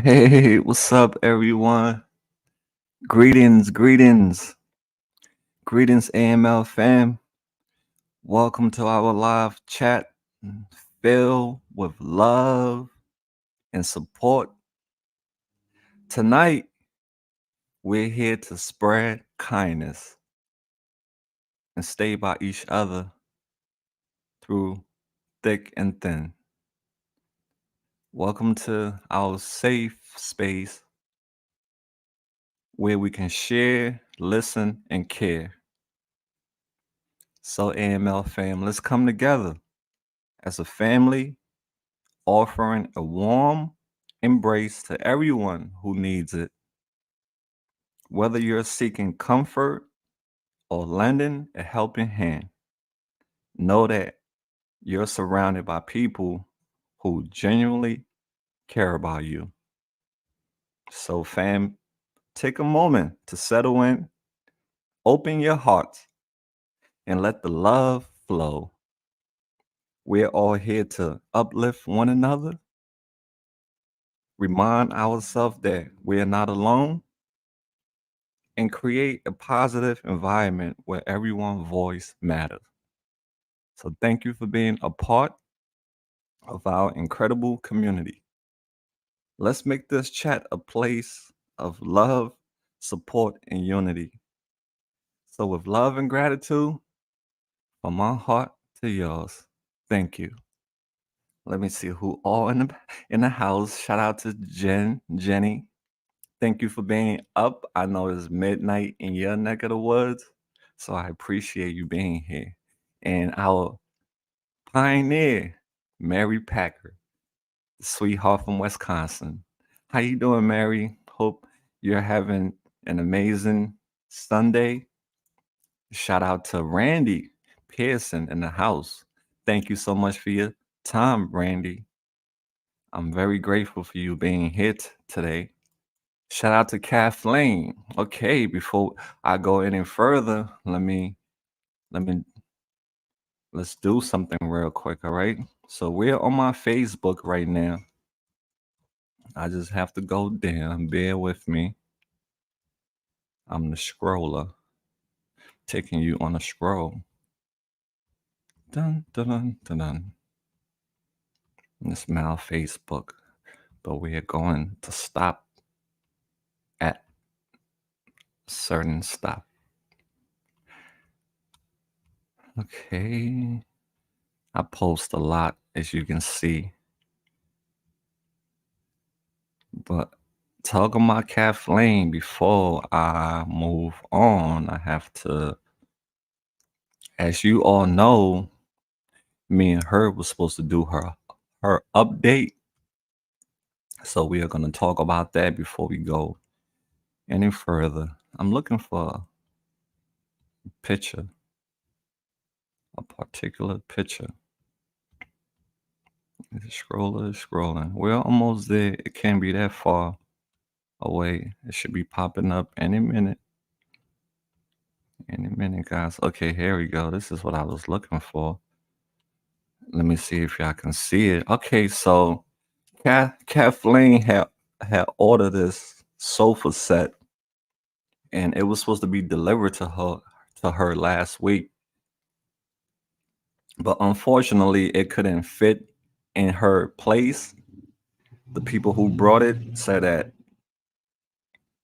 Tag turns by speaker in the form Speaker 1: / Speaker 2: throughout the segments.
Speaker 1: Hey, what's up, everyone? Greetings, AML fam. Welcome to our live chat filled with love and support. Tonight, we're here to spread kindness and stay by each other through thick and thin. Welcome to our safe space where we can share, listen, and care. So, AML fam, let's come together as a family, offering a warm embrace to everyone who needs it. Whether you're seeking comfort or lending a helping hand, know that you're surrounded by people who genuinely care about you. So, fam, take a moment to settle in, open your hearts, and let the love flow. We're all here to uplift one another, remind ourselves that we're not alone, and create a positive environment where everyone's voice matters. So thank you for being a part of our incredible community. Let's make this chat a place of love, support, and unity. So with love and gratitude from my heart to yours, thank you. Let me see who all in the house. Shout out to Jenny. Thank you for being up. I know it's midnight in your neck of the woods, so I appreciate you being here. And our pioneer, Mary Packer, the sweetheart from Wisconsin. How you doing, Mary? Hope you're having an amazing Sunday. Shout out to Randy Pearson in the house. Thank you so much for your time, Randy. I'm very grateful for you being here today. Shout out to Kathleen. Okay, before I go any further, let me let's do something real quick, all right? So we're on my Facebook right now. I just have to go down. Bear with me. I'm the scroller, taking you on a scroll. Dun dun dun dun dun. It's my Facebook, but we are going to stop at certain stop. Okay. I post a lot, as you can see. But talking about Kathleen, before I move on, I have to, as you all know, me and her was supposed to do her update. So we are going to talk about that before we go any further. I'm looking for a picture, a particular picture. The scroller is scrolling. We're almost there. It can't be that far away. It should be popping up any minute. Any minute, guys. Okay, here we go. This is what I was looking for. Let me see if y'all can see it. Okay, so Kathleen had ordered this sofa set, and it was supposed to be delivered to her last week. But unfortunately, it couldn't fit in her place. The people who brought it said that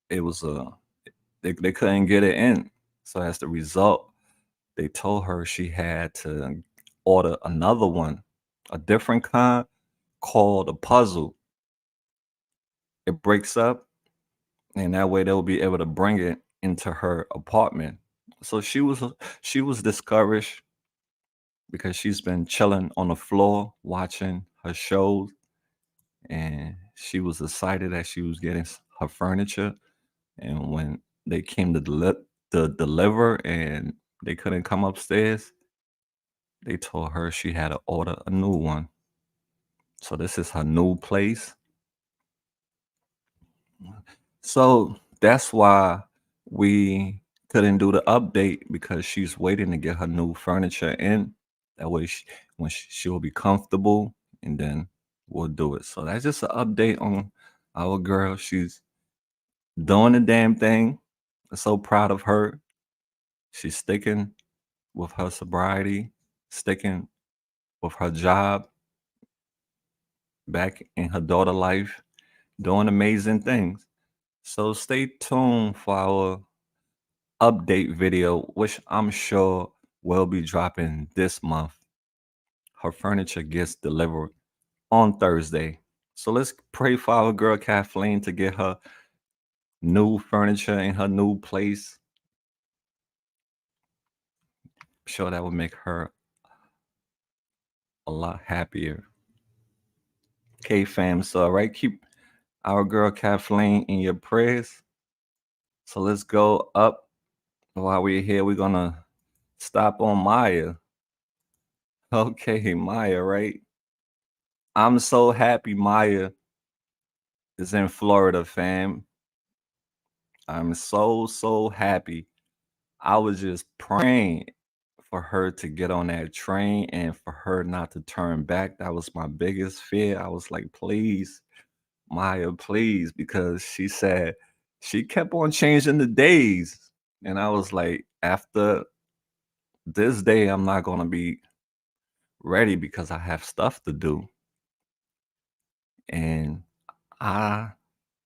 Speaker 1: it was they couldn't get it in. So as the result, they told her she had to order another one, a different kind called a puzzle. It breaks up, and that way they'll be able to bring it into her apartment. So she was discouraged because she's been chilling on the floor watching her shows, and she was excited that she was getting her furniture. And when they came to deliver and they couldn't come upstairs, they told her she had to order a new one. So this is her new place. So that's why we couldn't do the update, because she's waiting to get her new furniture in. That way, she'll be comfortable, and then we'll do it. So that's just an update on Our girl, she's doing the damn thing. I'm so proud of her. She's sticking with her sobriety, sticking with her job back in her daughter life, doing amazing things. So stay tuned for our update video, which I'm sure will be dropping this month. Her furniture gets delivered on Thursday. So let's pray for our girl Kathleen to get her new furniture in her new place. I'm sure that would make her a lot happier. Okay, fam. So, all right, keep our girl Kathleen in your prayers. So let's go up. While we're here, we're gonna stop on Maya. Okay, Maya, right? I'm so happy Maya is in Florida, fam. I'm so happy. I was just praying for her to get on that train and for her not to turn back. That was my biggest fear. I was like, please, Maya, please, because she said she kept on changing the days. And I was like, after this day, I'm not going to be ready because I have stuff to do. And I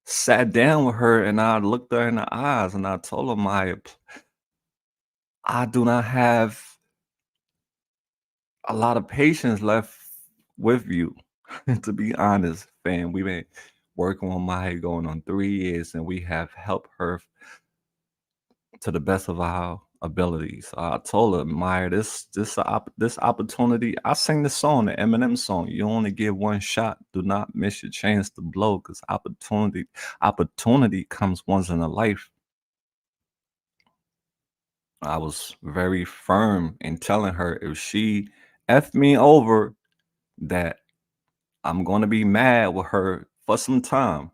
Speaker 1: sat down with her and I looked her in the eyes and I told her, Maya, I do not have a lot of patience left with you. To be honest, fam, we've been working on Maya going on 3 years and we have helped her to the best of our abilities. So I told her, Maya, this opportunity. I sing the song, the Eminem song. You only get one shot. Do not miss your chance to blow, because opportunity comes once in a life. I was very firm in telling her if she effed me over, that I'm gonna be mad with her for some time.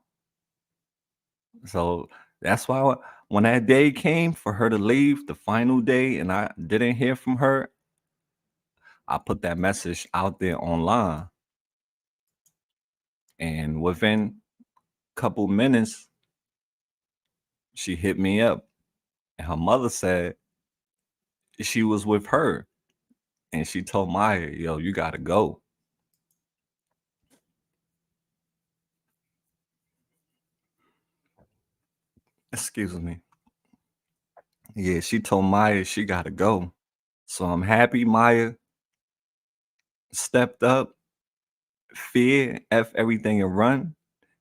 Speaker 1: So that's why when that day came for her to leave, the final day, and I didn't hear from her, I put that message out there online. And within a couple minutes, she hit me up. And her mother said she was with her. And she told Maya, yo, you gotta go. Excuse me. Yeah, she told Maya she gotta go. So I'm happy Maya stepped up, fear, F everything and run.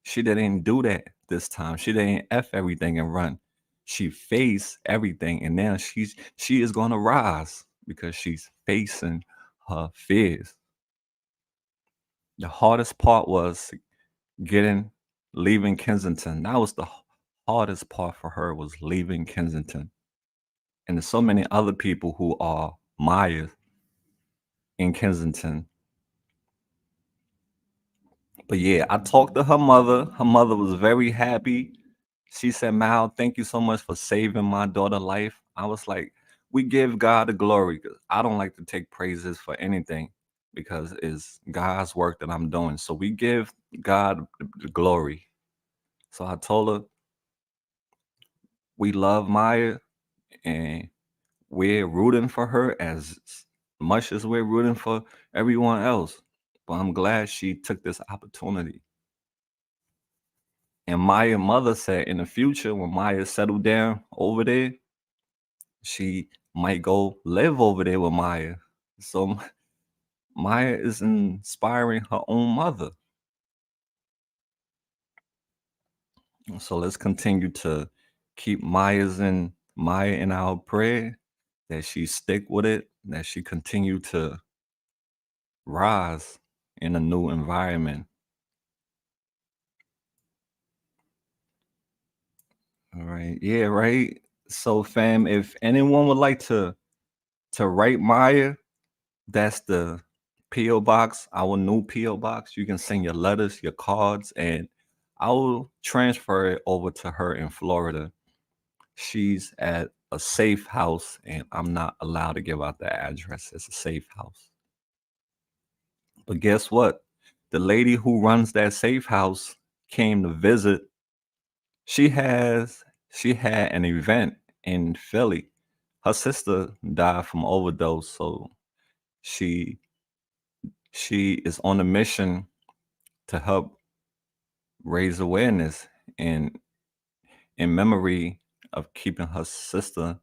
Speaker 1: She didn't do that this time. She didn't F everything and run. She faced everything. And now she is gonna rise because she's facing her fears. The hardest part was leaving Kensington. That was the hardest part for her, was leaving Kensington. And there's so many other people who are Maya in Kensington. But yeah, I talked to her mother. Her mother was very happy. She said, Mal, thank you so much for saving my daughter's life. I was like, we give God the glory. 'Cause I don't like to take praises for anything because it's God's work that I'm doing. So we give God the glory. So I told her we love Maya and we're rooting for her as much as we're rooting for everyone else. But I'm glad she took this opportunity. And Maya's mother said in the future, when Maya settled down over there, she might go live over there with Maya. So Maya is inspiring her own mother. So let's continue to keep Maya in our prayer, that she stick with it, that she continue to rise in a new environment. All right. Yeah, right. So fam, if anyone would like to write Maya, that's the PO box, our new PO box. You can send your letters, your cards, and I will transfer it over to her in Florida. She's at a safe house, and I'm not allowed to give out the address. It's a safe house. But guess what? The lady who runs that safe house came to visit. She has she had an event in Philly. Her sister died from overdose, so she she is on a mission to help raise awareness in memory of keeping her sister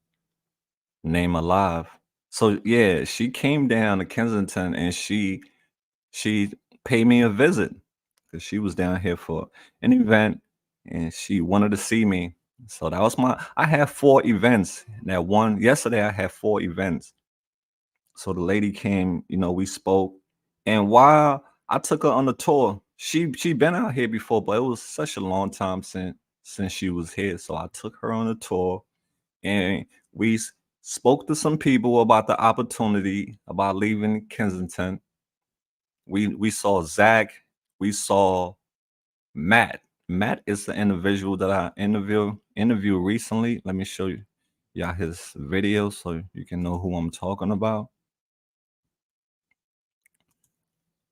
Speaker 1: name alive. So yeah, she came down to Kensington and she paid me a visit because she was down here for an event and she wanted to see me. So that was my I had 4 events. That one yesterday I had 4 events. So the lady came, we spoke. And while I took her on the tour, she been out here before, but it was such a long time since she was here. So I took her on the tour and we spoke to some people about the opportunity about leaving Kensington. We saw Zach, we saw Matt. Matt is the individual that I interviewed recently. Let me show you y'all his video so you can know who I'm talking about.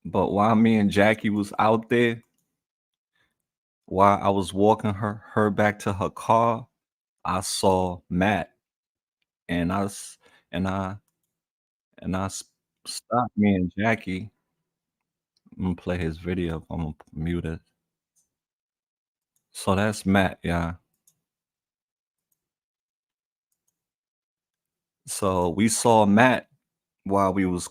Speaker 1: But while me and Jackie was out there, while I was walking her back to her car, I saw Matt and I s- and I stopped me and Jackie. I'm gonna play his video. I'm gonna mute it. So that's Matt, yeah. So we saw Matt while we was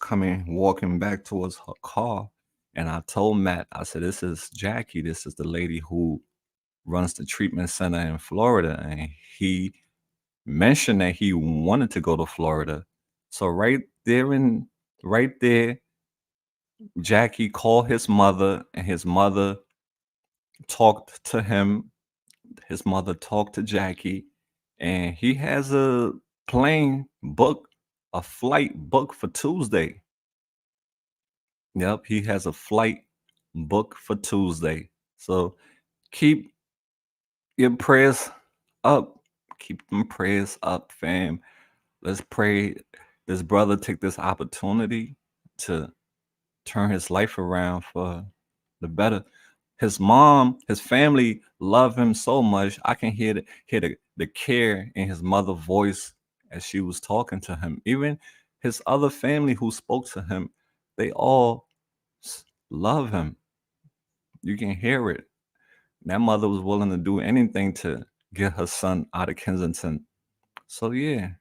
Speaker 1: walking back towards her car, and I told Matt, I said, "This is Jackie. This is the lady who runs the treatment center in Florida." And he mentioned that he wanted to go to Florida. So right there, Jackie called his mother, and his mother talked to him. His mother talked to Jackie, and he has a plane book, a flight booked for Tuesday. Yep, he has a flight booked for Tuesday. So keep your prayers up. Keep them prayers up, fam. Let's pray this brother take this opportunity to turn his life around for the better. His mom, his family love him so much. I can hear the care in his mother voice as she was talking to him. Even his other family who spoke to him, they all love him. You can hear it. That mother was willing to do anything to get her son out of Kensington. So yeah,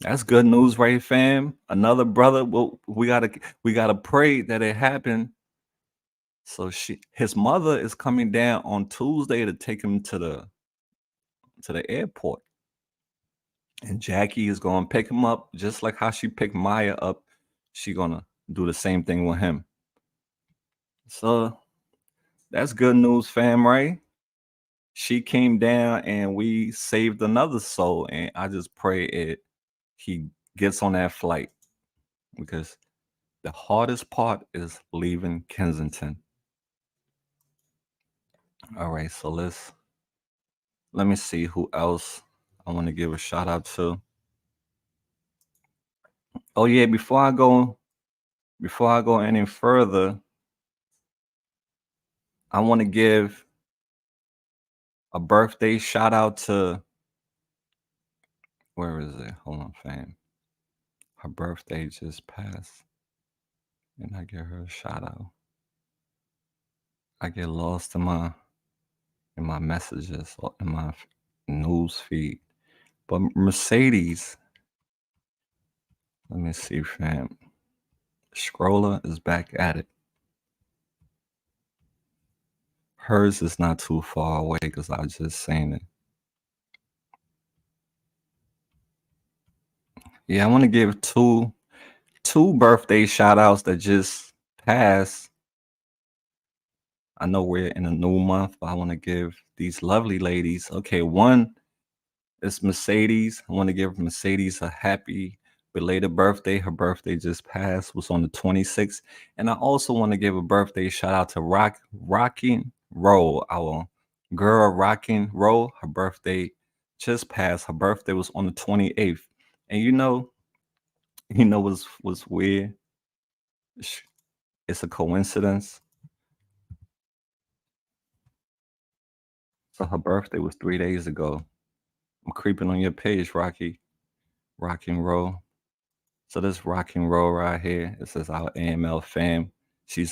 Speaker 1: that's good news, right, fam? Another brother. Well, we gotta pray that it happened. So his mother is coming down on Tuesday to take him to the airport, and Jackie is gonna pick him up just like how she picked Maya up. She gonna do the same thing with him. So that's good news, fam, right? She came down and we saved another soul, and I just pray he gets on that flight because the hardest part is leaving Kensington. All right, so let me see who else I want to give a shout out to. Oh yeah, before I go any further, I want to give a birthday shout out to where is it? Hold on, fam. Her birthday just passed, and I give her a shout out. I get lost in my messages or in my news feed. But Mercedes, let me see, fam. Scroller is back at it. Hers is not too far away because I just seen it. Yeah, I want to give two birthday shout outs that just passed. I know we're in a new month, but I want to give these lovely ladies. Okay, one is Mercedes. I want to give Mercedes a happy belated birthday. Her birthday just passed, was on the 26th. And I also want to give a birthday shout out to Rocking Roll, our girl Rocking Roll. Her birthday just passed. Her birthday was on the 28th. And what's weird? Sh- It's a coincidence. So her birthday was 3 days ago. I'm creeping on your page, Rocky. Rock and roll. So this rock and roll right here, it says our AML fam. She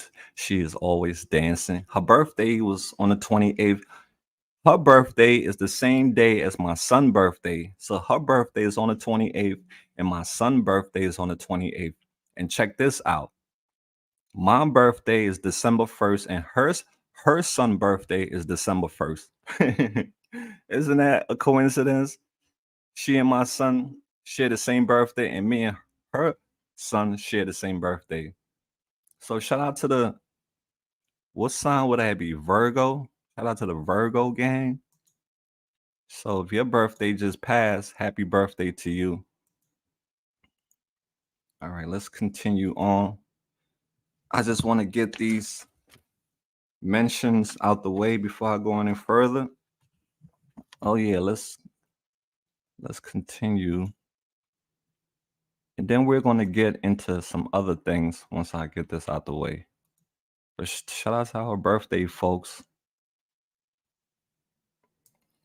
Speaker 1: is always dancing. Her birthday was on the 28th. Her birthday is the same day as my son's birthday. So her birthday is on the 28th, and my son's birthday is on the 28th. And check this out. My birthday is December 1st, and her son's birthday is December 1st. Isn't that a coincidence? She and my son share the same birthday, and me and her son share the same birthday. So shout out to the what sign would that be? Virgo. Shout out to the Virgo gang. So if your birthday just passed, happy birthday to you. All right, let's continue on. I just want to get these mentions out the way before I go any further. Oh yeah, let's continue. And then we're going to get into some other things once I get this out the way. But shout out to our birthday, folks.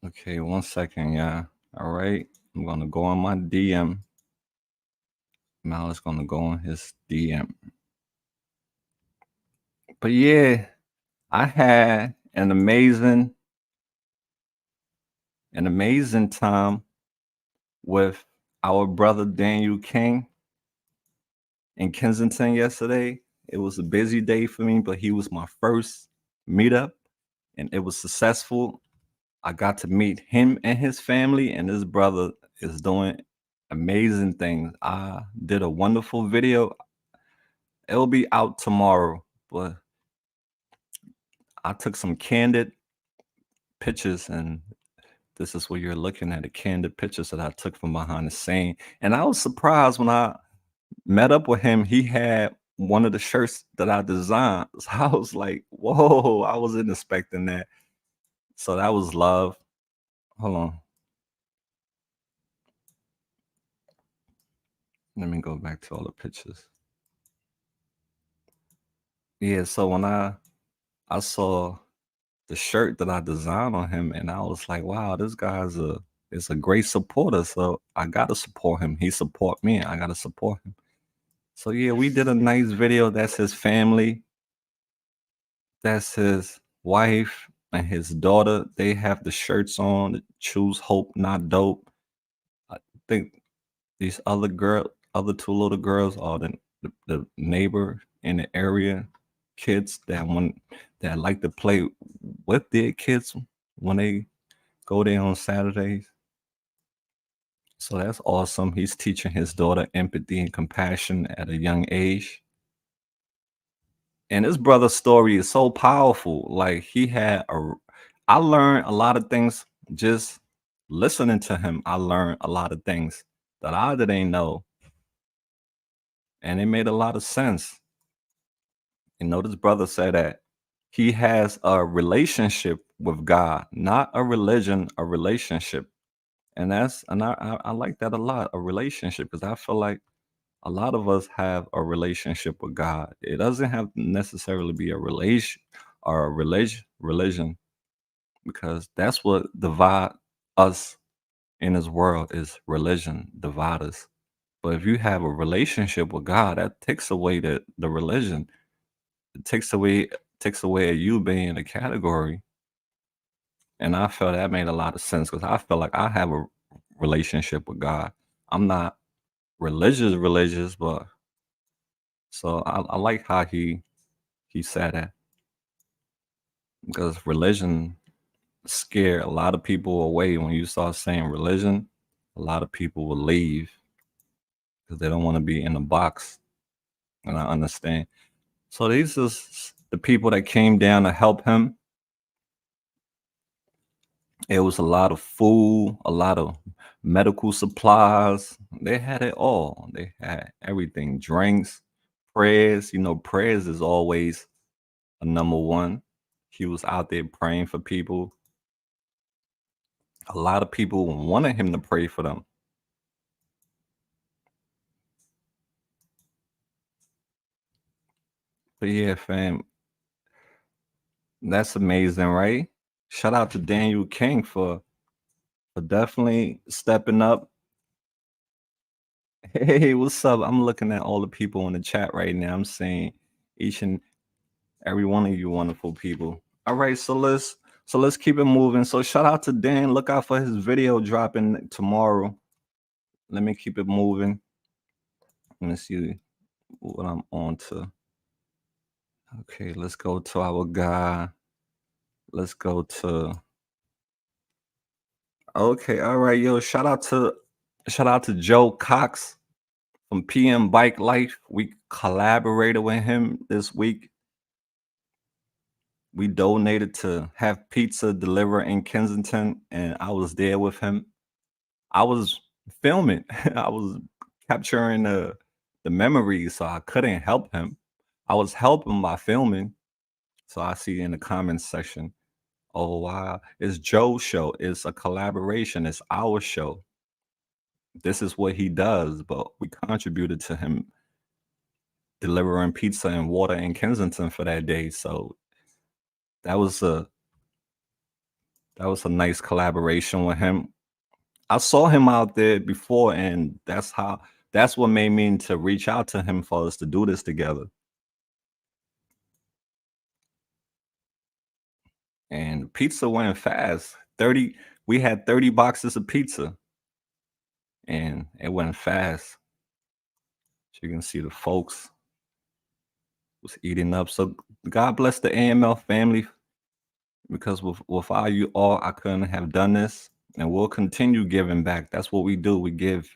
Speaker 1: Okay, 1 second, yeah. All right, I'm gonna go on my DM. Mal is gonna go on his DM. But yeah, I had an amazing time with our brother Daniel King in Kensington yesterday. It was a busy day for me, but he was my first meetup, and it was successful. I got to meet him and his family, and his brother is doing amazing things. I did a wonderful video. It'll be out tomorrow, but I took some candid pictures, and this is what you're looking at, the candid pictures that I took from behind the scene. And I was surprised when I met up with him. He had one of the shirts that I designed. So I was like, whoa, I wasn't expecting that. So that was love. Hold on. Let me go back to all the pictures. Yeah, so when I saw the shirt that I designed on him, and I was like, wow, this guy's a great supporter. So I gotta support him. He support me. I gotta support him. So yeah, we did a nice video. That's his family. That's his wife and his daughter. They have the shirts on. Choose hope, not dope. I think these other two little girls are the neighbor in the area kids that like to play with their kids when they go there on Saturdays. So that's awesome. He's teaching his daughter empathy and compassion at a young age. And his brother's story is so powerful. Like I learned a lot of things just listening to him. I learned a lot of things that I didn't know, and it made a lot of sense. This brother said that he has a relationship with God, not a religion, a relationship. And I like that a lot, a relationship, because I feel like a lot of us have a relationship with God. It doesn't have to necessarily be a relation or a religion, because that's what divide us in this world is religion, divide us. But if you have a relationship with God, that takes away the religion. It takes away you being a category. And I felt that made a lot of sense because I feel like I have a relationship with God. I'm not religious, but so I like how he said that, because religion scare a lot of people away. When you start saying religion, a lot of people will leave because they don't want to be in a box. And I understand. So these is the people that came down to help him. It was a lot of food, a lot of medical supplies. They had it all. They had everything, drinks, prayers. Prayers is always a number one. He was out there praying for people. A lot of people wanted him to pray for them. But yeah, fam, that's amazing, right? Shout out to Daniel King for definitely stepping up. Hey, what's up? I'm looking at all the people in the chat right now. I'm saying each and every one of you wonderful people. All right, so let's keep it moving. So shout out to Dan. Look out for his video dropping tomorrow. Let me keep it moving. Let me see what I'm on to. Okay, let's go to our guy. Let's go to okay, all right, yo. Shout out to Joe Cox from PM Bike Life. We collaborated with him this week. We donated to have pizza delivered in Kensington, and I was there with him. I was filming. I was capturing the memories, so I couldn't help him. I was helping by filming. So I see in the comments section, oh wow, it's Joe's show. It's a collaboration. It's our show. This is what he does, but we contributed to him delivering pizza and water in Kensington for that day. So that was a that was a nice collaboration with him. I saw him out there before, and that's what made me to reach out to him for us to do this together. And pizza went fast. 30, we had 30 boxes of pizza, and it went fast. So you can see the folks was eating up. So God bless the AML family because without you all, I couldn't have done this. And we'll continue giving back. That's what we do. We give.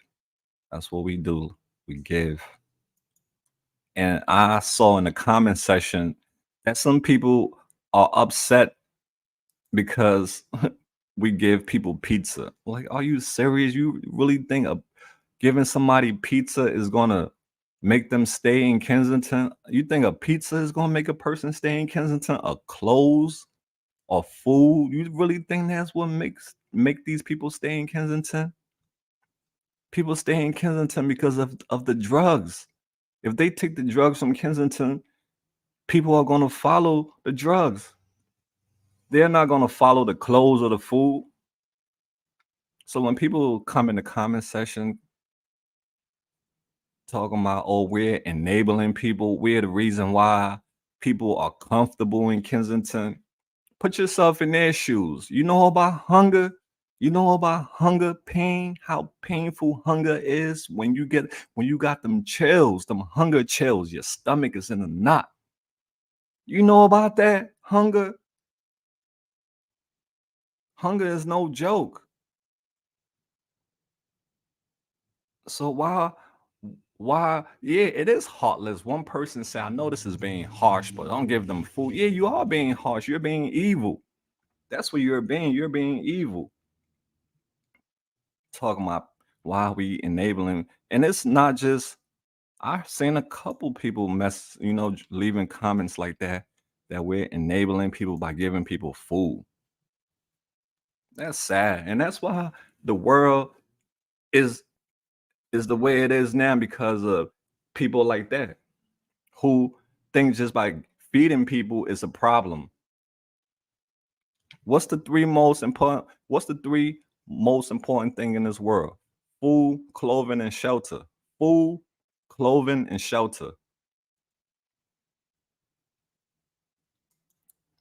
Speaker 1: That's what we do. We give. And I saw in the comment section that some people are upset because we give people pizza. Like, are you serious? You really think giving somebody pizza is gonna make them stay in Kensington? You think a pizza is gonna make a person stay in Kensington? Or clothes or food? You really think that's what make these people stay in Kensington? People stay in Kensington because of the drugs. If they take the drugs from Kensington, people are gonna follow the drugs. They're not gonna follow the clothes or the food. So when people come in the comment section talking about, oh, we're enabling people, we're the reason why people are comfortable in Kensington. Put yourself in their shoes. You know about hunger? You know about hunger, pain, how painful hunger is when you got them chills, them hunger chills, your stomach is in a knot. You know about that? Hunger is no joke. So yeah, it is heartless. One person said, I know this is being harsh, but don't give them food. Yeah, you are being harsh. You're being evil. That's what you're being. You're being evil. Talking about why we enabling. And it's not just I've seen a couple people leaving comments like that we're enabling people by giving people food. That's sad. And that's why the world is is the way it is now because of people like that who think just by feeding people is a problem. What's the three most important thing in this world? Food, clothing, and shelter. Food, clothing, and shelter.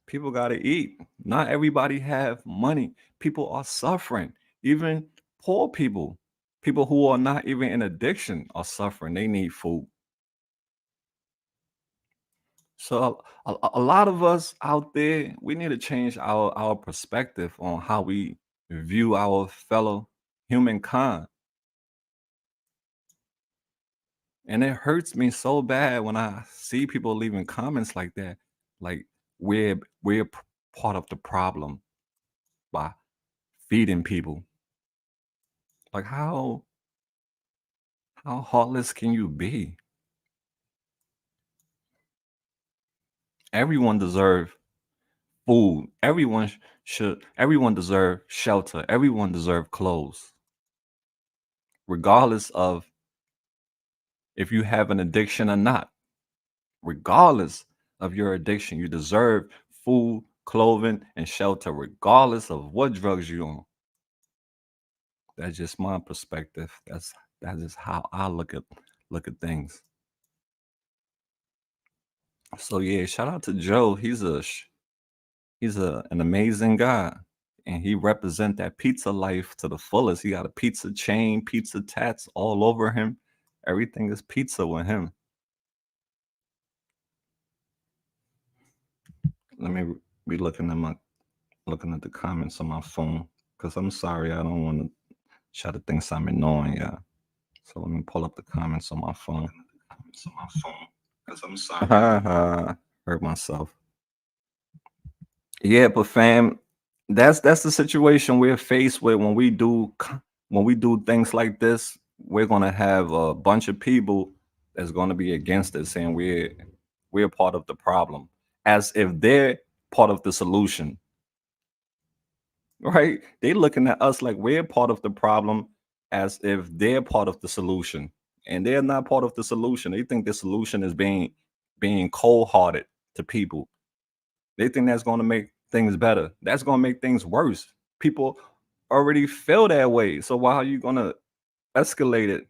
Speaker 1: People gotta eat. Not everybody have money. People are suffering. Even poor people who are not even in addiction are suffering. They need food. So a lot of us out there, we need to change our perspective on how we view our fellow humankind. And it hurts me so bad when I see people leaving comments like that. Like we're part of the problem by feeding people. Like how heartless can you be? Everyone deserve food. Everyone deserve shelter. Everyone deserve clothes. Regardless of if you have an addiction or not. Regardless of your addiction, you deserve food, clothing, and shelter, regardless of what drugs you on. That's just my perspective. That's just how I look at things. So yeah, shout out to Joe. He's an amazing guy, and he represent that pizza life to the fullest. He got a pizza chain, pizza tats all over him. Everything is pizza with him. Let me be looking at the comments on my phone because I'm sorry, I don't want to try to think I'm annoying, yeah. So let me pull up the comments on my phone. Because I'm sorry. Hurt myself. Yeah, but fam, that's the situation we're faced with when we do things like this. We're gonna have a bunch of people that's gonna be against it, saying we're part of the problem, as if they're part of the solution, right? They looking at us like we're part of the problem, as if they're part of the solution, and they're not part of the solution. They think the solution is being cold-hearted to people. They think that's going to make things better. That's going to make things worse. People already feel that way. So why are you going to escalate it?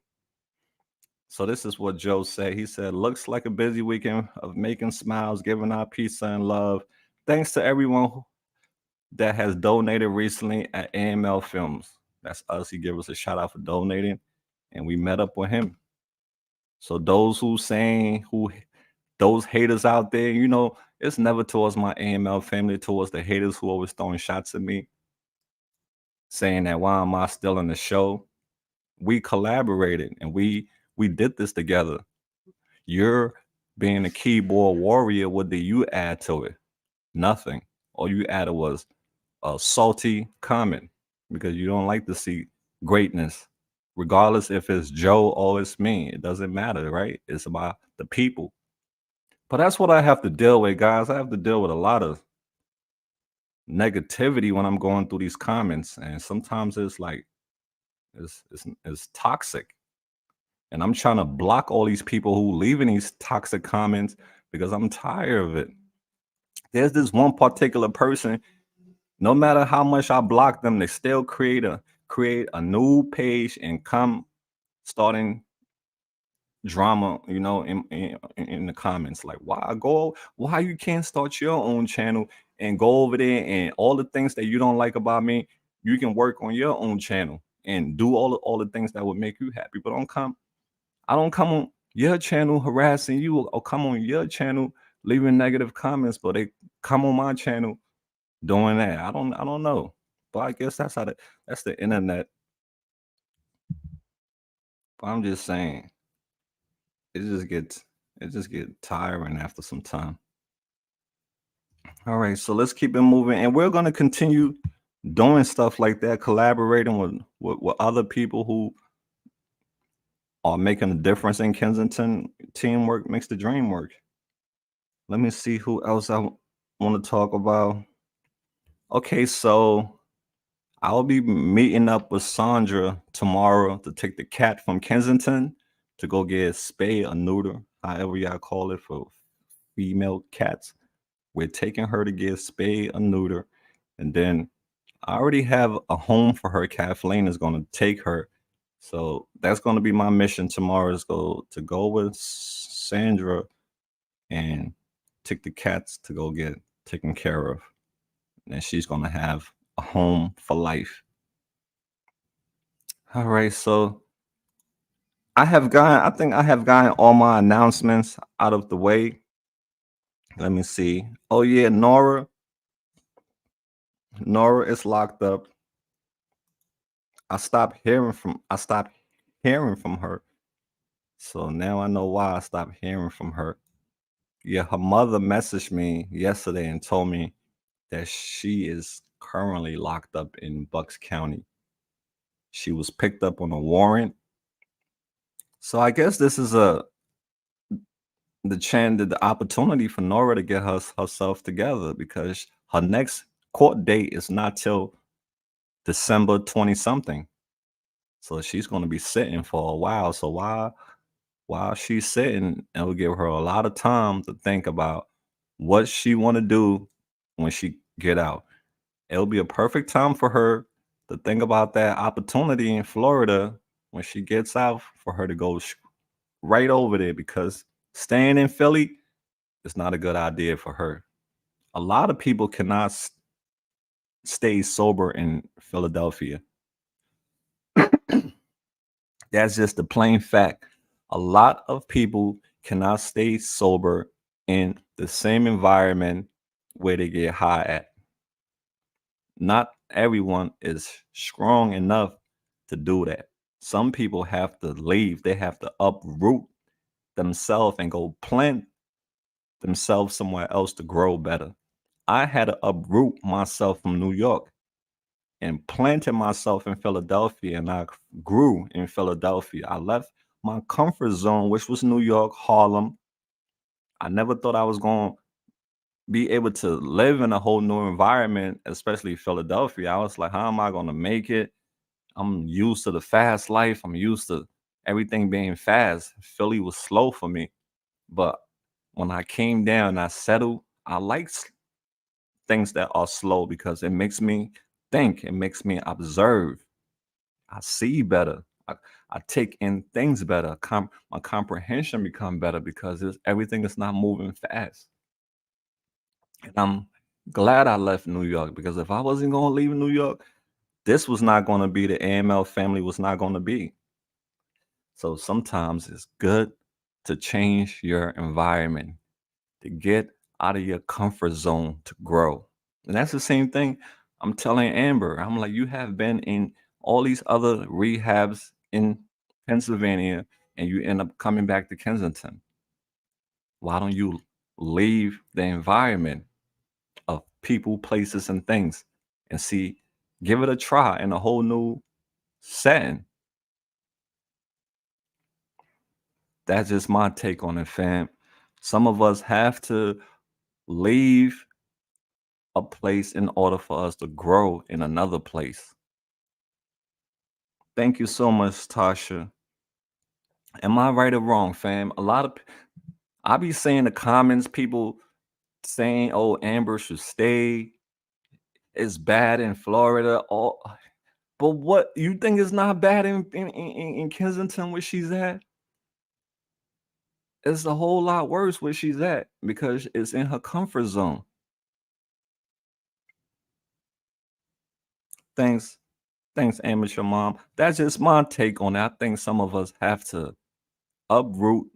Speaker 1: So this is what Joe said. He said, looks like a busy weekend of making smiles, giving out pizza and love. Thanks to everyone that has donated recently at AML Films. That's us. He gave us a shout out for donating, and we met up with him. So those haters out there, it's never towards my AML family, towards the haters who always throwing shots at me, saying that why am I still in the show? We collaborated and we did this together. You're being a keyboard warrior. What did you add to it? Nothing. All you added was a salty comment because you don't like to see greatness, regardless if it's Joe or it's me. It doesn't matter, right? It's about the people. But that's what I have to deal with, guys. I have to deal with a lot of negativity when I'm going through these comments, and sometimes it's like it's toxic. And I'm trying to block all these people who leaving these toxic comments because I'm tired of it. There's this one particular person, no matter how much I block them, they still create a new page and come starting drama, in the comments. Like, why you can't start your own channel and go over there and all the things that you don't like about me, you can work on your own channel and do all the things that would make you happy. But I don't come on your channel harassing you or come on your channel leaving negative comments, but they come on my channel doing that. I don't know. But I guess that's the internet. But I'm just saying, it just gets it just get tiring after some time. All right, so let's keep it moving, and we're gonna continue doing stuff like that, collaborating with other people who are making a difference in Kensington. Teamwork makes the dream work. Let me see who else I want to talk about. Okay, so I'll be meeting up with Sandra tomorrow to take the cat from Kensington to go get spay or neuter, however y'all call it, for female cats. We're taking her to get spay or neuter, and then I already have a home for her. Kathleen is going to take her, so that's going to be my mission tomorrow. Is go with Sandra and take the cats to go get taken care of, and she's going to have a home for life. All right, so I think I have gotten all my announcements out of the way. Let me see. Oh yeah, Nora is locked up. I stopped hearing from her. So now I know why I stopped hearing from her. Yeah, her mother messaged me yesterday and told me that she is currently locked up in Bucks County. She was picked up on a warrant. So I guess this is the opportunity for Nora to get herself together, because her next court date is not till December 20 something. So she's going to be sitting for a while. So while she's sitting, it'll give her a lot of time to think about what she want to do when she get out. It'll be a perfect time for her to think about that opportunity in Florida when she gets out for her to go right over there because staying in Philly is not a good idea for her. A lot of people cannot stay sober in Philadelphia. That's just the plain fact. A lot of people cannot stay sober in the same environment where they get high at. Not everyone is strong enough to do that. Some people have to leave, they have to uproot themselves and go plant themselves somewhere else to grow better. I had to uproot myself from New York and planted myself in Philadelphia, and I grew in Philadelphia. I left my comfort zone, which was New York, Harlem. I never thought I was going to be able to live in a whole new environment, especially Philadelphia. I was like, how am I going to make it? I'm used to the fast life. I'm used to everything being fast. Philly was slow for me. But when I came down and I settled, I like things that are slow because it makes me think, it makes me observe. I see better. I take in things better. My comprehension become better because everything is not moving fast. And I'm glad I left New York because if I wasn't going to leave New York, this was not going to be the AML family was not going to be. So sometimes it's good to change your environment, to get out of your comfort zone to grow. And that's the same thing I'm telling Amber. I'm like, you have been in all these other rehabs in Pennsylvania and you end up coming back to Kensington. Why don't you leave the environment of people, places, and things and see, give it a try in a whole new setting? That's just my take on it, fam. Some of us have to leave a place in order for us to grow in another place. Thank you so much, Tasha. Am I right or wrong, fam? I be seeing the comments, people saying, "Oh, Amber should stay. It's bad in Florida." All, but what you think is not bad in Kensington where she's at? It's a whole lot worse where she's at because it's in her comfort zone. Thanks, thanks, amateur mom. That's just my take on it. I think some of us have to uproot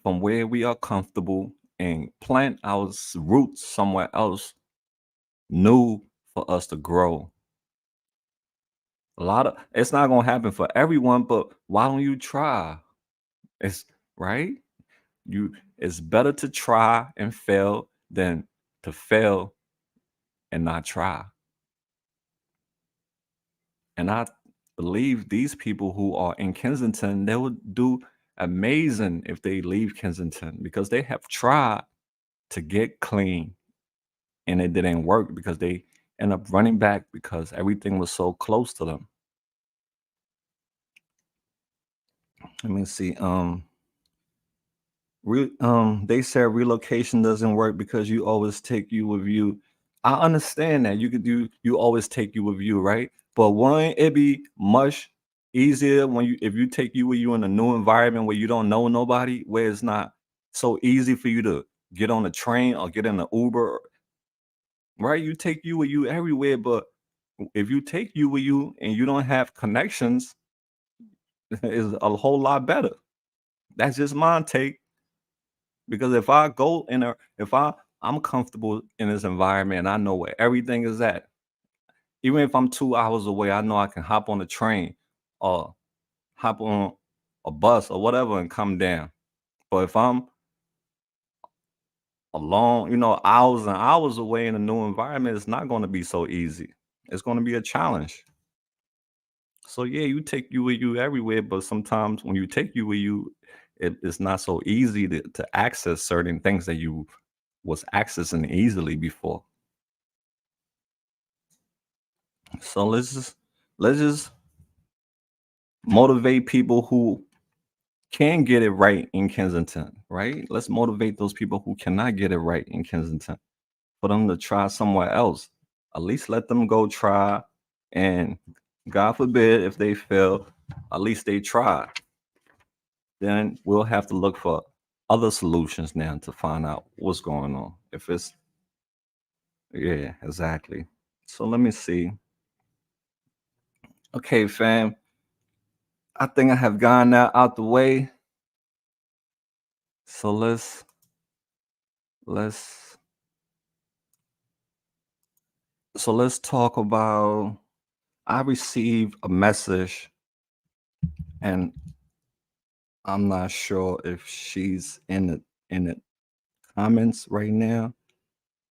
Speaker 1: from where we are comfortable and plant our roots somewhere else new for us to grow. A lot of it's not gonna happen for everyone, but why don't you try? It's right. It's better to try and fail than to fail and not try. And I believe these people who are in Kensington, they would do amazing if they leave Kensington because they have tried to get clean and it didn't work because they end up running back because everything was so close to them. Let me see. They said relocation doesn't work because you always take you with you. I understand that you always take you with you, right? But wouldn't it be much easier when you if you take you with you in a new environment where you don't know nobody, where it's not so easy for you to get on a train or get in an Uber, right? You take you with you everywhere, but if you take you with you and you don't have connections, it's a whole lot better. That's just my take. Because if I go in a if I'm comfortable in this environment and I know where everything is at, even if I'm 2 hours away, I know I can hop on a train or hop on a bus or whatever and come down. But if I'm alone, hours and hours away in a new environment, it's not going to be so easy. It's going to be a challenge. So yeah, you take you with you everywhere, but sometimes when you take you with you, it's not so easy to access certain things that you was accessing easily before. So let's just motivate people who can get it right in Kensington, right? Let's motivate those people who cannot get it right in Kensington. for them to try somewhere else. At least let them go try, and God forbid if they fail, at least they tried. Then we'll have to look for other solutions now to find out what's going on. If it's yeah, exactly. So let me see. Okay, fam. I think I have gotten that out the way. So let's let's talk about I received a message, and I'm not sure if she's in the comments right now,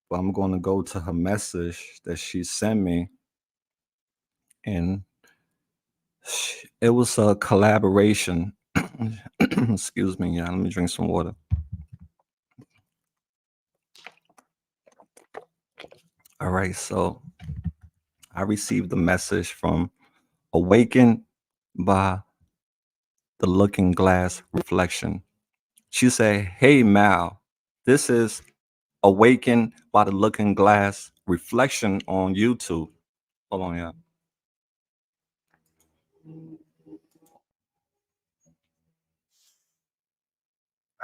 Speaker 1: but I'm going to go to her message that she sent me, and it was a collaboration. Excuse me, yeah. Let me drink some water. All right, so I received a message from Awakened by the Looking Glass Reflection. She said, "Hey Mal, this is Awakened by the Looking Glass Reflection on YouTube." Hold on, yeah.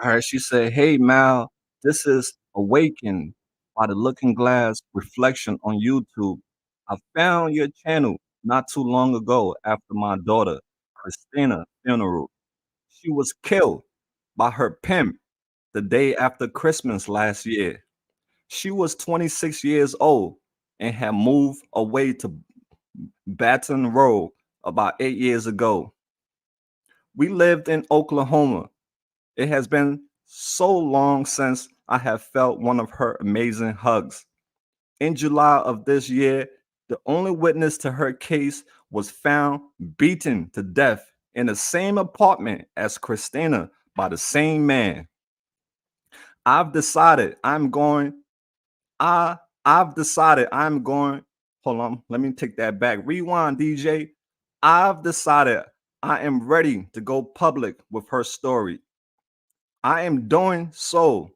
Speaker 1: All right, she said, "Hey Mal, this is Awakened by the Looking Glass Reflection on YouTube. I found your channel not too long ago after my daughter Christina funeral. She was killed by her pimp the day after Christmas last year. She was 26 years old and had moved away to Baton Rouge about 8 years ago. We lived in Oklahoma. It has been so long since I have felt one of her amazing hugs. In July of this year, the only witness to her case was found beaten to death in the same apartment as Christina by the same man. I've decided I'm going I I've decided I'm going. Hold on, let me take that back. Rewind, DJ. I've decided I am ready to go public with her story. I am doing so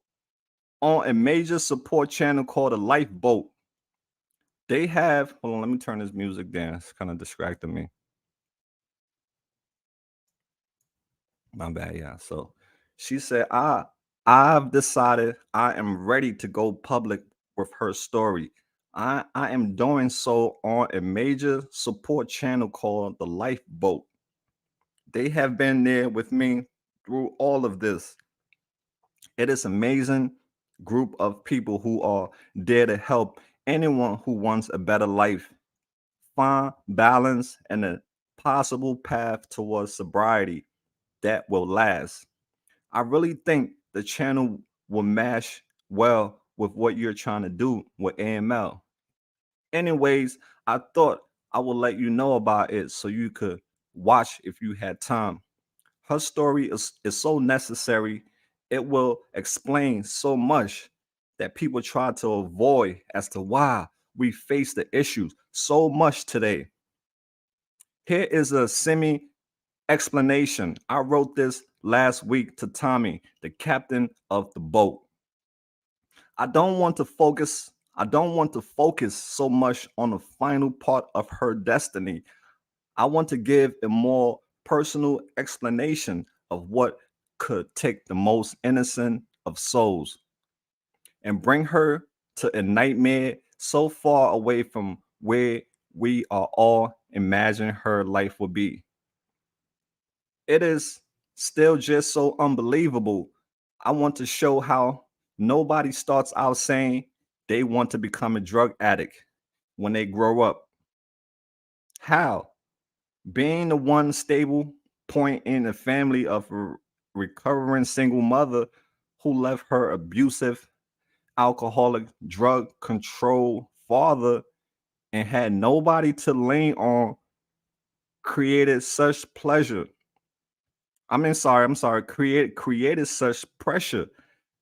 Speaker 1: on a major support channel called a Lifeboat. They have, hold on, let me turn this music down. It's kind of distracting me. My bad, yeah. So she said, I've decided I am ready to go public with her story. I am doing so on a major support channel called the Lifeboat. They have been there with me through all of this. It is amazing group of people who are there to help anyone who wants a better life, find balance and a possible path towards sobriety that will last. I really think the channel will mash well with what you're trying to do with AML. Anyways, I thought I would let you know about it so you could watch if you had time. Her story is so necessary. It will explain so much that people try to avoid as to why we face the issues so much today. Here is a semi explanation. I wrote this last week to Tommy, the captain of the boat. I don't want to focus so much on the final part of her destiny. I want to give a more personal explanation of what could take the most innocent of souls and bring her to a nightmare so far away from where we are all imagine her life would be. It is still just so unbelievable. I want to show how nobody starts out saying they want to become a drug addict when they grow up. How? Being the one stable point in a family of a recovering single mother who left her abusive, alcoholic, drug control father and had nobody to lean on created such pleasure. I'm sorry, created such pressure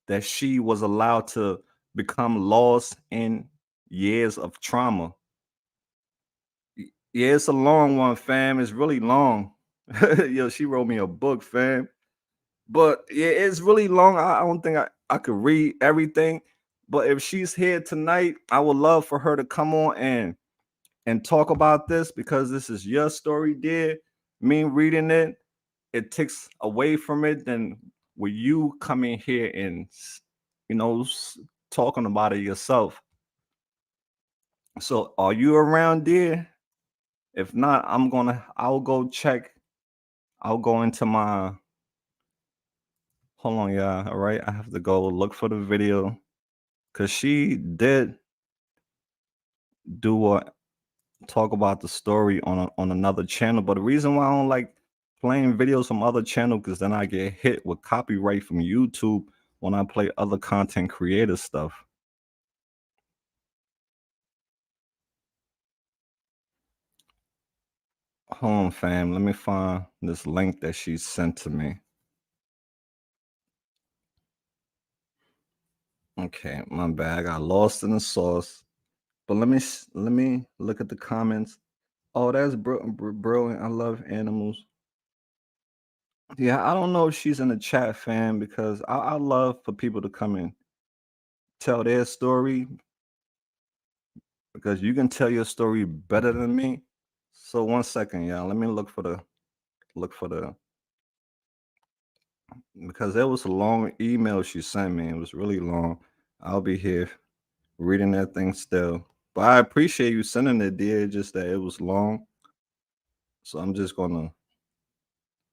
Speaker 1: that she was allowed to become lost in years of trauma. Yeah, it's a long one, fam. It's really long. Yo, she wrote me a book, fam. But yeah, it's really long. I don't think I could read everything, But if she's here tonight, I would love for her to come on and talk about this because this is your story, dear. Me reading it, it takes away from it than with you coming here and you know talking about it yourself. So are you around, dear? If not, I'll go check. I'll go into my hold on, yeah. All right. I have to go look for the video. Cause she did do a talk about the story on another channel. But the reason why I don't like playing videos from other channels because then I get hit with copyright from YouTube when I play other content creator stuff. Hold on, fam. Let me find this link that she sent to me. Okay, my bad. I got lost in the sauce. But let me look at the comments. Oh, that's brilliant. I love animals. Yeah, I don't know if she's in the chat, fam, because I love for people to come and tell their story because you can tell your story better than me. So 1 second, y'all. Let me look for the because there was a long email she sent me. It was really long. I'll be here reading that thing still. But I appreciate you sending it, dear. Just that it was long. So I'm just gonna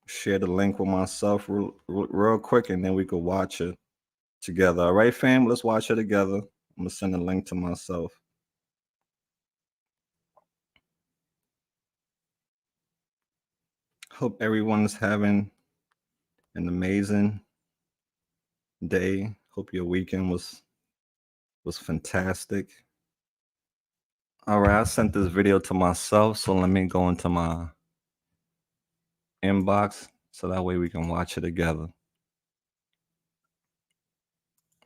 Speaker 1: share the link with myself real quick and then we could watch it together. All right, fam, let's watch it together. I'm gonna send a link to myself. Hope everyone's having an amazing day. Hope your weekend was fantastic. All right, I sent this video to myself, so let me go into my inbox so that way we can watch it together.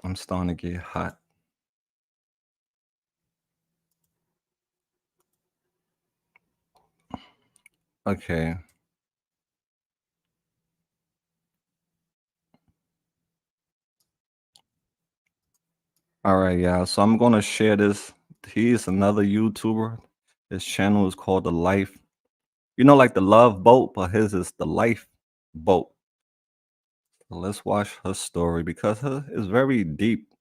Speaker 1: I'm starting to get hot. Okay. All right, yeah. So I'm gonna share this. He's another YouTuber. His channel is called The Life. You know, like the Love Boat, but his is The Life Boat. So let's watch her story because her is very deep.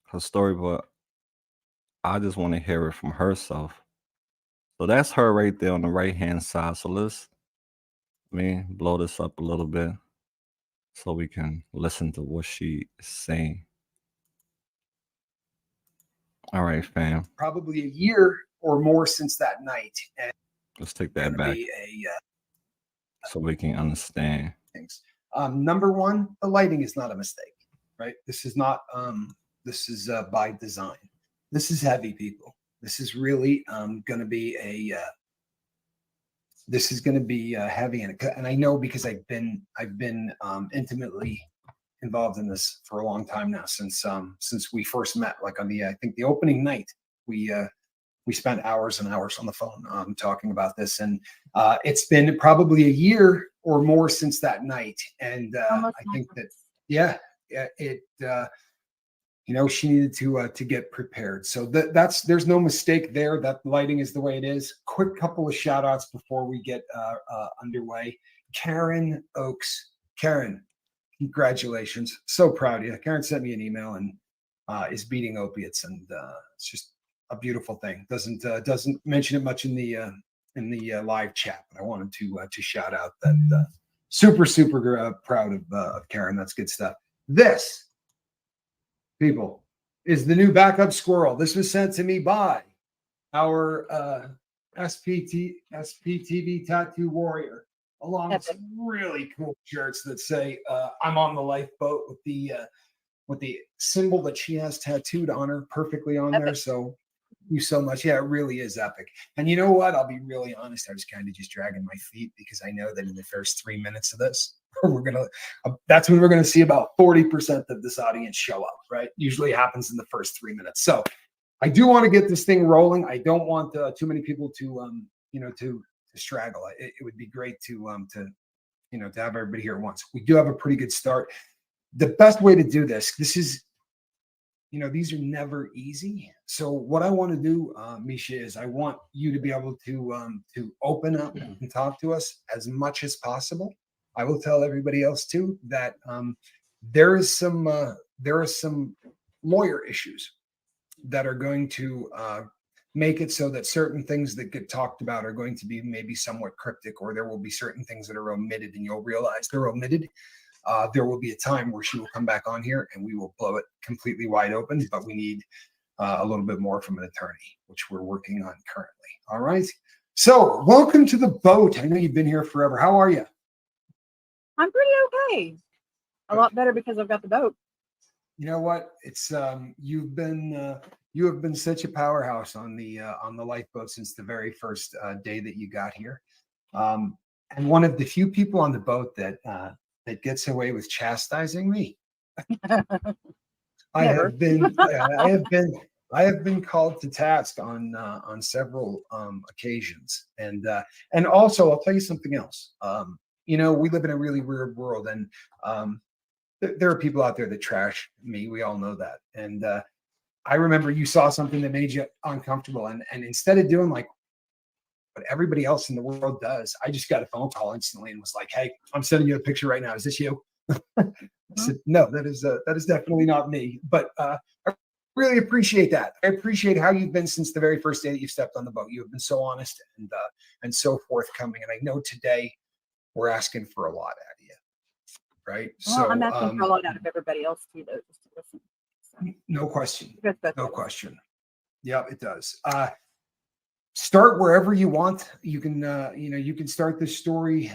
Speaker 1: Her story, but I just want to hear it from herself. So that's her right there on the right hand side. So let me blow this up a little bit so we can listen to what she is saying. All right, fam.
Speaker 2: Probably a year or more since that night. And
Speaker 1: let's take that back so we can understand
Speaker 2: things. Number one, the lighting is not a mistake, right? This is not. This is by design. This is heavy, people. This is really going to be a. This is going to be heavy, and I know because I've been intimately involved in this for a long time now, since we first met. Like on the I think the opening night, we spent hours and hours on the phone talking about this, and it's been probably a year or more since that night. And I think that it she needed to get prepared. So there's no mistake there. That lighting is the way it is. Quick couple of shout outs before we get underway. Karen Oakes. Karen, congratulations. So proud of you. Karen sent me an email and is beating opiates, and it's just a beautiful thing. Doesn't mention it much in the live chat, but I wanted to shout out that super proud of Karen. That's good stuff. This, people, is the new backup squirrel. This was sent to me by our SPTV tattoo warrior, along with some really cool shirts that say "I'm on the lifeboat" with the symbol that she has tattooed on her perfectly on there. So thank you so much. Yeah, it really is epic. And you know what? I'll be really honest. I was kind of just dragging my feet because I know that in the first 3 minutes of this, that's when we're gonna see about 40% of this audience show up. Right? Usually happens in the first 3 minutes. So I do want to get this thing rolling. I don't want too many people to straggle. It would be great to have everybody here at once. We do have a pretty good start. The best way to do this is these are never easy. So what I want to do, Misha, is I want you to be able to open up and talk to us as much as possible. I will tell everybody else too that there is some there are some lawyer issues that are going to make it so that certain things that get talked about are going to be maybe somewhat cryptic, or there will be certain things that are omitted, and you'll realize they're omitted. There will be a time where she will come back on here and we will blow it completely wide open, but we need a little bit more from an attorney, which we're working on currently. All right. So welcome to the boat. I know you've been here forever. How are you?
Speaker 3: I'm pretty okay. A lot better because I've got the boat.
Speaker 2: You know what? It's you have been such a powerhouse on the lifeboat since the very first day that you got here, and one of the few people on the boat that gets away with chastising me. I have been called to task on several occasions, and also I'll tell you something else. We live in a really weird world, and there are people out there that trash me. We all know that. And I remember you saw something that made you uncomfortable, and instead of doing like what everybody else in the world does, I just got a phone call instantly and was like, "Hey, I'm sending you a picture right now. Is this you?" I said, "No, that is definitely not me." But I really appreciate that. I appreciate how you've been since the very first day that you stepped on the boat. You have been so honest and so forthcoming. And I know today we're asking for a lot out of you, right?
Speaker 3: Well, so I'm asking for a lot out of everybody else too, though, just to listen. So.
Speaker 2: No question. No question. Yeah, it does. Start wherever you want. You can, you can start this story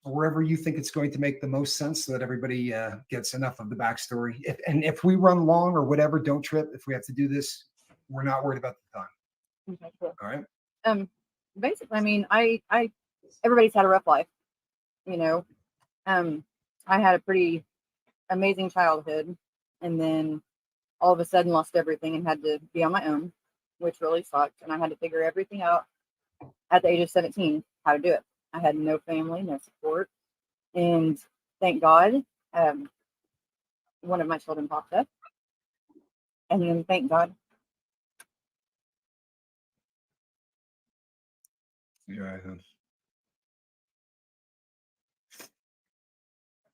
Speaker 2: wherever you think it's going to make the most sense, so that everybody gets enough of the backstory. If we run long or whatever, don't trip. If we have to do this, we're not worried about the time.
Speaker 3: Okay, cool.
Speaker 2: All right.
Speaker 3: Basically, I mean, I everybody's had a rough life, I had a pretty amazing childhood, and then all of a sudden lost everything and had to be on my own, which really sucked. And I had to figure everything out at the age of 17, how to do it. I had no family, no support. And thank God, one of my children popped up. And then thank God.
Speaker 2: Yeah,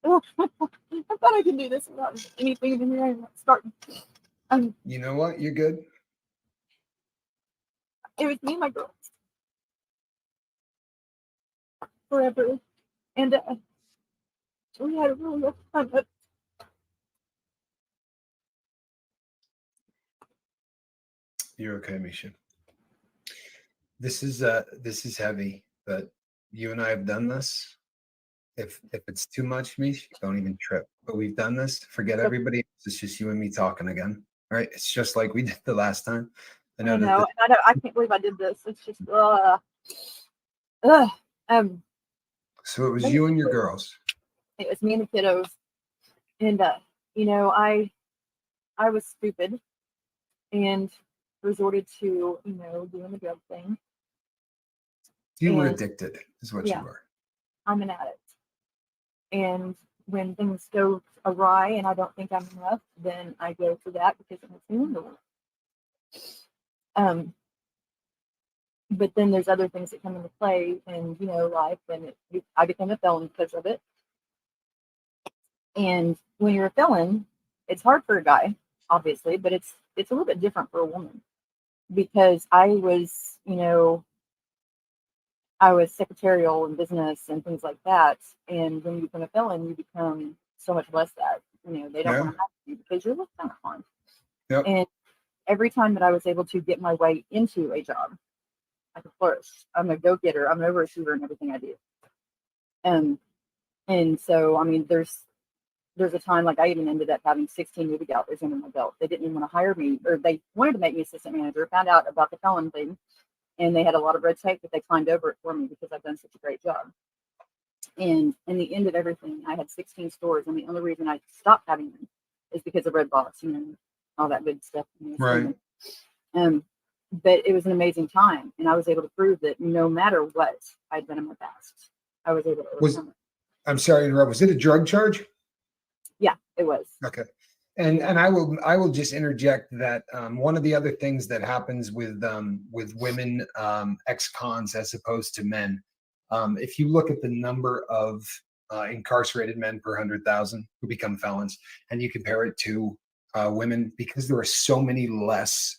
Speaker 3: I thought I could do this without anything in here. I'm starting.
Speaker 2: You know what? You're good.
Speaker 3: It was me and my girls forever, and we had a really rough time. But
Speaker 2: you're okay, Misha. This is heavy, but you and I have done this. If it's too much, Misha, don't even trip. But we've done this. Forget everybody else. It's just you and me talking again. All right? It's just like we did the last time.
Speaker 3: I know. I can't believe I did this. It's just So
Speaker 2: it was you and your girls.
Speaker 3: It was me and the kiddos, and I was stupid and resorted to doing the drug thing.
Speaker 2: You were addicted, is what you were.
Speaker 3: I'm an addict, and when things go awry and I don't think I'm enough, then I go to that because it makes me wonderful. But then there's other things that come into play in life, and I became a felon because of it. And when you're a felon, it's hard for a guy, obviously, but it's a little bit different for a woman, because I was secretarial in business and things like that. And when you become a felon, you become so much less that. They don't want to have you because you're looked down upon.
Speaker 2: Yep.
Speaker 3: And every time that I was able to get my way into a job, I could flourish. I'm a go-getter. I'm an overachiever in everything I do. And so, I mean, there's a time, like, I even ended up having 16 movie galleries under my belt. They didn't even want to hire me, or they wanted to make me assistant manager, found out about the felon thing, and they had a lot of red tape, but they climbed over it for me because I've done such a great job. And in the end of everything, I had 16 stores, and the only reason I stopped having them is because of Red Box, all that good stuff.
Speaker 2: Right.
Speaker 3: But it was an amazing time, and I was able to prove that no matter what I'd done in my past, I was able to overcome it.
Speaker 2: I'm sorry to interrupt. Was it a drug charge?
Speaker 3: Yeah, it was.
Speaker 2: Okay. And I will just interject that one of the other things that happens with women ex-cons as opposed to men, if you look at the number of incarcerated men per 100,000 who become felons, and you compare it to women, because there are so many less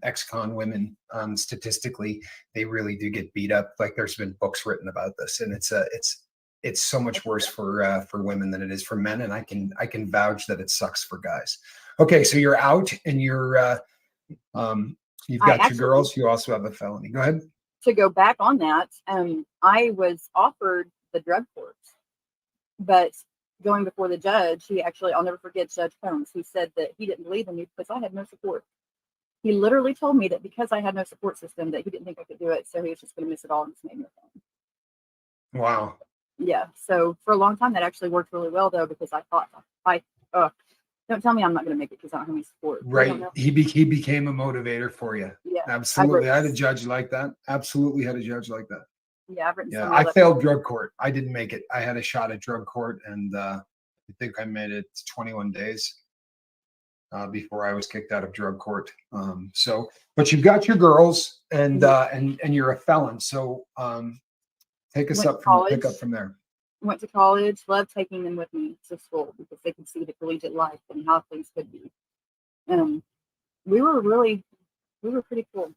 Speaker 2: ex-con women, statistically, they really do get beat up. Like there's been books written about this, and it's so much worse for women than it is for men, and I can vouch that it sucks for guys. Okay, so you're out, and you've got your girls. You also have a felony. Go ahead.
Speaker 3: To go back on that, I was offered the drug court, but going before the judge, I'll never forget Judge Combs. He said that he didn't believe in me because I had no support. He literally told me that because I had no support system, that he didn't think I could do it, so he was just going to miss it all and just make me a felon.
Speaker 2: Wow.
Speaker 3: Yeah, so for a long time that actually worked really well though, because I thought, don't tell me I'm not going to make it because I don't have any support.
Speaker 2: Right. He became a motivator for you.
Speaker 3: Yeah,
Speaker 2: absolutely. I had a judge like that. Absolutely had a judge like that.
Speaker 3: Yeah, I've written.
Speaker 2: Yeah, I failed drug court. I didn't make it. I had a shot at drug court, and I think I made it 21 days before I was kicked out of drug court. But you've got your girls, and you're a felon. So take us pick up from there.
Speaker 3: Went to college, loved taking them with me to school because they could see the collegiate life and how things could be. We were pretty cool.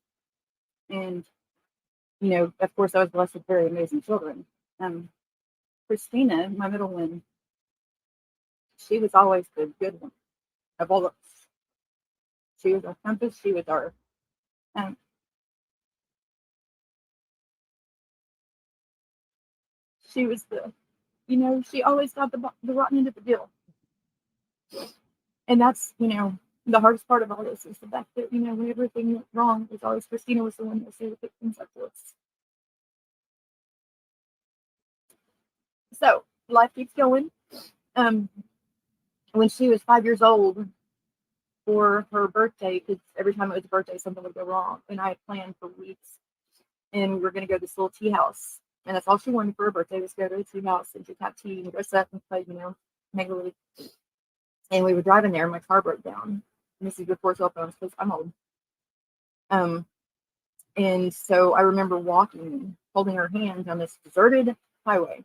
Speaker 3: And, of course, I was blessed with very amazing children. Christina, my middle one, she was always the good one of all of us. She was our compass. She was our she was the, she always got the rotten end of the deal. And that's, the hardest part of all this is the fact that, when everything went wrong, it was always Christina was the one that would pick things up for us. So life keeps going. When she was 5 years old for her birthday, because every time it was a birthday, something would go wrong. And I had planned for weeks. And we were going to go to this little tea house. And that's all she wanted for her birthday was go to a tea house and just have tea and dress up and play, make a really. And we were driving there and my car broke down. And this is before cell phones because I'm old. And so I remember walking, holding her hand on this deserted highway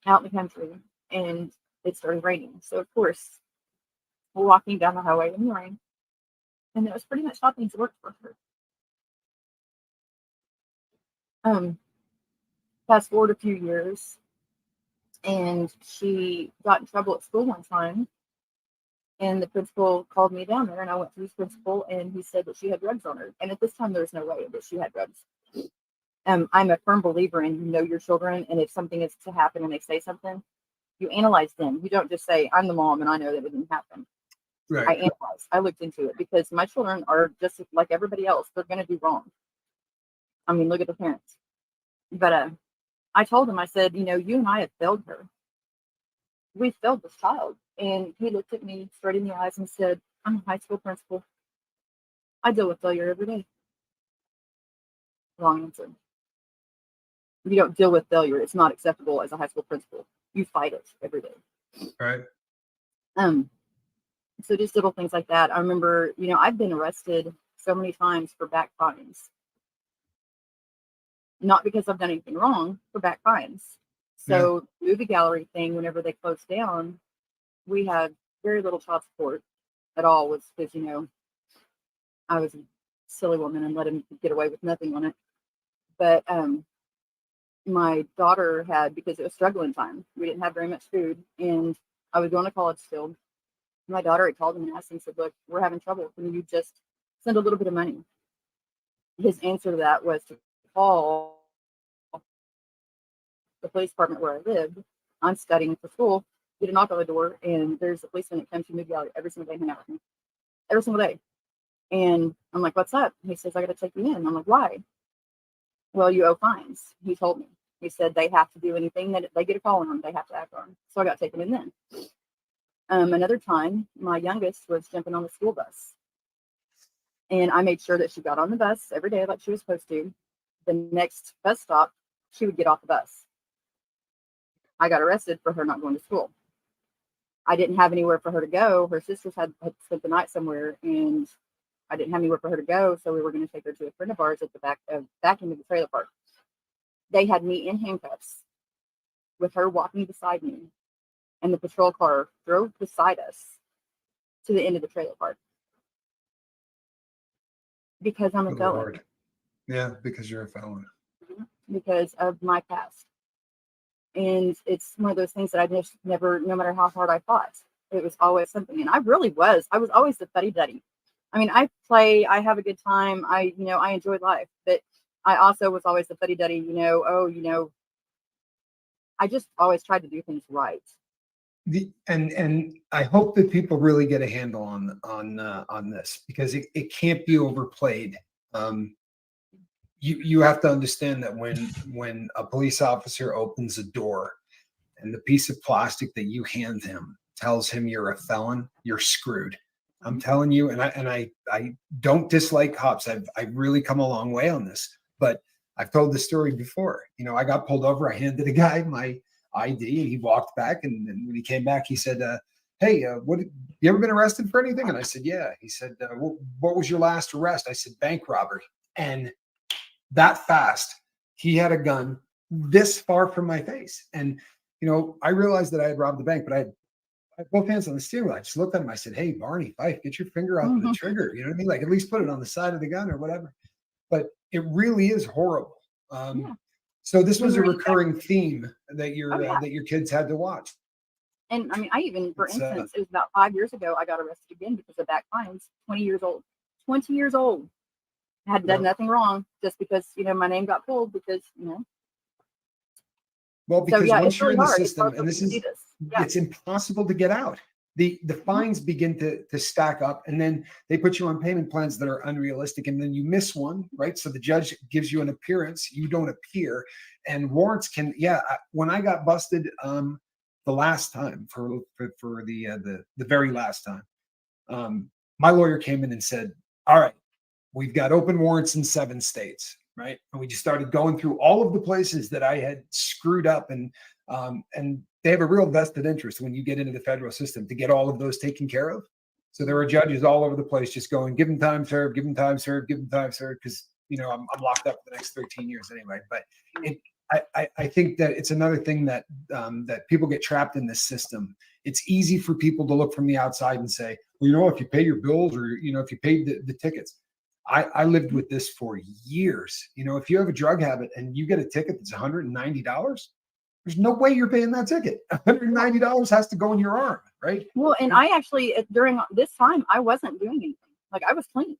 Speaker 3: out in the country. And it started raining. So, of course, we're walking down the highway in the rain. And it was pretty much how things worked for her. Fast forward a few years, and she got in trouble at school one time, and the principal called me down there, and I went to his principal, and he said that she had drugs on her. And at this time, there was no way that she had drugs. I'm a firm believer in you know your children, and if something is to happen and they say something, you analyze them. You don't just say, I'm the mom, and I know that it didn't happen.
Speaker 2: Right.
Speaker 3: I analyzed. I looked into it because my children are just like everybody else. They're going to do wrong. I mean, look at the parents. But I told him, I said, you and I have failed her. We failed this child. And he looked at me straight in the eyes and said, I'm a high school principal. I deal with failure every day. Wrong answer. You don't deal with failure. It's not acceptable as a high school principal. You fight it every day.
Speaker 2: Right.
Speaker 3: So just little things like that. I remember, I've been arrested so many times for back fines. Not because I've done anything wrong, for back fines. So movie gallery thing, whenever they closed down, we had very little child support at all, was because, I was a silly woman and let him get away with nothing on it. But my daughter had, because it was struggling time, we didn't have very much food, and I was going to college still. My daughter had called him and asked him, said, look, we're having trouble. Can you just send a little bit of money? His answer to that was to call the police department where I lived. I'm studying for school, get a knock on the door, and there's a policeman that comes to movie gallery every single day and hang out with me. Every single day. And I'm like, what's up? He says, I got to take you in. I'm like, why? Well, you owe fines. He told me. He said they have to do anything that they get a call on, they have to act on. So I got taken in then. Another time, my youngest was jumping on the school bus. And I made sure that she got on the bus every day like she was supposed to. The next bus stop, she would get off the bus. I got arrested for her not going to school. I didn't have anywhere for her to go. Her sisters had spent the night somewhere, and I didn't have anywhere for her to go, so we were going to take her to a friend of ours at the back end of the trailer park. They had me in handcuffs with her walking beside me, and the patrol car drove beside us to the end of the trailer park because I'm a
Speaker 2: Good
Speaker 3: felon.
Speaker 2: Lord. Yeah, because you're a felon.
Speaker 3: Because of my past. And it's one of those things that I just never, no matter how hard I fought, it was always something. And I was always the fuddy duddy. I mean, I have a good time. I enjoy life, but I also was always the fuddy duddy, I just always tried to do things right.
Speaker 2: And I hope that people really get a handle on this, because it can't be overplayed. You have to understand that when a police officer opens a door and the piece of plastic that you hand him tells him you're a felon, you're screwed. I'm telling you, and I don't dislike cops. I've really come a long way on this, but I've told this story before. I got pulled over. I handed a guy my ID, and he walked back, and when he came back, he said, "Hey, what? You ever been arrested for anything?" And I said, "Yeah." He said, "What was your last arrest?" I said, "Bank robbery." And that fast, he had a gun this far from my face, and I realized that I had robbed the bank, but I had both hands on the steering wheel. I just looked at him. I said, "Hey, Barney Fife, get your finger off the trigger." You know what I mean? Like, at least put it on the side of the gun or whatever. But it really is horrible.
Speaker 3: Yeah.
Speaker 2: So this was a
Speaker 3: When
Speaker 2: recurring theme that
Speaker 3: Oh, yeah.
Speaker 2: that your kids had to watch.
Speaker 3: And I mean, I even, for
Speaker 2: It's,
Speaker 3: instance, it was about 5 years ago, I got arrested again because of back fines. 20 years old. 20 years old. I had done
Speaker 2: Yeah.
Speaker 3: nothing wrong, just because, my name got pulled because,
Speaker 2: Well,
Speaker 3: So
Speaker 2: because
Speaker 3: yeah,
Speaker 2: once
Speaker 3: it's
Speaker 2: you're
Speaker 3: really
Speaker 2: in the
Speaker 3: hard. It's
Speaker 2: system,
Speaker 3: hard for
Speaker 2: and
Speaker 3: me
Speaker 2: this
Speaker 3: to see
Speaker 2: is,
Speaker 3: this. Yeah.
Speaker 2: it's impossible to get out. The fines begin to stack up, and then they put you on payment plans that are unrealistic, and then you miss one, right? So the judge gives you an appearance, you don't appear, and warrants can. Yeah, when I got busted, the last time for the very last time, my lawyer came in and said, "All right, we've got open warrants in 7 states." Right. And we just started going through all of the places that I had screwed up, and they have a real vested interest when you get into the federal system to get all of those taken care of. So there are judges all over the place just going, "Give them time served, give them time served, give them time served," because I'm locked up for the next 13 years anyway. But I think that it's another thing that that people get trapped in this system. It's easy for people to look from the outside and say, "Well, if you pay your bills, or if you paid the tickets." I lived with this for years. If you have a drug habit and you get a ticket that's $190, there's no way you're paying that ticket. $190 has to go in your arm, right?
Speaker 3: Well, and I actually, during this time, I wasn't doing anything. Like, I was clean.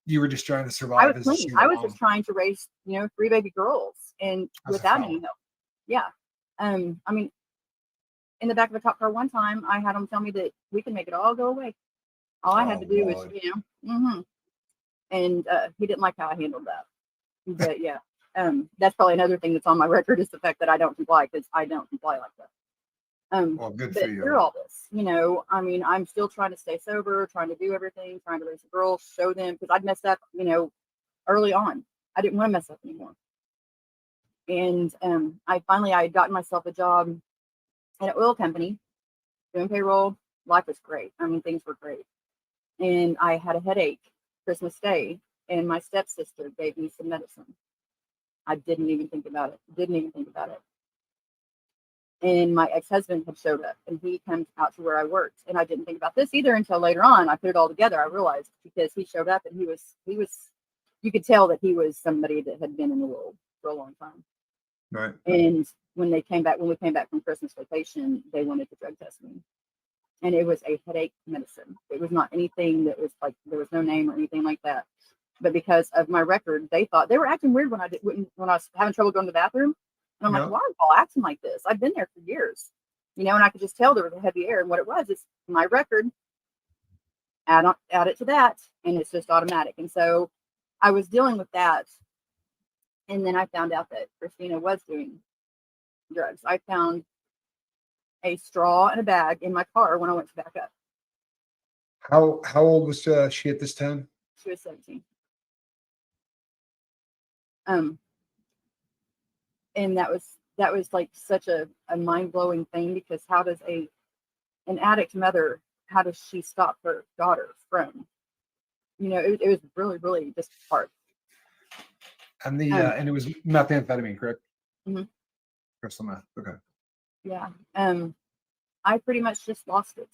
Speaker 2: You were just trying to
Speaker 3: I
Speaker 2: survive
Speaker 3: was
Speaker 2: as a
Speaker 3: clean.
Speaker 2: single
Speaker 3: I was
Speaker 2: mom.
Speaker 3: just trying to raise, 3 baby girls, and
Speaker 2: As a
Speaker 3: without
Speaker 2: felon.
Speaker 3: any help. Yeah. I mean, in the back of a cop car one time, I had them tell me that we can make it all go away. All I had
Speaker 2: Oh,
Speaker 3: to do was,
Speaker 2: Lord.
Speaker 3: and he didn't like how I handled that. But yeah, that's probably another thing that's on my record, is the fact that I don't comply, because I don't comply like that.
Speaker 2: Well, good
Speaker 3: But
Speaker 2: for you.
Speaker 3: through all this, I mean, I'm still trying to stay sober, trying to do everything, trying to raise the girls, show them, because I'd messed up, early on. I didn't want to mess up anymore. And I had gotten myself a job at an oil company doing payroll. Life was great. I mean, things were great. And I had a headache Christmas Day, and my stepsister gave me some medicine. I didn't even think about it. And my ex-husband had showed up, and he comes out to where I worked, and I didn't think about this either until later on. I put it all together. I realized, because he showed up, and he was you could tell that he was somebody that had been in the world for a long time.
Speaker 2: Right.
Speaker 3: And when we came back from Christmas vacation, they wanted to drug test me, and it was a headache medicine. It was not anything that was like, there was no name or anything like that. But because of my record, they thought they were acting weird when I was having trouble going to the bathroom. And I'm like, why are you all acting like this? I've been there for years, and I could just tell there was a heavy air. And what it was is my record. Add it to that, and it's just automatic. And so I was dealing with that, and then I found out that Christina was doing drugs. I found a straw and a bag in my car when I went to back up.
Speaker 2: How old was she at this time?
Speaker 3: She was 17. And that was like such a mind-blowing thing, because how does a an addict mother, how does she stop her daughter from, it was really, really just hard.
Speaker 2: And and it was methamphetamine, correct?
Speaker 3: Mhm.
Speaker 2: Crystal meth. Okay.
Speaker 3: Yeah. I pretty much just lost it.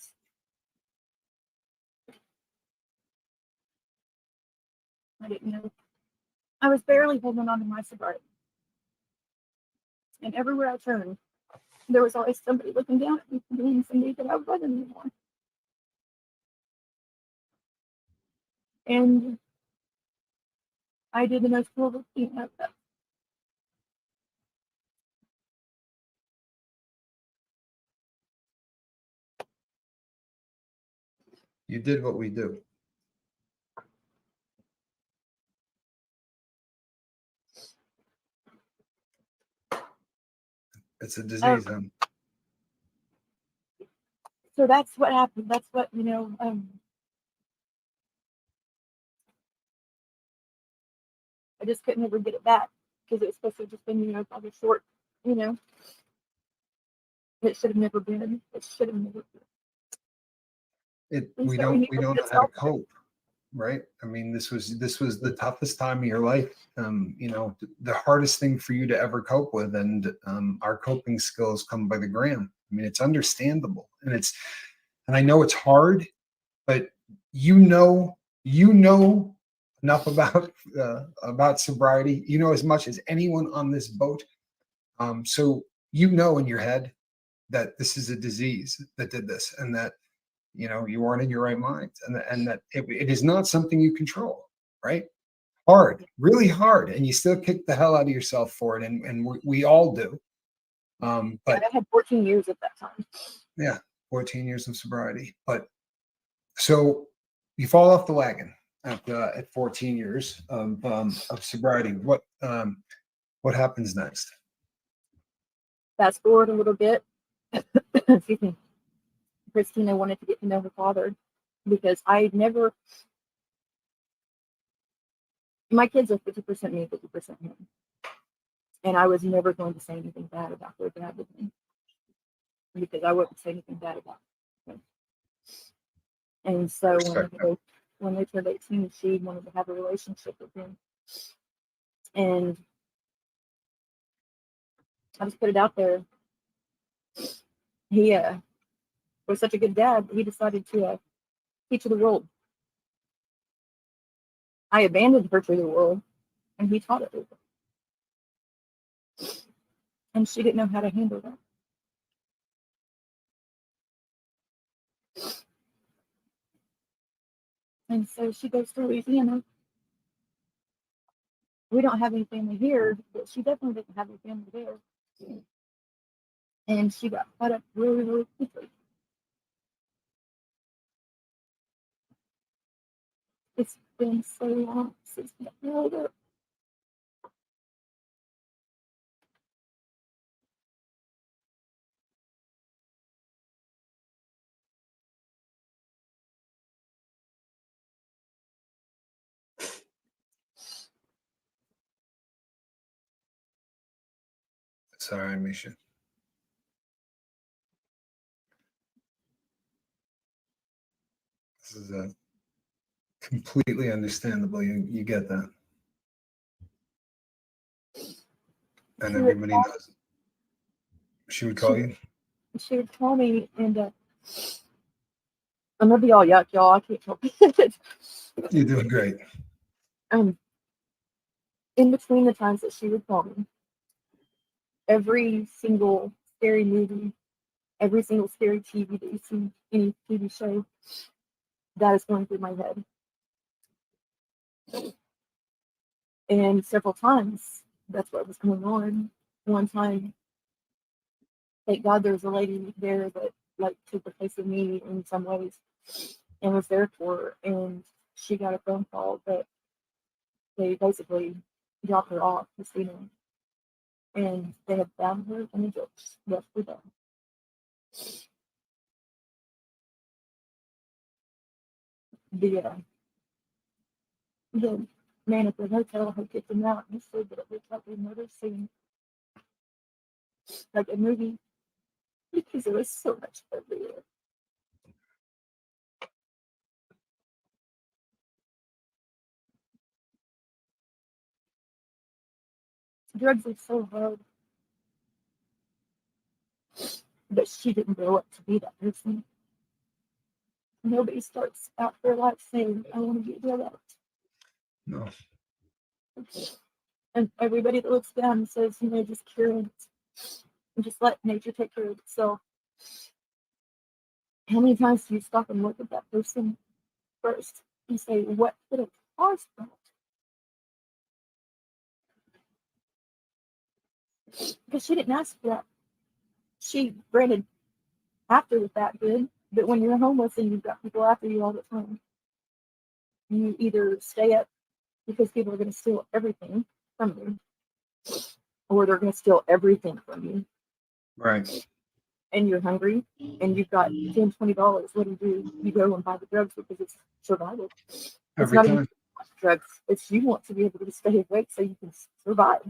Speaker 3: I didn't know. I was barely holding on to my sobriety. And everywhere I turned, there was always somebody looking down at me for doing something that I wasn't anymore. And I did the most horrible thing of that.
Speaker 2: You did what we do. It's a disease.
Speaker 3: So that's what happened. That's what, I just couldn't ever get it back because it was supposed to have just been, like a short, it should have never been. It should have never been.
Speaker 2: We
Speaker 3: So
Speaker 2: don't know how to cope, right? I mean, this was the toughest time of your life. The hardest thing for you to ever cope with, and our coping skills come by the gram. I mean, it's understandable, and I know it's hard, but you know enough about sobriety. You know as much as anyone on this boat. So in your head that this is a disease that did this, and that you weren't in your right mind, and that it is not something you control, right? Hard, really hard, and you still kick the hell out of yourself for it, and we all do. But
Speaker 3: I had 14 years at that time.
Speaker 2: Yeah, 14 years of sobriety. But so you fall off the wagon at 14 years of sobriety. What happens next?
Speaker 3: Fast forward a little bit. Excuse me. Christina wanted to get to know her father because my kids are 50% me, 50% him. And I was never going to say anything bad about their dad with me because I wouldn't say anything bad about him. And so when they turned 18, she wanted to have a relationship with him. And I just put it out there. He was such a good dad, he decided to teach her the world. I abandoned her to the world, and he taught it. And she didn't know how to handle that. And so she goes to Louisiana. We don't have any family here, but she definitely didn't have any family there. And she got caught up really, really quickly. It's been so long since we got older.
Speaker 2: Sorry, Misha. This is completely understandable. You get that. And everybody knows. She would call you?
Speaker 3: She would call me, and I'm going to be all yuck, y'all. I can't help it.
Speaker 2: You're doing great.
Speaker 3: In between the times that she would call me, every single scary movie, every single scary TV that you see, any TV show, that is going through my head. And several times, that's what was going on. One time, thank God there was a lady there that took the place of me in some ways and was there for her. And she got a phone call that they basically dropped her off, Christina, and they had found her and the jokes left for them. The man at the hotel had kicked him out, and he said that it looked like a murder scene, like a movie, because there was so much everywhere. Drugs are so hard. But she didn't grow up to be that person. Nobody starts out their life saying, I want to be a drug addict.
Speaker 2: No.
Speaker 3: And everybody that looks down and says, just cure it. And just let nature take care of itself. How many times do you stop and look at that person first and say, what could have caused that? Because she didn't ask for that. She, granted, after the fact did, but when you're homeless and you've got people after you all the time, you either stay up because people are going to steal everything from you, or they're going to steal everything from you.
Speaker 2: Right.
Speaker 3: And you're hungry and you've got $10, $20. What do? You go and buy the drugs because it's survival.
Speaker 2: Every time.
Speaker 3: Even drugs. It's you want to be able to stay awake so you can survive.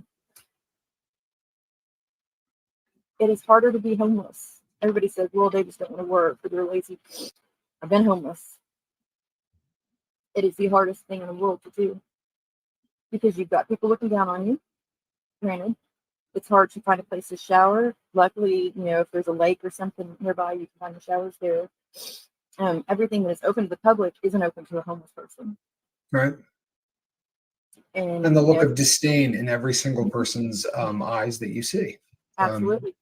Speaker 3: It is harder to be homeless. Everybody says, well, they just don't want to work or they're lazy. I've been homeless. It is the hardest thing in the world to do because you've got people looking down on you. Granted, it's hard to find a place to shower. Luckily, if there's a lake or something nearby, you can find the showers there. Everything that is open to the public isn't open to a homeless person.
Speaker 2: Right. And the look of disdain in every single person's eyes that you see.
Speaker 3: Absolutely.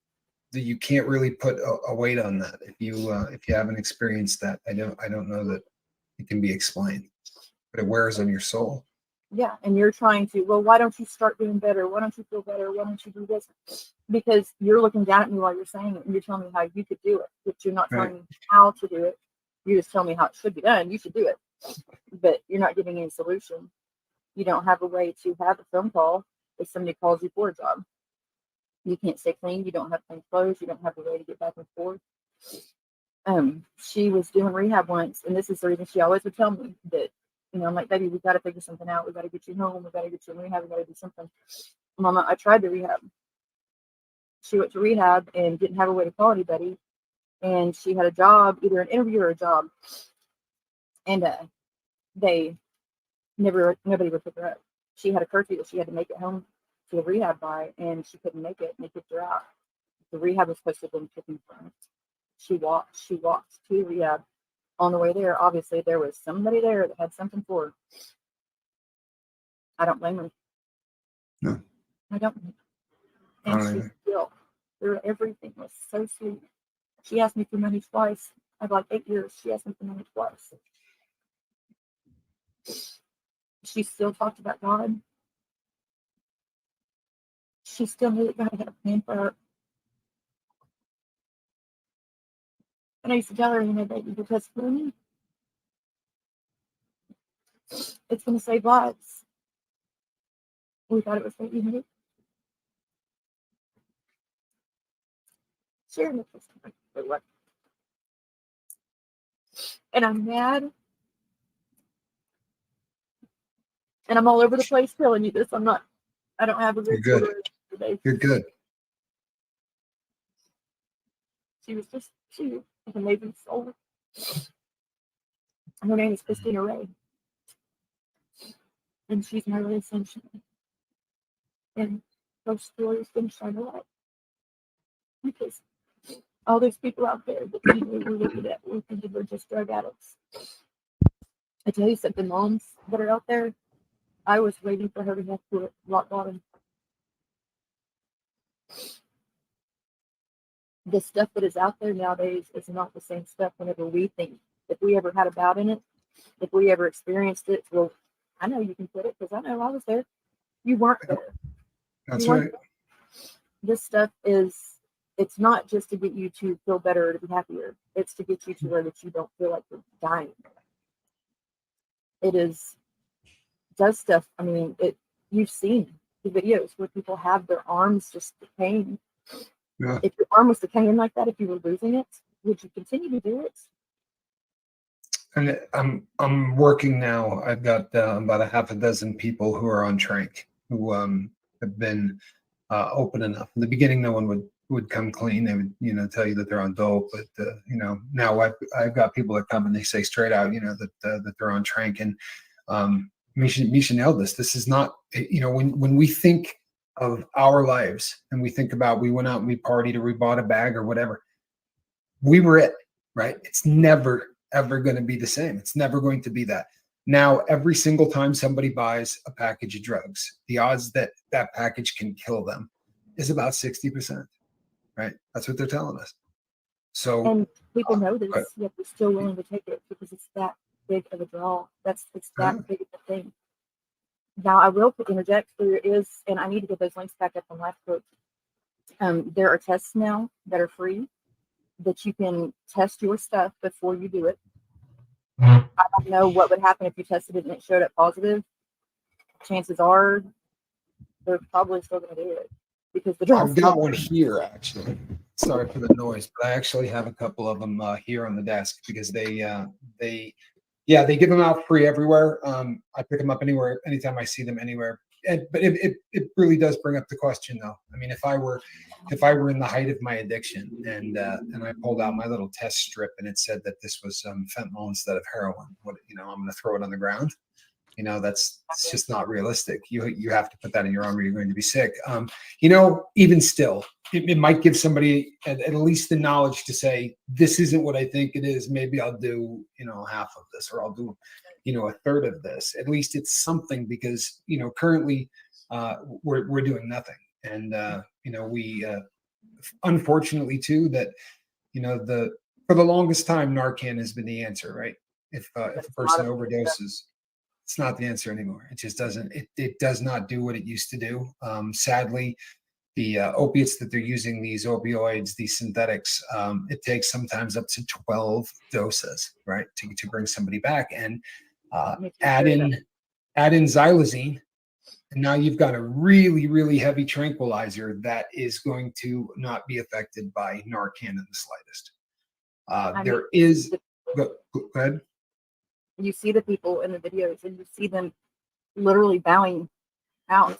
Speaker 2: That you can't really put a weight on that if you haven't experienced that. I don't know that it can be explained, but it wears on your soul.
Speaker 3: Yeah, and you're trying to, well, why don't you start doing better? Why don't you feel better? Why don't you do this? Because you're looking down at me while you're saying it, and you're telling me how you could do it, but you're not telling me how to do it. You just tell me how it should be done. You should do it, but you're not giving any solution. You don't have a way to have a phone call if somebody calls you for a job. You can't stay clean. You don't have clean clothes. You don't have a way to get back and forth. She was doing rehab once, and this is the reason she always would tell me that, I'm like, baby, we got to figure something out. We got to get you home. We got to get you in rehab. We got to do something. Mama, I tried the rehab. She went to rehab and didn't have a way to call anybody. And she had a job, either an interview or a job. And nobody would pick her up. She had a curfew that she had to make it home to the rehab by, and she couldn't make it, and they kicked her out. The rehab was supposed to have been picking from her. She walked to rehab. On the way there, obviously, there was somebody there that had something for her. I don't blame her.
Speaker 2: No.
Speaker 3: I don't. And she still, through everything, was so sweet. She asked me for money twice. I've like 8 years. She asked me for money twice. She still talked about God. She still knew that God had a plan for her. And I used to tell her, baby, your testimony, it's going to save lives. We thought it was what you needed. Sharing the testimony. But what? And I'm mad. And I'm all over the place telling you this. I don't have a good
Speaker 2: story today. You're good.
Speaker 3: She was an amazing soul. Her name is Christina Ray. And she's my really sunshine. And those stories didn't shine a light. Because all those people out there that we were looking at were thinking we're just drug addicts. I tell you something, moms that are out there, I was waiting for her to have to rock bottom. The stuff that is out there nowadays is not the same stuff whenever we think. If we ever had a bout in it, if we ever experienced it, well, I know you can put it because I know I was there. You weren't there.
Speaker 2: That's right.
Speaker 3: This stuff it's not just to get you to feel better or to be happier. It's to get you to where that you don't feel like you're dying. It does stuff. I mean, you've seen the videos where people have their arms just decaying. Yeah. If your arm was decaying like that, if you were losing it, would you continue to do it?
Speaker 2: And I'm working now. I've got about a half a dozen people who are on trank who have been open enough. In the beginning, no one would come clean. They would tell you that they're on dope, but now I've got people that come and they say straight out that they're on trank. And Misha nailed this. This is not when we think of our lives, and we think about, we went out and we partied or we bought a bag or whatever, we were it, right? It's never, ever going to be the same. It's never going to be that. Now, every single time somebody buys a package of drugs, the odds that that package can kill them is about 60%, right? That's what they're telling us. So,
Speaker 3: And people know
Speaker 2: but-
Speaker 3: this, yet they're still willing to take it because it's that big of a draw. It's that
Speaker 2: Yeah.
Speaker 3: big of a thing. Now, I will interject. There is, and I need to get those links back up on Life Coach. There are tests now that are free that you can test your stuff before you do it. I don't know what would happen if you tested it and it showed up positive. Chances are they're probably still going to do it because the
Speaker 2: I've got one here, actually. Sorry for the noise, but I actually have a couple of them here on the desk because they give them out free everywhere. I pick them up anywhere, anytime I see them anywhere. But it really does bring up the question, though. I mean, if I were in the height of my addiction and I pulled out my little test strip and it said that this was fentanyl instead of heroin, I'm going to throw it on the ground. It's just not realistic. You have to put that in your arm or you're going to be sick. Even still, it might give somebody at least the knowledge to say, this isn't what I think it is. Maybe I'll do, half of this, or I'll do, a third of this. At least it's something, because, currently we're doing nothing. And, we, unfortunately too, that, for the longest time, Narcan has been the answer, right? If a person overdoses, it's not the answer anymore. It just doesn't, it does not do what it used to do. Sadly, the opiates that they're using, these opioids, these synthetics, it takes sometimes up to 12 doses, right, to bring somebody back. And add in xylazine, and now you've got a really, really heavy tranquilizer that is going to not be affected by Narcan in the slightest. There is, go ahead.
Speaker 3: You see the people in the videos and you see them literally bowing out.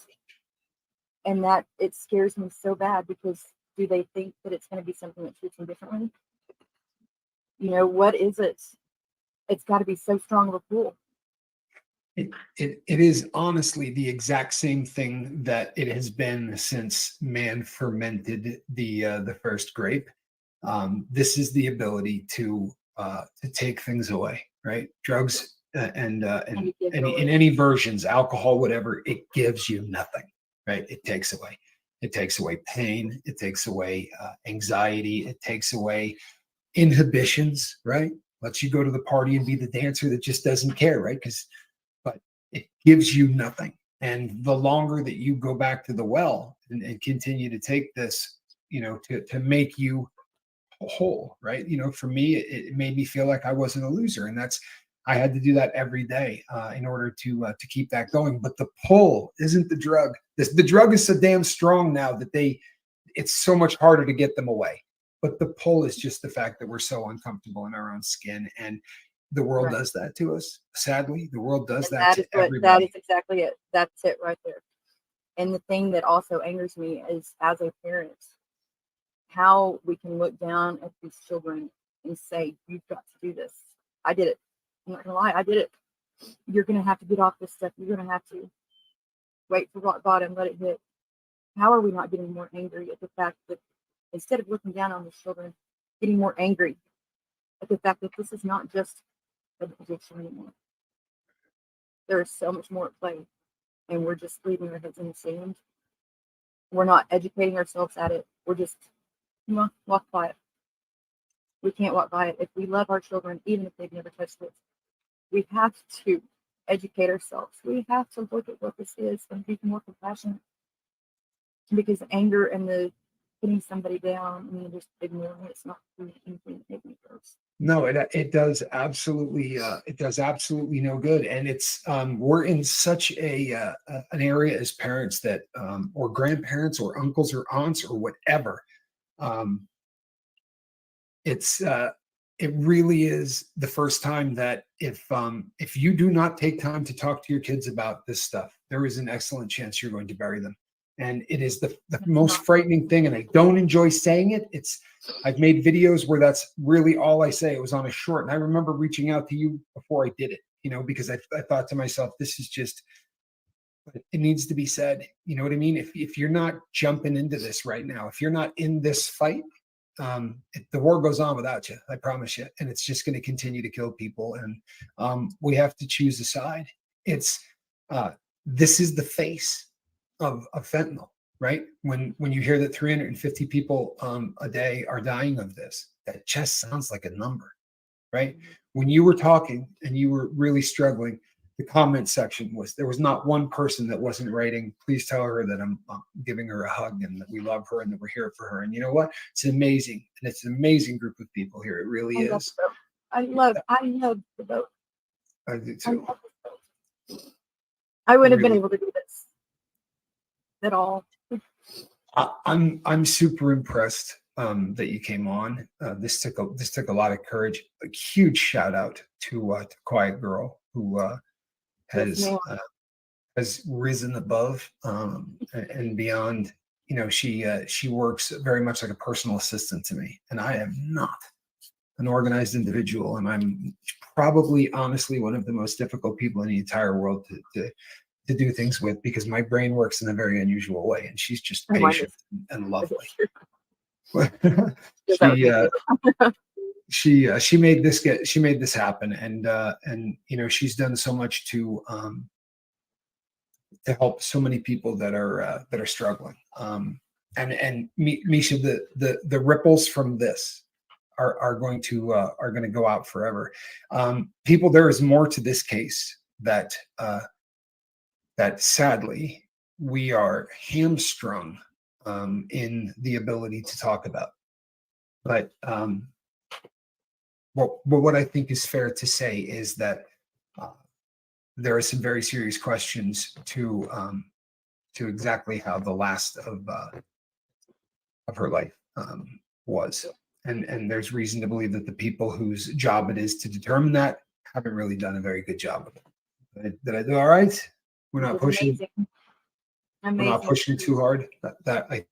Speaker 3: And that, it scares me so bad, because do they think that it's going to be something that treats them differently? What is it? It's got to be so strong of a pull.
Speaker 2: It is honestly the exact same thing that it has been since man fermented the first grape. This is the ability to take things away, right? Drugs and in any versions, alcohol, whatever, it gives you nothing, right? It takes away. It takes away pain. It takes away anxiety. It takes away inhibitions, right? Lets you go to the party and be the dancer that just doesn't care, right? But it gives you nothing. And the longer that you go back to the well and continue to take this, to make you whole, right? For me, it made me feel like I wasn't a loser, and I had to do that every day in order to keep that going. But the pull isn't the drug. The drug is so damn strong now that it's so much harder to get them away. But the pull is just the fact that we're so uncomfortable in our own skin, and the world does that to us. Sadly, the world does that to everybody.
Speaker 3: That is exactly it. That's it right there. And the thing that also angers me is, as a parent, how we can look down at these children and say, you've got to do this. I did it. I'm not gonna lie, I did it. You're gonna have to get off this stuff. You're gonna have to wait for rock bottom, let it hit. How are we not getting more angry at the fact that, instead of looking down on these children, getting more angry at the fact that this is not just an addiction anymore? There is so much more at play, and we're just leaving our heads in the sand. We're not educating ourselves at it. We're just walk by it. We can't walk by it. If we love our children, even if they've never touched it, we have to educate ourselves. We have to look at what this is and be more compassionate. Because anger and the putting somebody down and just ignoring it's not doing anything that makes gross.
Speaker 2: No, it does absolutely no good. And it's we're in such an area as parents that or grandparents or uncles or aunts or whatever. It really is the first time that if you do not take time to talk to your kids about this stuff, there is an excellent chance you're going to bury them. And it is the most frightening thing. And I don't enjoy saying it. I've made videos where that's really all I say. It was on a short. And I remember reaching out to you before I did it, because I thought to myself, this is just, But it needs to be said. You know what I mean? If you're not jumping into this right now, if you're not in this fight, the war goes on without you. I promise you, and it's just going to continue to kill people. And we have to choose a side. It's this is the face of fentanyl, right? When you hear that 350 people a day are dying of this, that just sounds like a number, right? When you were talking and you were really struggling, the comment section there was not one person that wasn't writing, please tell her that I'm giving her a hug and that we love her and that we're here for her. And you know what? It's amazing. And it's an amazing group of people here. It really is.
Speaker 3: I love the boat.
Speaker 2: I do too.
Speaker 3: I wouldn't have been able to do this at all.
Speaker 2: I'm super impressed that you came on. This took a lot of courage. A huge shout out to Quiet Girl, who has risen above and beyond. You know, she works very much like a personal assistant to me, and I am not an organized individual, and I'm probably honestly one of the most difficult people in the entire world to do things with, because my brain works in a very unusual way, and she's just patient and lovely. She made this happen, and you know, she's done so much to help so many people that are struggling. And Misha, the ripples from this are going to go out forever. People, there is more to this case that sadly we are hamstrung in the ability to talk about. But what I think is fair to say is that there are some very serious questions to exactly how the last of her life was, and there's reason to believe that the people whose job it is to determine that haven't really done a very good job of it. Did I do all right? We're not pushing. We're not pushing too hard. I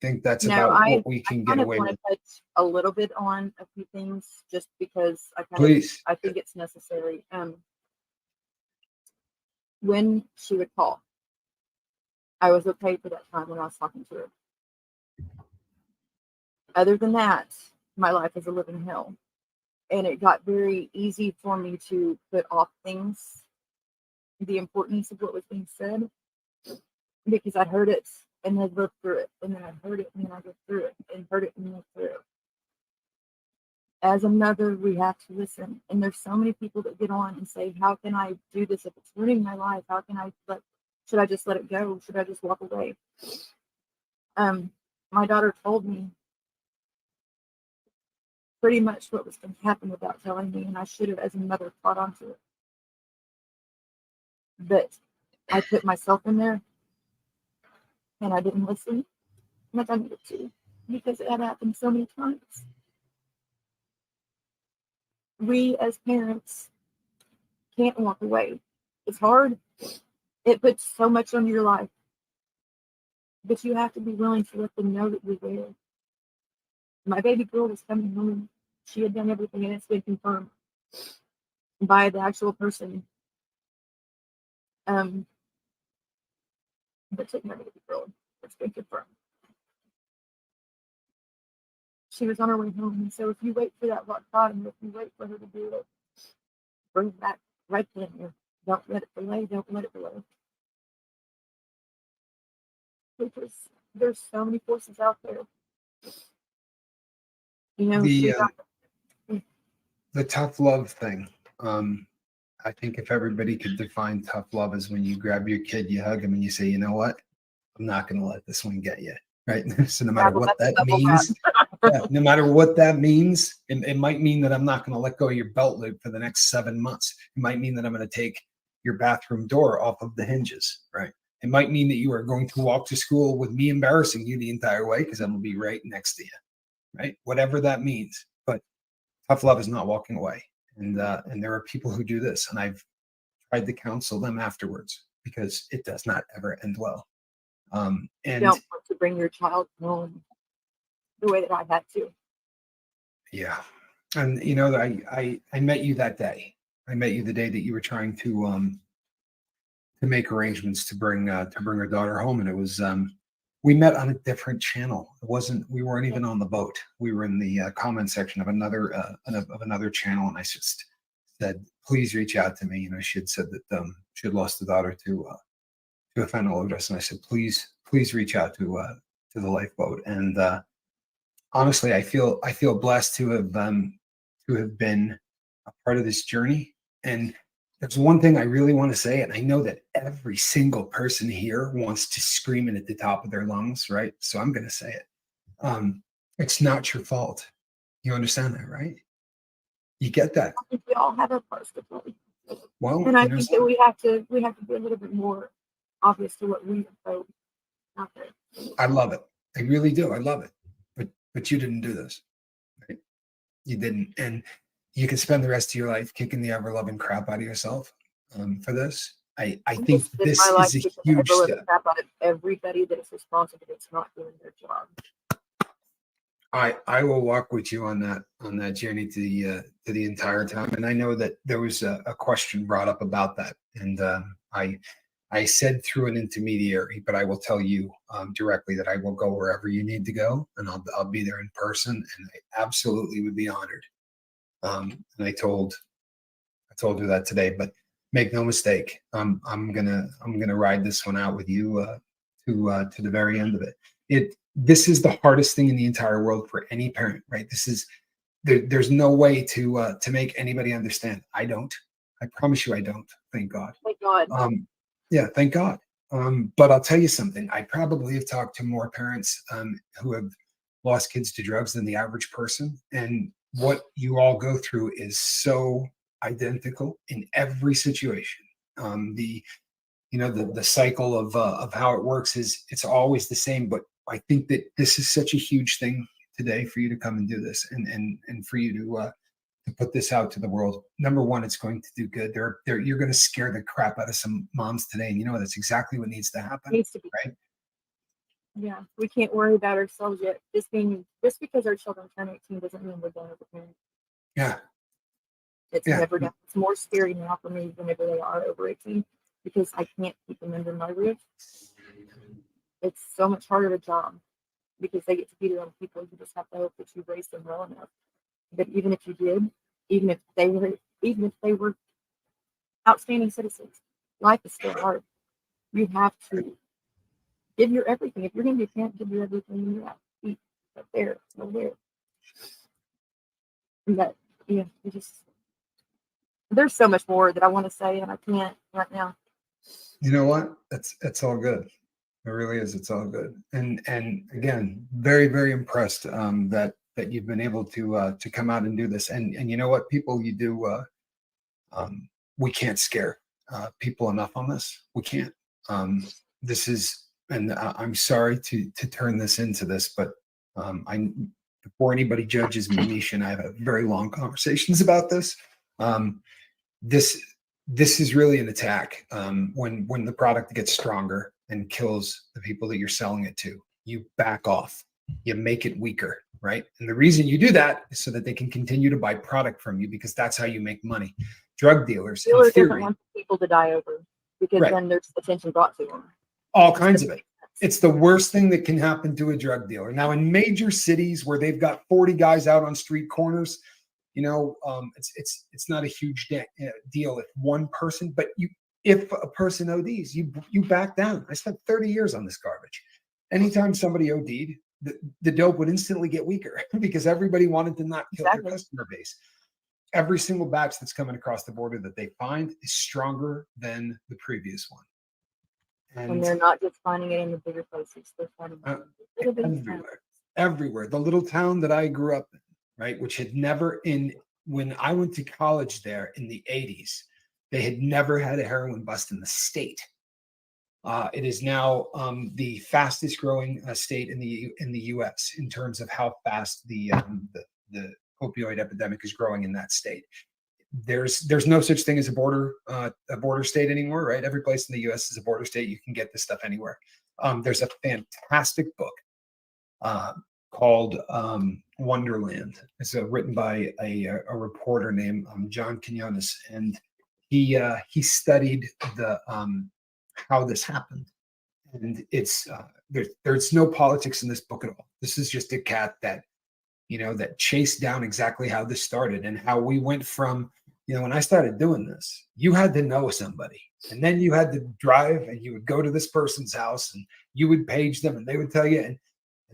Speaker 2: think that's about what we can get away with.
Speaker 3: I want to touch a little bit on a few things, just because I think it's necessary. When she would call, I was okay for that time when I was talking to her. Other than that, my life is a living hell, and it got very easy for me to put off things, the importance of what was being said, because I heard it and then lived through it, and then I heard it and then I lived through it, and heard it and lived through it. As a mother, we have to listen, and there's so many people that get on and say, how can I do this if it's ruining my life? How can should I just let it go? Should I just walk away? My daughter told me pretty much what was going to happen without telling me, and I should have, as a mother, caught onto it. But I put myself in there, and I didn't listen like I needed to, because it had happened so many times. We as parents can't walk away. It's hard. It puts so much on your life, but you have to be willing to let them know that you're there. My baby girl was coming home. She had done everything, and it's been confirmed by the actual person that took my baby girl. It's been confirmed. She was on her way home, and so if you wait for that rock bottom, if you wait for her to do it, bring it back right then. Don't let it delay. Don't let it delay. Because there's so many forces out there. You know,
Speaker 2: the tough love thing. I think if everybody could define tough love as when you grab your kid, you hug him, and you say, you know what, I'm not going to let this one get you. Right. So no matter what that means, no matter what that means, it might mean that I'm not going to let go of your belt loop for the next 7 months. It might mean that I'm going to take your bathroom door off of the hinges. Right. It might mean that you are going to walk to school with me embarrassing you the entire way, because I'm going to be right next to you. Right. Whatever that means. But tough love is not walking away. And there are people who do this, and I've tried to counsel them afterwards, because it does not ever end well. And
Speaker 3: you don't want to bring your child home the way that I had to.
Speaker 2: Yeah. And you know, I met you that day. I met you the day that you were trying to make arrangements to bring her daughter home, and it was we met on a different channel. We weren't even on the boat. We were in the comment section of another channel, and I just said, please reach out to me. You know, she had said that she had lost a daughter to a fentanyl overdose, and I said, please reach out to the lifeboat. And honestly, I feel blessed to have been a part of this journey. And there's one thing I really want to say, and I know that every single person here wants to scream it at the top of their lungs, right? So I'm going to say it. It's not your fault. You understand that, right? You get that?
Speaker 3: I think we all have our parts to play.
Speaker 2: Well,
Speaker 3: and I think that we have to be a little bit more obvious to what we vote out there.
Speaker 2: I love it. I really do. I love it. But you didn't do this, right? You didn't, and you can spend the rest of your life kicking the ever-loving crap out of yourself for this. I think this is a huge step.
Speaker 3: Crap out of everybody that is responsible that's not doing their job.
Speaker 2: I will walk with you on that journey to the entire time. And I know that there was a question brought up about that, and I said through an intermediary, but I will tell you directly that I will go wherever you need to go, and I'll be there in person, and I absolutely would be honored. And I told her that today, but make no mistake, I'm gonna ride this one out with you to the very end of it. This is the hardest thing in the entire world for any parent, right? There's no way to make anybody understand. I don't. I promise you, I don't. Thank God.
Speaker 3: Thank God.
Speaker 2: Yeah, thank God. But I'll tell you something. I probably have talked to more parents who have lost kids to drugs than the average person, and what you all go through is so identical in every situation. The cycle of how it works it's always the same. But I think that this is such a huge thing today for you to come and do this, and for you to put this out to the world. Number one, it's going to do good. You're going to scare the crap out of some moms today, and you know that's exactly what needs to happen.
Speaker 3: Needs to be.
Speaker 2: Right?
Speaker 3: Yeah, we can't worry about ourselves yet. Just because our children turn 18 doesn't mean we're done as a parent.
Speaker 2: Yeah.
Speaker 3: It's never done. It's more scary now for me whenever they are over 18 because I can't keep them under my roof. It's so much harder of a job because they get to be their own people. You just have to hope that you raise them well enough. But even if you did, even if they were outstanding citizens, life is still hard. You have to give your everything. If you're going to be a parent, give your everything you have. Eat up there, over there. But yeah, there's so much more that I want to say and I can't right now.
Speaker 2: You know what? It's all good. It really is. It's all good. And again, very, very impressed that you've been able to come out and do this. And you know what, people, you do. We can't scare people enough on this. We can't. This is, and I'm sorry to turn this into this, but before anybody judges me, Nisha and I have had very long conversations about this. This is really an attack. When the product gets stronger and kills the people that you're selling it to, you back off. You make it weaker, right? And the reason you do that is so that they can continue to buy product from you, because that's how you make money. Drug dealers, in theory,
Speaker 3: doesn't want people to die over because then there's attention brought to them.
Speaker 2: All kinds of it. It's the worst thing that can happen to a drug dealer. Now, in major cities where they've got 40 guys out on street corners, you know, it's not a huge deal if one person, but if a person ODs, you back down. I spent 30 years on this garbage. Anytime somebody OD'd, the dope would instantly get weaker because everybody wanted to not kill their customer base. Every single batch that's coming across the border that they find is stronger than the previous one.
Speaker 3: And they're not just finding it in the bigger places. They're finding it
Speaker 2: everywhere. The little town that I grew up in, right, which had never when I went to college there in the 80s, they had never had a heroin bust in the state. It is now the fastest growing state in the U.S. in terms of how fast the opioid epidemic is growing in that state. There's no such thing as a border state anymore, right? Every place in the U.S. is a border state. You can get this stuff anywhere. There's a fantastic book called Wonderland. It's written by a reporter named John Quinones, and he studied how this happened. And it's there's no politics in this book at all. This is just a cat that, that chased down exactly how this started and how we went from, when I started doing this, you had to know somebody, and then you had to drive and you would go to this person's house and you would page them and they would tell you. And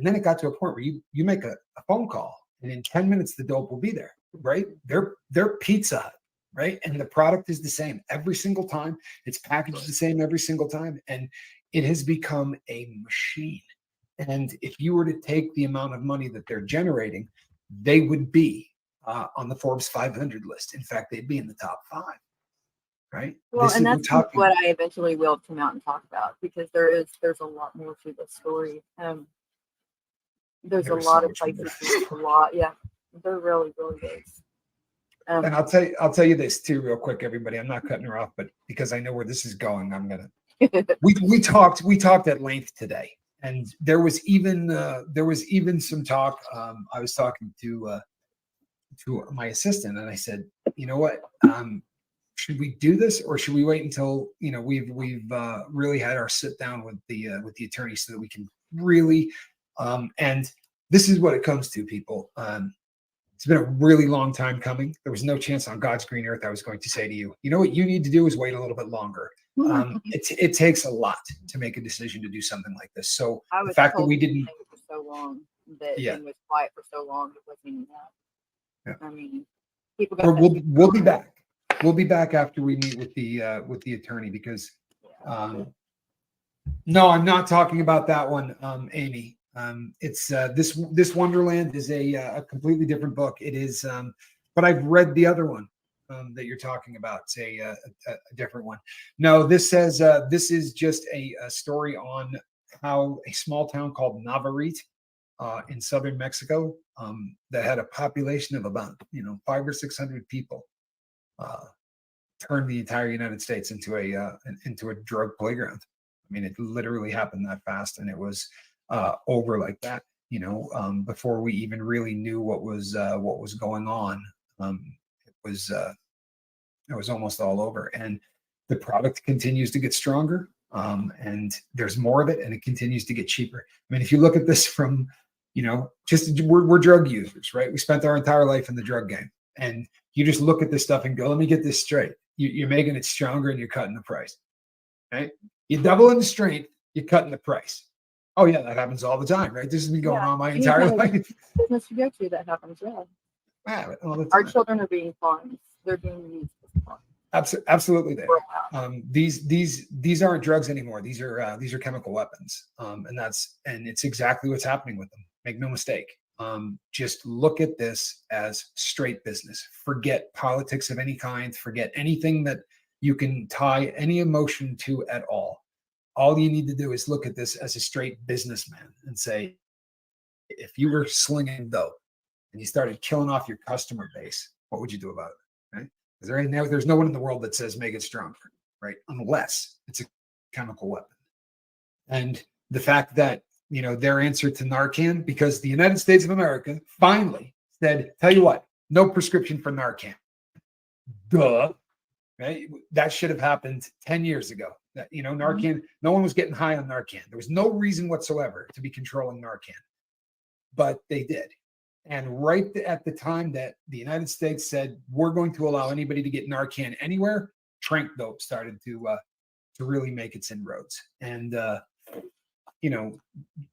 Speaker 2: then it got to a point where you make a phone call and in 10 minutes the dope will be there, right? They're Pizza Hut, right? And the product is the same every single time. It's packaged the same every single time. And it has become a machine. And if you were to take the amount of money that they're generating, they would be on the Forbes 500 list. In fact, they'd be in the top 5, right?
Speaker 3: Well, and that's what I eventually will come out and talk about, because there's a lot more to the story. There's a lot of places, yeah, there really is.
Speaker 2: And I'll tell you this too, real quick, everybody. I'm not cutting her off, but because I know where this is going, I'm gonna. we talked at length today, and there was even some talk. I was talking to my assistant, and I said, you know what, should we do this, or should we wait until we've really had our sit down with the attorney so that we can really, and this is what it comes to, people. It's been a really long time coming. There was no chance on God's green earth I was going to say to you, you know what you need to do is wait a little bit longer. It takes a lot to make a decision to do something like this. So the fact that we didn't
Speaker 3: for so long, that thing was quiet for so long, it wasn't even that. Yeah. I mean, people got
Speaker 2: we'll be back. We'll be back after we meet with the attorney, because no, I'm not talking about that one, Amy. It's this Wonderland is a completely different book. It is, but I've read the other one that you're talking about. It's a different one. No, this says this is just a story on how a small town called Navarrete in southern Mexico that had a population of about 500 or 600 people turned the entire United States into a drug playground. I mean, it literally happened that fast, and it was over like that, before we even really knew what was going on. It was almost all over, and the product continues to get stronger, and there's more of it, and it continues to get cheaper. I mean, if you look at this from, just we're drug users, right? We spent our entire life in the drug game, and you just look at this stuff and go, let me get this straight. You're making it stronger, and you're cutting the price, right? You're doubling the strength, you're cutting the price. Oh yeah, that happens all the time, right? This has been going on my entire life.
Speaker 3: Business you go to, that happens, yeah. Our children are being farmed. They're being used as farms.
Speaker 2: Absolutely, they are. These aren't drugs anymore. These are chemical weapons, and it's exactly what's happening with them. Make no mistake. Just look at this as straight business. Forget politics of any kind. Forget anything that you can tie any emotion to at all. All you need to do is look at this as a straight businessman and say, if you were slinging dope and you started killing off your customer base, what would you do about it? Right? There's no one in the world that says make it stronger, right? Unless it's a chemical weapon. And the fact that, their answer to Narcan, because the United States of America finally said, tell you what, no prescription for Narcan. Duh. Right? That should have happened 10 years ago. That, Narcan, no one was getting high on Narcan. There was no reason whatsoever to be controlling Narcan, but they did. And right at the time that the United States said, we're going to allow anybody to get Narcan anywhere, trank dope started to really make its inroads. And,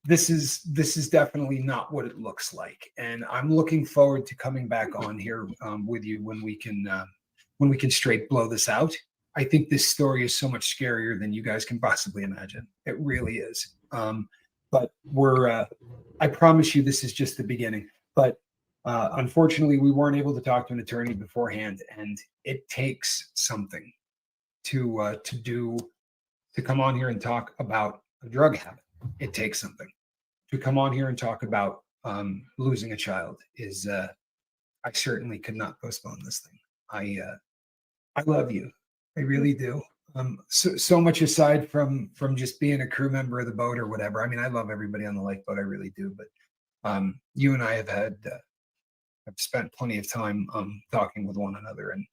Speaker 2: this is definitely not what it looks like. And I'm looking forward to coming back on here with you when we can straight blow this out. I think this story is so much scarier than you guys can possibly imagine. It really is. But I promise you, this is just the beginning. But unfortunately, we weren't able to talk to an attorney beforehand, and it takes something to come on here and talk about a drug habit. It takes something to come on here and talk about losing a child. I certainly could not postpone this thing. I love you. I really do. So much aside from just being a crew member of the boat or whatever. I mean, I love everybody on the lifeboat. I really do. But you and I have spent plenty of time talking with one another. And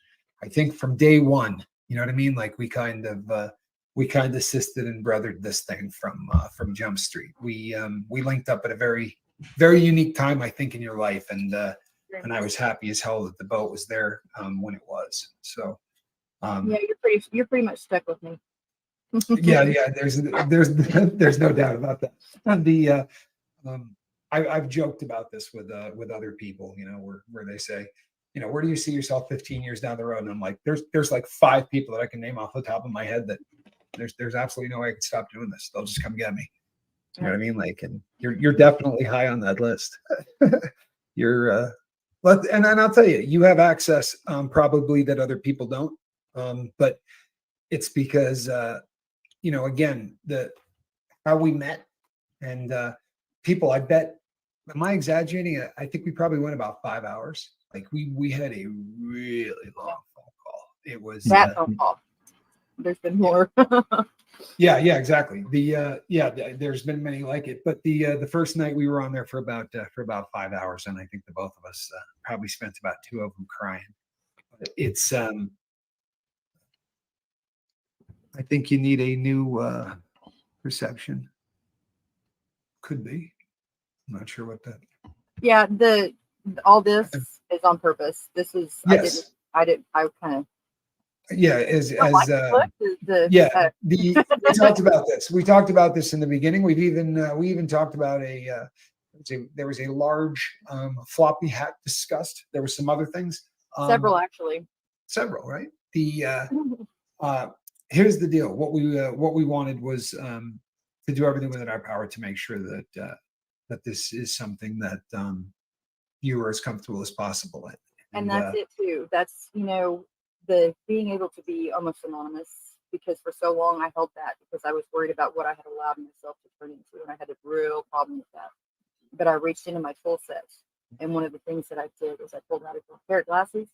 Speaker 2: I think from day one, you know what I mean? Like we kind of we kind of assisted and brothered this thing from Jump Street. We linked up at a very, very unique time, I think, in your life, and I was happy as hell that the boat was there when it was. So
Speaker 3: Yeah, you're pretty much stuck with me.
Speaker 2: yeah, there's no doubt about that. And I've joked about this with other people, you know, where they say, you know, where do you see yourself 15 years down the road? And I'm like, there's like 5 people that I can name off the top of my head that there's absolutely no way I can stop doing this. They'll just come get me. You know what I mean? Like, and you're definitely high on that list. You're and I'll tell you, you have access probably that other people don't. But it's because you know, again, how we met, and people, I bet, am I exaggerating? I think we probably went about 5 hours. Like we had a really long phone call. It was
Speaker 3: that phone call. There's been more.
Speaker 2: yeah, exactly. There's been many like it, but the first night we were on there for about 5 hours, and I think the both of us probably spent about 2 of them crying. It's I think you need a new perception. Could be. I'm not sure what that.
Speaker 3: Yeah, all this is on purpose. This is
Speaker 2: Yes.
Speaker 3: I kind of
Speaker 2: Yeah, we talked about this. We talked about this in the beginning. We even talked about there was a large floppy hat discussed. There were some other things.
Speaker 3: Several, actually.
Speaker 2: Several, right? Here's the deal. What we wanted was to do everything within our power to make sure that this is something that you are as comfortable as possible in.
Speaker 3: And that's it too. That's, you know, the being able to be almost anonymous, because for so long I held that because I was worried about what I had allowed myself to turn into, and I had a real problem with that. But I reached into my tool set, and one of the things that I did was I pulled out a pair of glasses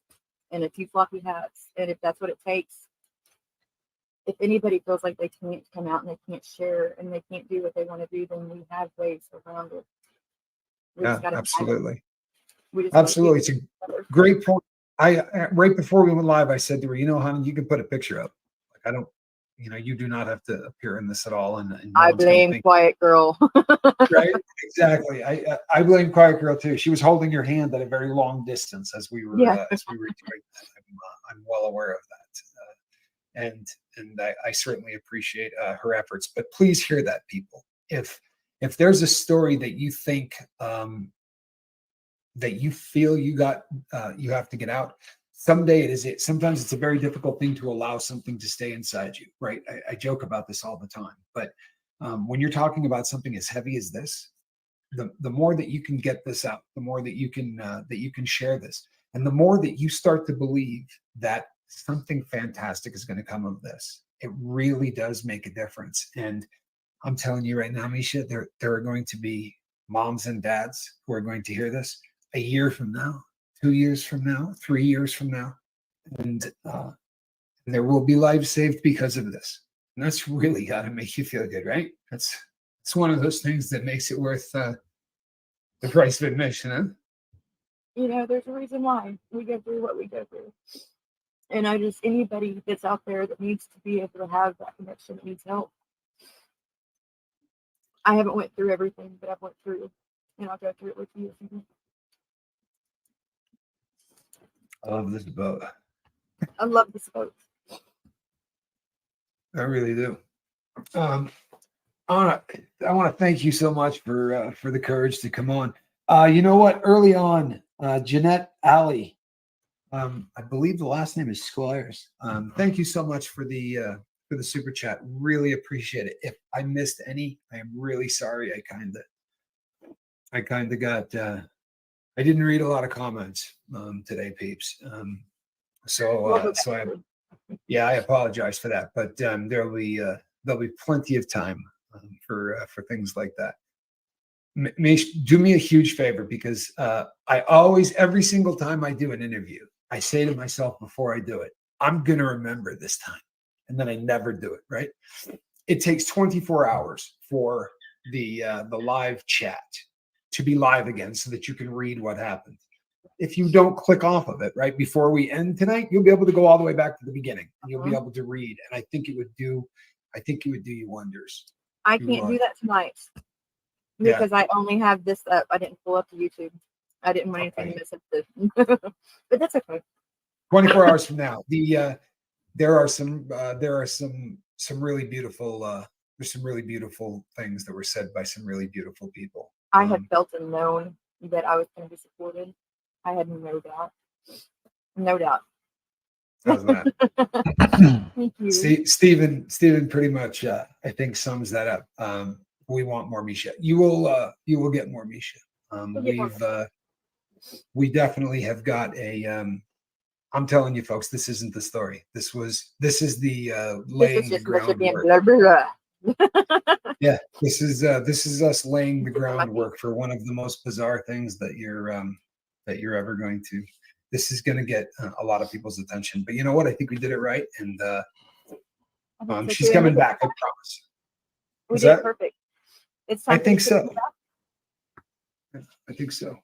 Speaker 3: and a few floppy hats, and if that's what it takes, if anybody feels like they can't come out and they can't share and they can't do what they want to do, then we have ways around it.
Speaker 2: Yeah, absolutely.
Speaker 3: Absolutely.
Speaker 2: It's a great point. Right before we went live, I said to her, you know, honey, you can put a picture up. Like, I don't, you know, you do not have to appear in this at all. And no
Speaker 3: I blame Quiet Girl.
Speaker 2: Right? Exactly. I blame Quiet Girl too. She was holding your hand at a very long distance as we were doing that. I'm well aware of that. And I certainly appreciate her efforts. But please hear that, people. If there's a story that you think that you feel you have to get out, someday it is it. Sometimes it's a very difficult thing to allow something to stay inside you, right? I joke about this all the time, but when you're talking about something as heavy as this, the more that you can get this out, the more that you can share this, and the more that you start to believe that something fantastic is going to come of this, it really does make a difference. And I'm telling you right now, Misha, there are going to be moms and dads who are going to hear this a year from now, 2 years from now, 3 years from now, and there will be lives saved because of this. And that's really got to make you feel good, right? It's one of those things that makes it worth the price of admission, huh?
Speaker 3: You know, there's a reason why we go through what we go through. And anybody that's out there that needs to be able to have that connection, that needs help. I haven't went through everything, but I've went through, and I'll go through it with you.
Speaker 2: I love this boat.
Speaker 3: I love this boat.
Speaker 2: I really do. I want to thank you so much for the courage to come on. You know what? Early on, Jeanette Alley, I believe the last name is Squires. Thank you so much for the super chat. Really appreciate it. If I missed any, I am really sorry. I kind of got. I didn't read a lot of comments today, peeps. I apologize for that. But there'll be plenty of time for things like that. Do me a huge favor, because I always, every single time I do an interview, I say to myself before I do it, I'm gonna remember this time, and then I never do it. Right? It takes 24 hours for the live chat to be live again, so that you can read what happened. If you don't click off of it right before we end tonight, you'll be able to go all the way back to the beginning, and you'll be able to read. And I think it would do I think it would do you wonders.
Speaker 3: I can't do that tonight
Speaker 2: Yeah.
Speaker 3: because I only have this up. I didn't pull up to YouTube. I didn't want anything to miss it. But that's okay.
Speaker 2: 24 hours from now, there are some really beautiful there's some really beautiful things that were said by some really beautiful people.
Speaker 3: I had felt and known that I was going to be supported. I had no doubt. No doubt.
Speaker 2: How's that?
Speaker 3: Thank you.
Speaker 2: Stephen pretty much I think sums that up. We want more Misha. You will get more Misha. We definitely have got a I'm telling you folks, this isn't the story. This is the laying the groundwork.
Speaker 3: Blah, blah, blah.
Speaker 2: Yeah, this is us laying the groundwork for one of the most bizarre things that you're ever going to. This is going to get a lot of people's attention. But you know what? I think we did it right, and she's coming back. I promise.
Speaker 3: We did perfect. It's time
Speaker 2: I think so. I think so.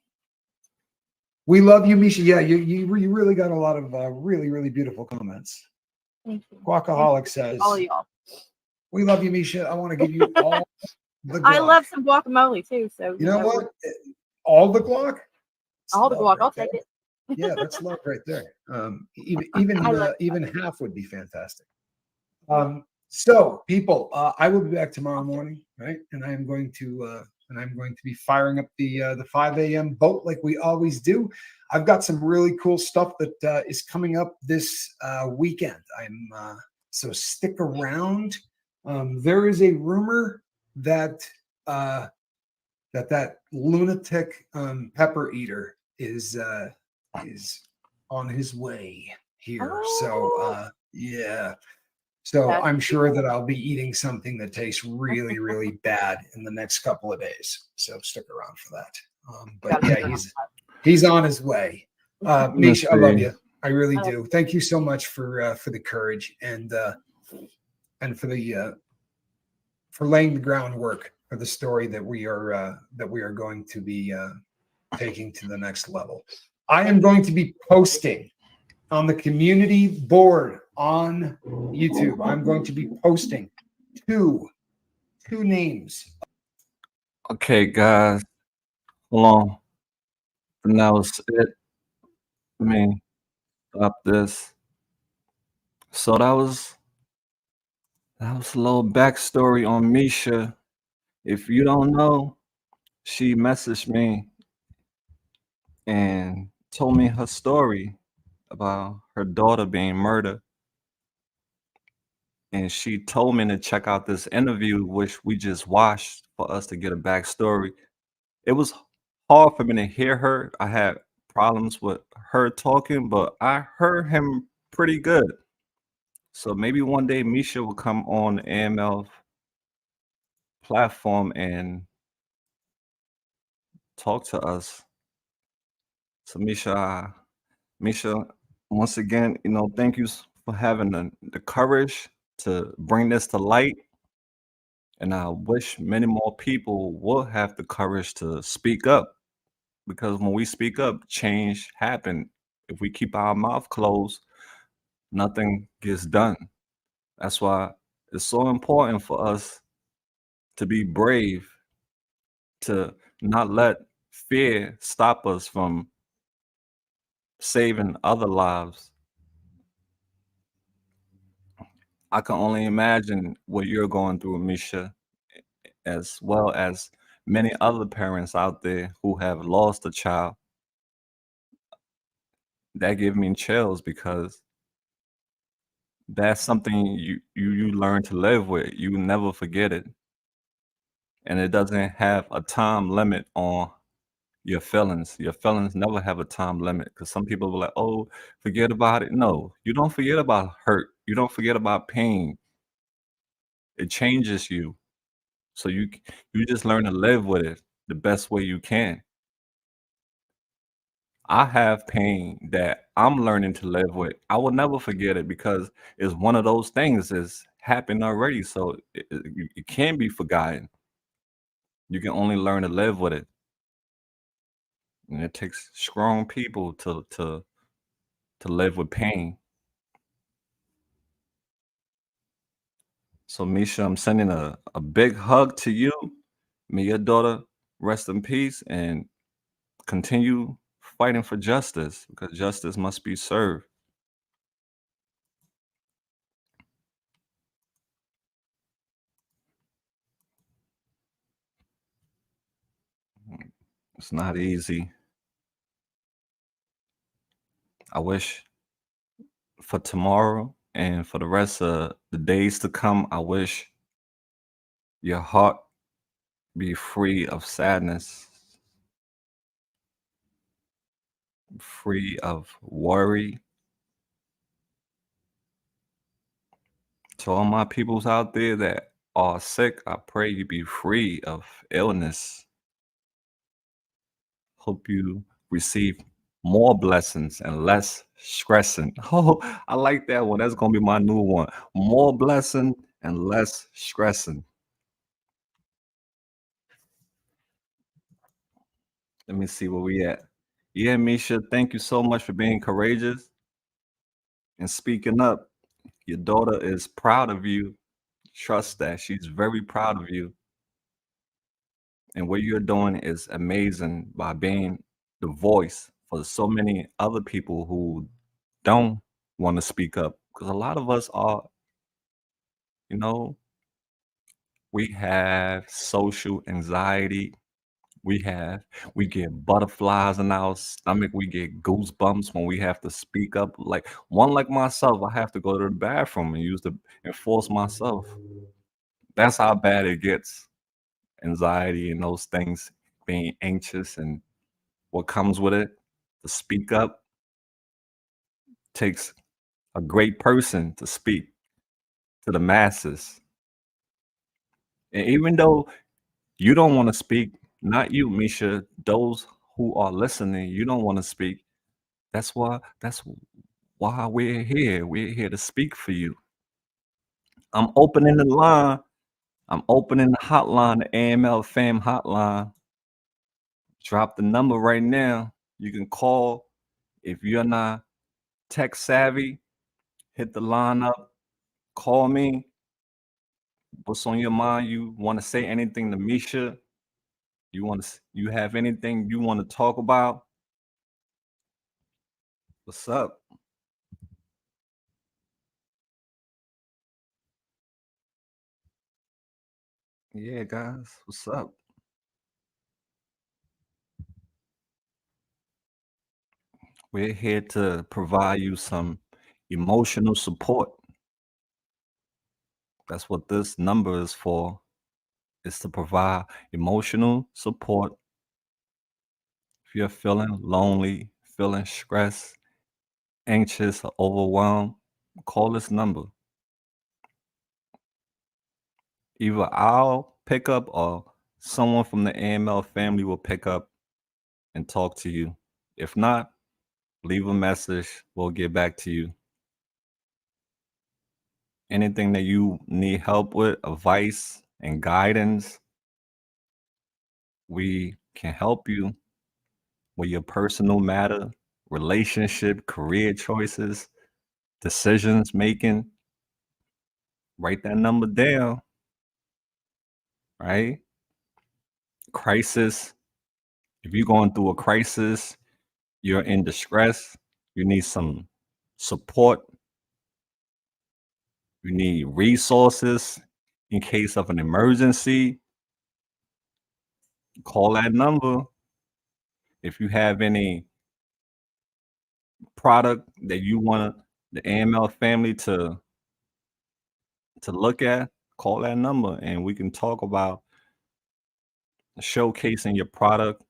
Speaker 2: We love you, Misha. Yeah, you really got a lot of really, really beautiful comments.
Speaker 3: Thank you.
Speaker 2: Guacaholic says,
Speaker 3: all of y'all.
Speaker 2: We love you, Misha. I want to give you all the guac.
Speaker 3: I love some guacamole too. So
Speaker 2: you know what? All the guac?
Speaker 3: All the guac. I'll take it.
Speaker 2: Yeah, that's love right there. Even half would be fantastic. So people, I will be back tomorrow morning, right? And I am going to be firing up the 5 a.m. boat like we always do. I've got some really cool stuff that is coming up this weekend. So stick around. There is a rumor that that lunatic pepper eater is on his way here.
Speaker 3: Oh.
Speaker 2: So yeah. So I'm sure that I'll be eating something that tastes really, really bad in the next couple of days. So stick around for that. But yeah, he's on his way. Misha, I love you. I really do. Thank you so much for the courage and for laying the groundwork for the story that we are going to be taking to the next level. I am going to be posting on the community board on YouTube. I'm going to be posting two names.
Speaker 1: Okay, guys, hold on. That was it. Let me stop this. So that was a little backstory on Misha. If you don't know, she messaged me and told me her story about her daughter being murdered. And she told me to check out this interview, which we just watched, for us to get a backstory. It was hard for me to hear her. I had problems with her talking, but I heard him pretty good. So maybe one day Misha will come on the AML platform and talk to us. So Misha, once again, thank you for having the courage to bring this to light. And I wish many more people will have the courage to speak up, because when we speak up, change happens. If we keep our mouth closed, nothing gets done. That's why it's so important for us to be brave, to not let fear stop us from saving other lives. I can only imagine what you're going through, Misha, as well as many other parents out there who have lost a child. That gives me chills, because that's something you learn to live with. You never forget it. And it doesn't have a time limit on your feelings. Your feelings never have a time limit, because some people will like, oh, forget about it. No, you don't forget about hurt. You don't forget about pain. It changes you. So you just learn to live with it the best way you can. I have pain that I'm learning to live with. I will never forget it, because it's one of those things that's happened already. So it can't be forgotten. You can only learn to live with it. And it takes strong people to live with pain. So, Misha, I'm sending a big hug to you. May your daughter rest in peace and continue fighting for justice because justice must be served. It's not easy. I wish for tomorrow and for the rest of the days to come, I wish your heart be free of sadness, free of worry. To all my peoples out there that are sick, I pray you be free of illness. Hope you receive more blessings and less stressing. Oh, I like that one. That's gonna be my new one. More blessing and less stressing. Let me see where we at. Yeah, Misha, thank you so much for being courageous and speaking up. Your daughter is proud of you. Trust that. She's very proud of you. And what you're doing is amazing by being the voice for so many other people who don't want to speak up. Because a lot of us are, you know, we have social anxiety. We have, we get butterflies in our stomach. We get goosebumps when we have to speak up. Like myself, I have to go to the bathroom and use the enforce myself. That's how bad it gets. Anxiety and those things, being anxious and what comes with it. To speak up takes a great person to speak to the masses. And even though you don't want to speak, not you, Misha, those who are listening, you don't want to speak. That's why we're here. We're here to speak for you. I'm opening the line. I'm opening the hotline, the AML fam hotline. Drop the number right now. You can call if you're not tech savvy. Hit the line up. Call me. What's on your mind? You want to say anything to Misha? You have anything you want to talk about? What's up? Yeah, guys, what's up? We're here to provide you some emotional support. That's what this number is for, is to provide emotional support. If you're feeling lonely, feeling stressed, anxious, or overwhelmed, call this number. Either I'll pick up or someone from the AML family will pick up and talk to you. If not, leave a message. We'll get back to you. Anything that you need help with, advice and guidance, we can help you with your personal matter, relationship, career choices, decisions making. Write that number down, right? Crisis. If you're going through a crisis, you're in distress, you need some support, you need resources in case of an emergency, call that number. If you have any product that you want the AML family to look at, call that number and we can talk about showcasing your product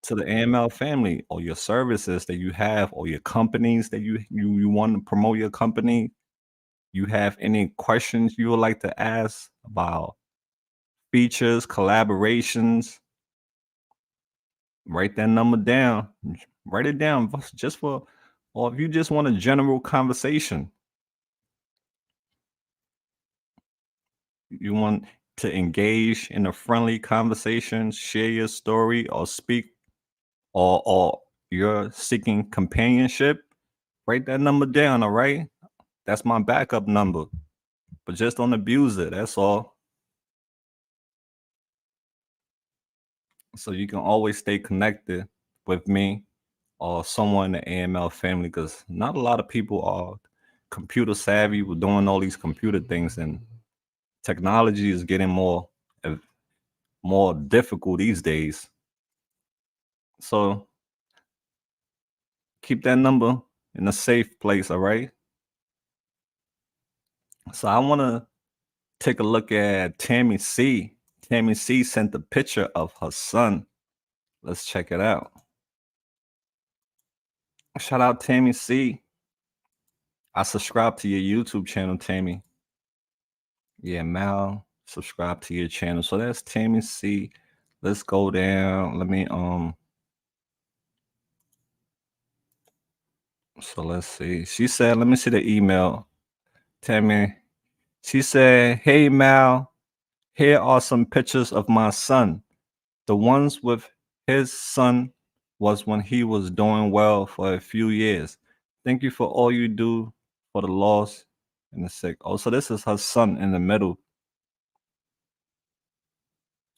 Speaker 1: to the AML family or your services that you have or your companies that you want to promote your company. You have any questions you would like to ask about features, collaborations, write that number down. Write it down just for, or if you just want a general conversation, you want to engage in a friendly conversation, share your story or speak, or you're seeking companionship, write that number down, all right? That's my backup number. but just don't abuse it. That's all. So you can always stay connected with me or someone in the AML family, because not a lot of people are computer savvy with doing all these computer things, and technology is getting uh, more difficult these days. So keep that number in a safe place, all right? So I want to take a look at Tammy C. Tammy C sent a picture of her son. Let's check it out. Shout out Tammy C. I subscribe to your YouTube channel, Tammy. Yeah, Mal, subscribe to your channel. So that's Tammy C. Let's go down. Let me so let's see. She said, let me see the email. Tammy. She said, "Hey Mal, here are some pictures of my son. The ones with his son was when he was doing well for a few years. Thank you for all you do for the lost and the sick." Oh, so this is her son in the middle.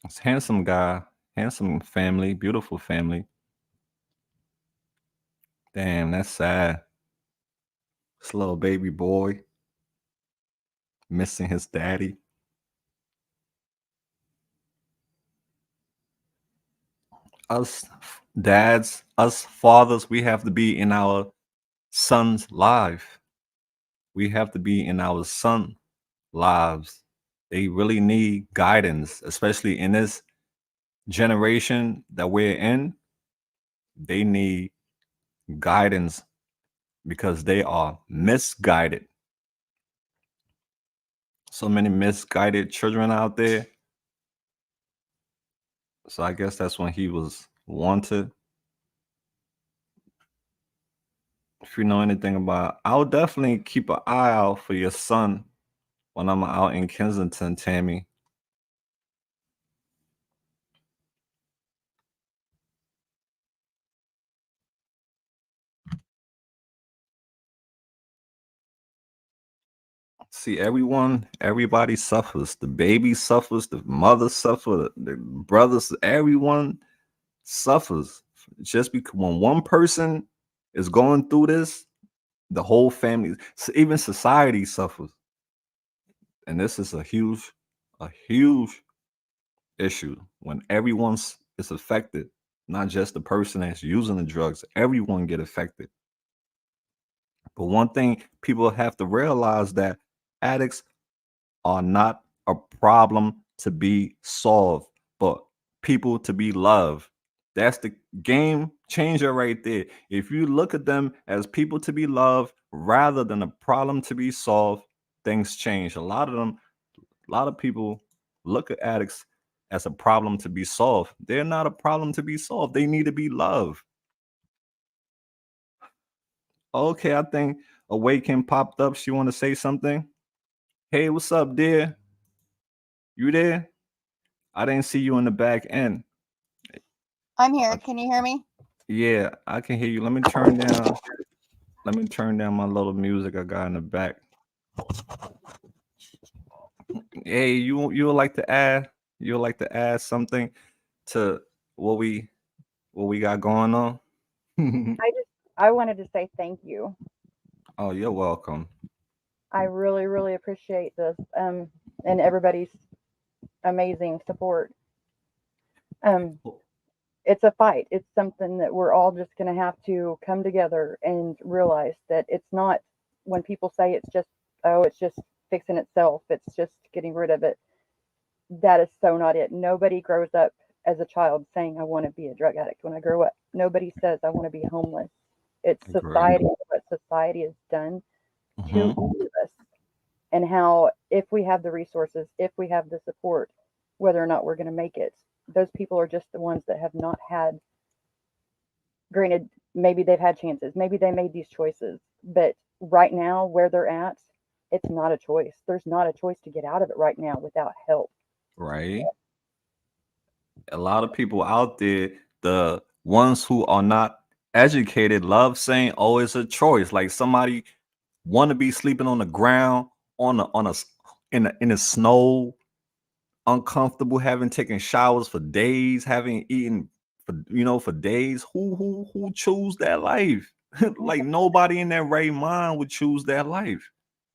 Speaker 1: It's a handsome guy, handsome family, beautiful family. Damn, that's sad. This little baby boy missing his daddy. Us dads, us fathers, we have to be in our son's life. We have to be in our son lives. They really need guidance, especially in this generation that we're in. They need guidance because they are misguided. So many misguided children out there. So I guess that's when he was wanted. If you know anything about, I'll definitely keep an eye out for your son when I'm out in Kensington, Tammy. See, everybody suffers. The baby suffers, the mother suffers, the brothers, everyone suffers. Just because when one person is going through this, the whole family, even society suffers. And this is a huge issue when everyone's is affected, not just the person that's using the drugs. Everyone get affected. But one thing people have to realize that addicts are not a problem to be solved, but people to be loved. That's the game changer right there. If you look at them as people to be loved rather than a problem to be solved, things change. A lot of people look at addicts as a problem to be solved. They're not a problem to be solved. They need to be loved. Okay, I think Awaken popped up. She want to say something. Hey, what's up, dear? You there? I didn't see you in the back end.
Speaker 4: I'm here. Can you hear me?
Speaker 1: Yeah, I can hear you. Let me turn down. Let me turn down my little music I got in the back. Hey, you would like to add? You would like to add something to what we got going on?
Speaker 3: I wanted to say thank you.
Speaker 1: Oh, you're welcome.
Speaker 3: I really, really appreciate this, and everybody's amazing support. It's a fight. It's something that we're all just going to have to come together and realize that it's not, when people say it's just, oh, it's just fixing itself, it's just getting rid of it. That is so not it. Nobody grows up as a child saying, I want to be a drug addict when I grow up. Nobody says, I want to be homeless. It's
Speaker 1: Agree.
Speaker 3: society, what society has done to
Speaker 1: Mhm.
Speaker 3: each of us, and how if we have the resources, if we have the support, whether or not we're going to make it. Those people are just the ones that have not had, granted, maybe they've had chances, maybe they made these choices, but right now where they're at, it's not a choice. There's not a choice to get out of it right now without help.
Speaker 1: Right. A lot of people out there, the ones who are not educated, love saying, "Oh, it's a choice." Like somebody want to be sleeping on the ground on a in the snow, uncomfortable, having taken showers for days, having eaten for days. Who choose that life? Like nobody in their right mind would choose that life.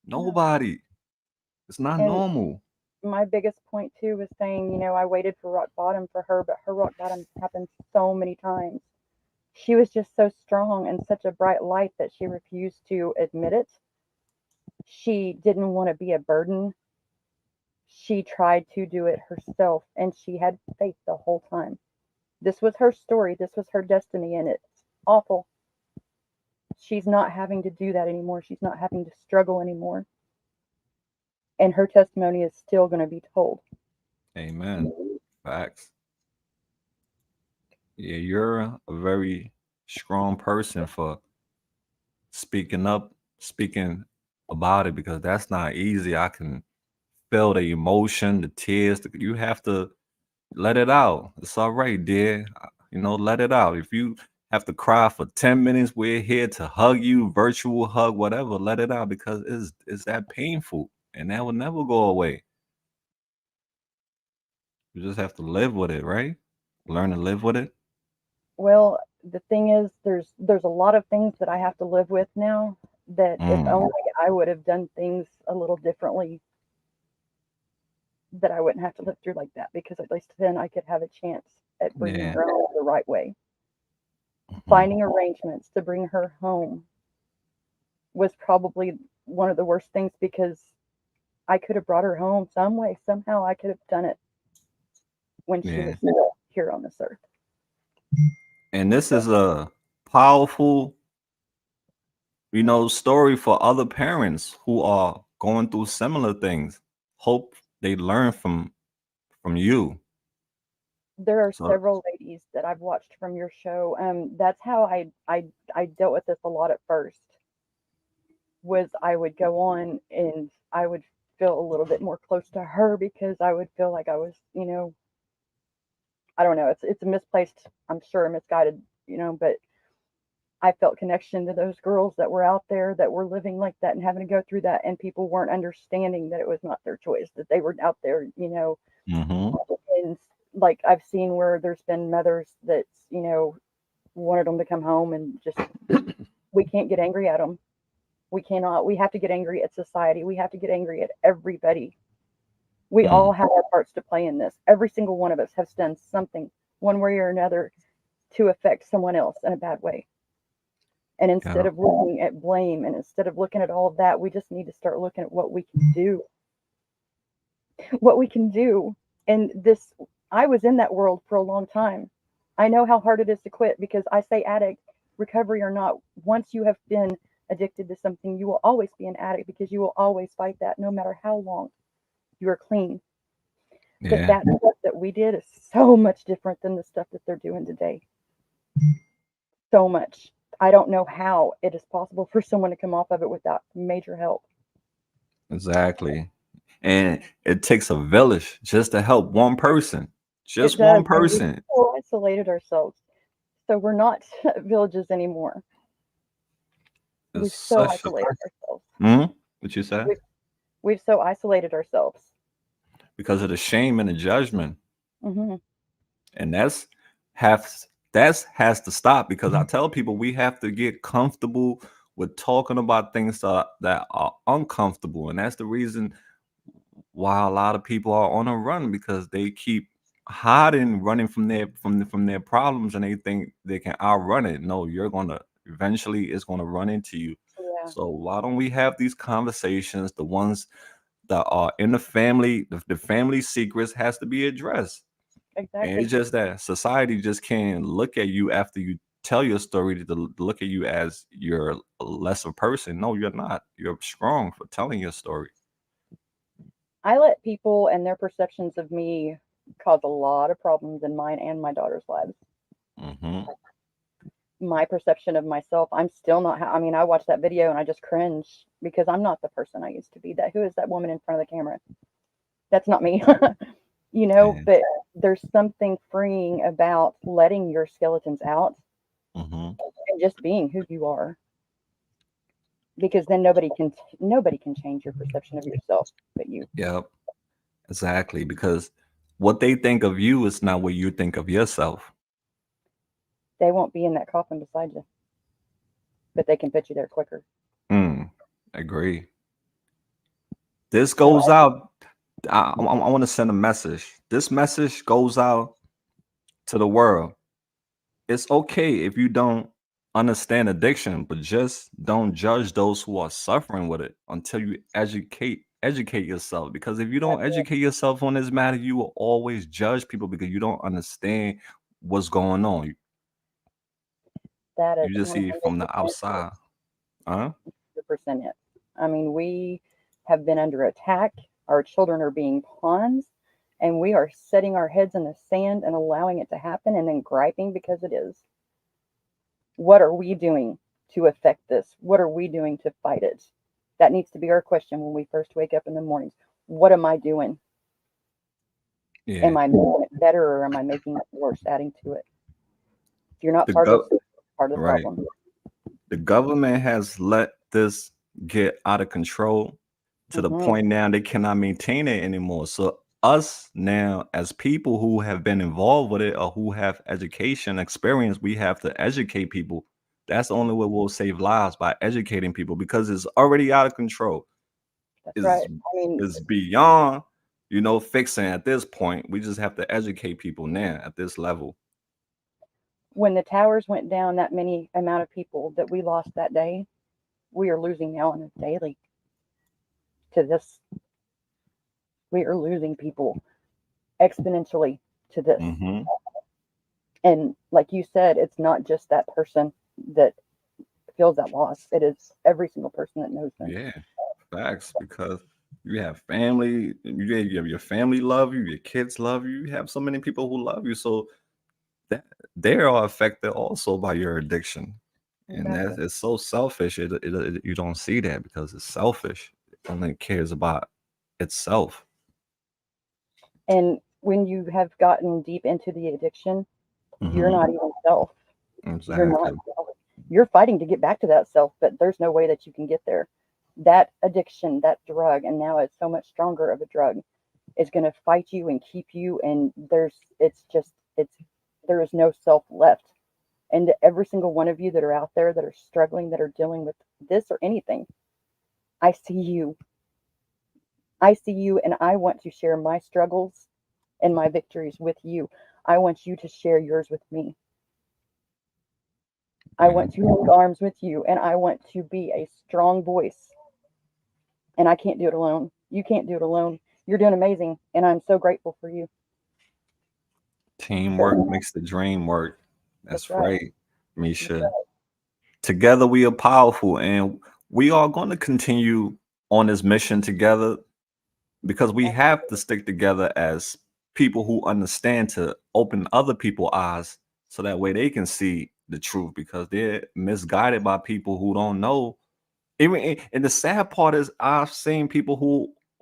Speaker 1: Nobody. It's not
Speaker 3: And
Speaker 1: normal.
Speaker 3: my biggest point too was saying, I waited for rock bottom for her, but her rock bottom happened so many times. She was just so strong and such a bright light that she refused to admit it. She didn't want to be a burden. She tried to do it herself, and she had faith the whole time. This was her story, this was her destiny, and it's awful. She's not having to do that anymore. She's not having to struggle anymore. And her testimony is still going to be told.
Speaker 1: Amen. Facts. Yeah, you're a very strong person for speaking up, speaking about it, because that's not easy. I can feel the emotion, the tears. You have to let it out. It's all right, dear. Let it out. If you have to cry for 10 minutes, we're here to hug you, virtual hug, whatever. Let it out, because it's that painful, and that will never go away. You just have to live with it, right? Learn to live with it.
Speaker 3: Well, the thing is, there's a lot of things that I have to live with now that if
Speaker 1: Mm,
Speaker 3: only I would have done things a little differently, that I wouldn't have to live through like that, because at least then I could have a chance at bringing
Speaker 1: yeah.
Speaker 3: her home the right way.
Speaker 1: Mhm.
Speaker 3: Finding arrangements to bring her home was probably one of the worst things, because I could have brought her home some way, somehow I could have done it when she was
Speaker 1: Yeah.
Speaker 3: still here on this earth.
Speaker 1: And this is a powerful, story for other parents who are going through similar things. Hope they learn from you.
Speaker 3: There are
Speaker 1: So,
Speaker 3: several ladies that I've watched from your show. That's how I dealt with this a lot at first. Was I would go on and I would feel a little bit more close to her, because I would feel like I was, I don't know. It's a misplaced, I'm sure, misguided, but I felt connection to those girls that were out there that were living like that and having to go through that, and people weren't understanding that it was not their choice, that they were out there,
Speaker 1: mhm.
Speaker 3: and like I've seen where there's been mothers that, wanted them to come home, and just, we can't get angry at them. We cannot. We have to get angry at society. We have to get angry at everybody. We
Speaker 1: Mm,
Speaker 3: all have our parts to play in this. Every single one of us has done something, one way or another, to affect someone else in a bad way. And instead
Speaker 1: yeah.
Speaker 3: of looking at blame, and instead of looking at all of that, we just need to start looking at what we can do. What we can do. And this, I was in that world for a long time. I know how hard it is to quit, because I say addict, recovery or not, once you have been addicted to something, you will always be an addict, because you will always fight that no matter how long you are clean. But
Speaker 1: Yeah.
Speaker 3: that stuff that we did is so much different than the stuff that they're doing today. So much. I don't know how it is possible for someone to come off of it without major help.
Speaker 1: Exactly. And it takes a village just to help one person.
Speaker 3: It
Speaker 1: Just
Speaker 3: does.
Speaker 1: one
Speaker 3: And we've
Speaker 1: person.
Speaker 3: so isolated ourselves. So we're not villages anymore.
Speaker 1: It's
Speaker 3: We've so
Speaker 1: such a
Speaker 3: isolated ourselves.
Speaker 1: what you said?
Speaker 3: We've, we've so isolated ourselves.
Speaker 1: Because of the shame and the judgment.
Speaker 3: Hmm.
Speaker 1: And has to stop, because I tell people we have to get comfortable with talking about things that are uncomfortable. And that's the reason why a lot of people are on a run, because they keep hiding, running from their problems, and they think they can outrun it. No, you're gonna eventually it's gonna run into you.
Speaker 3: Yeah,
Speaker 1: So why don't we have these conversations? The ones that are in the family, the family secrets has to be addressed. And
Speaker 3: exactly.
Speaker 1: it's just that society just can't look at you after you tell your story to look at you as you're a lesser person. No, you're not. You're strong for telling your story.
Speaker 3: I let people and their perceptions of me cause a lot of problems in mine and my daughter's lives.
Speaker 1: Hmm.
Speaker 3: My perception of myself, I'm still not. I mean, I watch that video and I just cringe, because I'm not the person I used to be. That, who is that woman in front of the camera? That's not me.
Speaker 1: And
Speaker 3: But there's something freeing about letting your skeletons out
Speaker 1: hmm
Speaker 3: and just being who you are. because then nobody can change your perception of yourself but you.
Speaker 1: Yep, exactly. Because what they think of you is not what you think of yourself.
Speaker 3: They won't be in that coffin beside you, but they can put you there quicker.
Speaker 1: Agree. This
Speaker 3: So
Speaker 1: goes out. I want to send a message. This message goes out to the world. It's okay if you don't understand addiction, but just don't judge those who are suffering with it until you educate yourself. Because if you don't educate yourself on this matter, you will always judge people because you don't understand what's going on.
Speaker 3: that is
Speaker 1: You just see it from the
Speaker 3: 100%
Speaker 1: outside. Huh?
Speaker 3: it. I mean, we have been under attack. Our children are being pawns, and we are setting our heads in the sand and allowing it to happen and then griping because it is. What are we doing to affect this? What are we doing to fight it? That needs to be our question when we first wake up in the mornings. What am I doing?
Speaker 1: Yeah.
Speaker 3: Am I making it better or am I making it worse, adding to it? If you're not
Speaker 1: The
Speaker 3: part of
Speaker 1: gov-
Speaker 3: the part of the
Speaker 1: right.
Speaker 3: problem.
Speaker 1: The government has let this get out of control to the point now they cannot maintain it anymore. So us now as people who have been involved with it or who have education experience, we have to educate people. That's the only way we'll save lives, by educating people, because it's already out of control.
Speaker 3: That's
Speaker 1: Is
Speaker 3: right. I mean,
Speaker 1: is beyond, fixing at this point. We just have to educate people now at this level.
Speaker 3: when the towers went down, that many amount of people that we lost that day, we are losing now on a daily to this. We are losing people exponentially to this.
Speaker 1: Hmm.
Speaker 3: And like you said, it's not just that person that feels that loss. It is every single person that knows them.
Speaker 1: Yeah, facts. Because you have family, you have your family love you, your kids love you. You have so many people who love you, so that they are affected also by your addiction, and
Speaker 3: Exactly.
Speaker 1: it's so selfish. You don't see that because it's selfish. It only cares about itself.
Speaker 3: And when you have gotten deep into the addiction, you're
Speaker 1: Hmm.
Speaker 3: not even self. You're not
Speaker 1: Exactly.
Speaker 3: self. You're fighting to get back to that self, but there's no way that you can get there. That addiction, that drug, and now it's so much stronger of a drug, is going to fight you and keep you. And there is no self left. And to every single one of you that are out there that are struggling, that are dealing with this or anything, I see you. I see you, and I want to share my struggles and my victories with you. I want you to share yours with me. I want to link arms with you, and I want to be a strong voice. And I can't do it alone. You can't do it alone. You're doing amazing, and I'm so grateful for you.
Speaker 1: Teamwork makes the dream work.
Speaker 3: That's
Speaker 1: That's
Speaker 3: right.
Speaker 1: right, Misha. Together we are powerful, and we are going to continue on this mission together, because we have to stick together as people who understand, to open other people's eyes so that way they can see the truth, because they're misguided by people who don't know. And the sad part is, I've seen people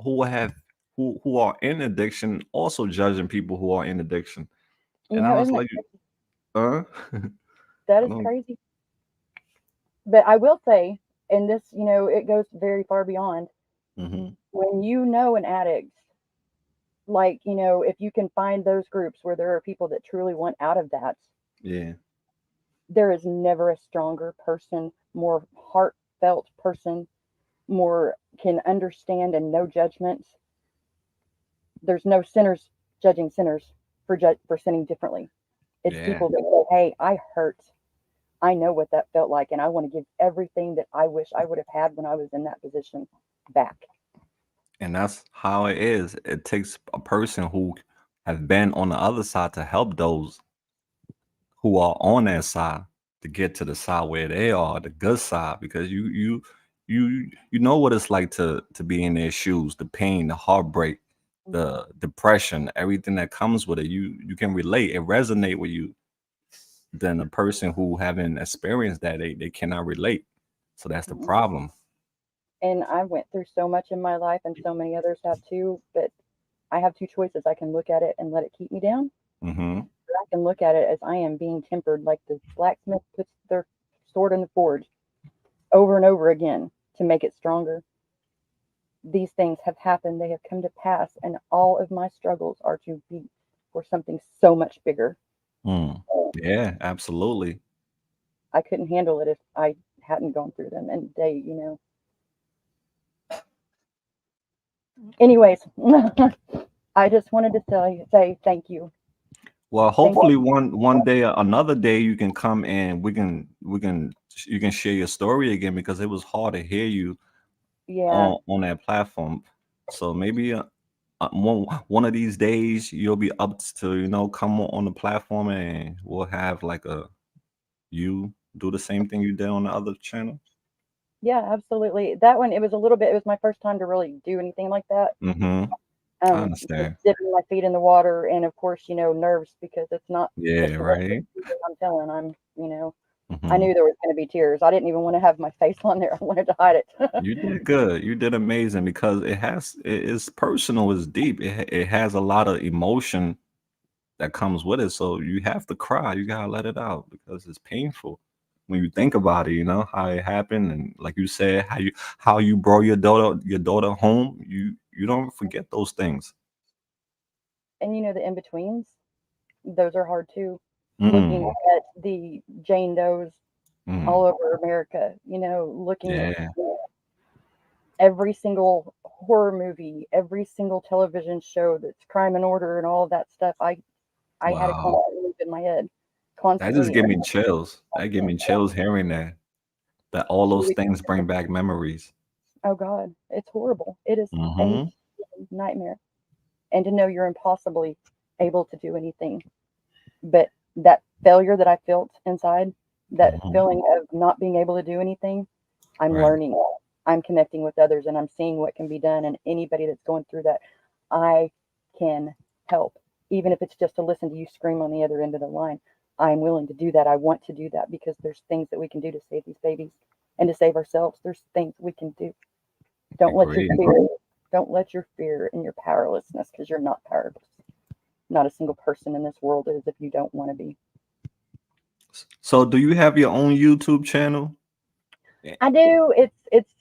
Speaker 1: who have who are in addiction also judging people who are in addiction, and I was
Speaker 3: Isn't it?
Speaker 1: like, uh
Speaker 3: That
Speaker 1: I
Speaker 3: is
Speaker 1: don't.
Speaker 3: crazy. But I will say, and this, it goes very far beyond.
Speaker 1: Hmm.
Speaker 3: When you know an addict, like, if you can find those groups where there are people that truly want out of that,
Speaker 1: Yeah.
Speaker 3: there is never a stronger person, more heartfelt person, more can understand and no judgment. There's no sinners judging sinners for sinning differently. It's
Speaker 1: Yeah.
Speaker 3: people that say, "Hey, I hurt. I know what that felt like, and I want to give everything that I wish I would have had when I was in that position back."
Speaker 1: And that's how it is. It takes a person who have been on the other side to help those who are on that side to get to the side where they are, the good side, because you know what it's like to be in their shoes, the pain, the heartbreak, the depression, everything that comes with it. You can relate, it resonate with you. Than a person who haven't experienced that, they cannot relate. So that's the
Speaker 3: Mhm.
Speaker 1: problem.
Speaker 3: And I went through so much in my life, and so many others have too. But I have two choices. I can look at it and let it keep me down,
Speaker 1: Hmm.
Speaker 3: or I can look at it as I am being tempered, like the blacksmith puts their sword in the forge over and over again. to make it stronger. These things have happened, they have come to pass, and all of my struggles are to be for something so much bigger.
Speaker 1: Mm. Yeah, absolutely.
Speaker 3: I couldn't handle it if I hadn't gone through them. And anyways, I just wanted to say thank you.
Speaker 1: Well,
Speaker 3: Thank you.
Speaker 1: hopefully one day, another day, you can come and you can share your story again, because it was hard to hear you
Speaker 3: Yeah.
Speaker 1: on that platform. So maybe one of these days you'll be up to come on the platform, and we'll have like you do the same thing you did on the other channel.
Speaker 3: Yeah, absolutely. That one, it was my first time to really do anything like that.
Speaker 1: Mm-hmm. I
Speaker 3: Just
Speaker 1: understand.
Speaker 3: dipping my feet in the water, and of course, nerves, because it's not
Speaker 1: Yeah,
Speaker 3: just
Speaker 1: right.
Speaker 3: I'm telling. I
Speaker 1: Mm-hmm.
Speaker 3: knew there was going to be tears. I didn't even want to have my face on there. I wanted to hide it.
Speaker 1: You did good. You did amazing, because it is personal, it's deep. It has a lot of emotion that comes with it. So you have to cry. You gotta let it out, because it's painful when you think about it. You know how it happened, and like you said, how you brought your daughter home. You don't forget those things.
Speaker 3: And the in betweens, those are hard too. Looking
Speaker 1: Mm,
Speaker 3: at the Jane Does
Speaker 1: mm,
Speaker 3: all over America, looking at
Speaker 1: yeah.
Speaker 3: every single horror movie, every single television show that's Crime and Order and all of that stuff. I had a
Speaker 1: Wow.
Speaker 3: constant loop in my head,
Speaker 1: That just
Speaker 3: constantly.
Speaker 1: give me chills. That give me chills hearing that. That all those things bring back memories.
Speaker 3: Oh God, it's horrible. It is a
Speaker 1: Mm-hmm.
Speaker 3: nightmare. And to know you're impossibly able to do anything, but that failure that I felt inside, that
Speaker 1: Mm-hmm.
Speaker 3: feeling of not being able to do anything, I'm
Speaker 1: Right.
Speaker 3: learning. I'm connecting with others, and I'm seeing what can be done. And anybody that's going through that, I can help, even if it's just to listen to you scream on the other end of the line. I'm willing to do that. I want to do that, because there's things that we can do to save these babies and to save ourselves. There's things we can do. Don't let your
Speaker 1: Agreed.
Speaker 3: fear, don't let your fear and your powerlessness, because you're not powerless. Not a single person in this world is, if you don't want to be.
Speaker 1: So, do you have your own YouTube channel? Yeah.
Speaker 3: I do.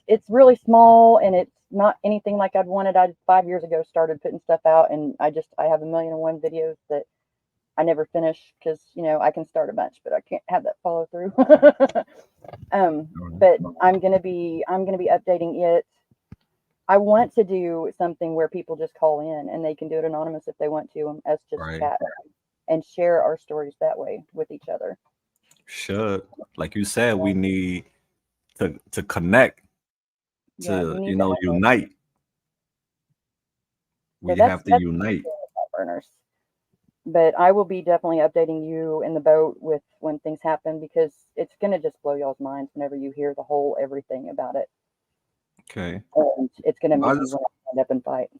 Speaker 3: It's really small, and it's not anything like I'd wanted. I 5 years ago started putting stuff out, and I have 1,000,001 videos that I never finish, because I can start a bunch, but I can't have that follow through. But I'm gonna be updating it. I want to do something where people just call in and they can do it anonymous if they want to, and us just
Speaker 1: Right.
Speaker 3: chat and share our stories that way with each other.
Speaker 1: Should, like you said, we need to connect,
Speaker 3: Yeah,
Speaker 1: to
Speaker 3: you need to.
Speaker 1: unite.
Speaker 3: So
Speaker 1: We
Speaker 3: that's
Speaker 1: have to unite.
Speaker 3: burners. But I will be definitely updating you in the boat with when things happen, because it's gonna just blow y'all's minds whenever you hear the whole everything about it,
Speaker 1: Okay.
Speaker 3: and it's gonna
Speaker 1: I
Speaker 3: make you
Speaker 1: just
Speaker 3: want to stand up and fight.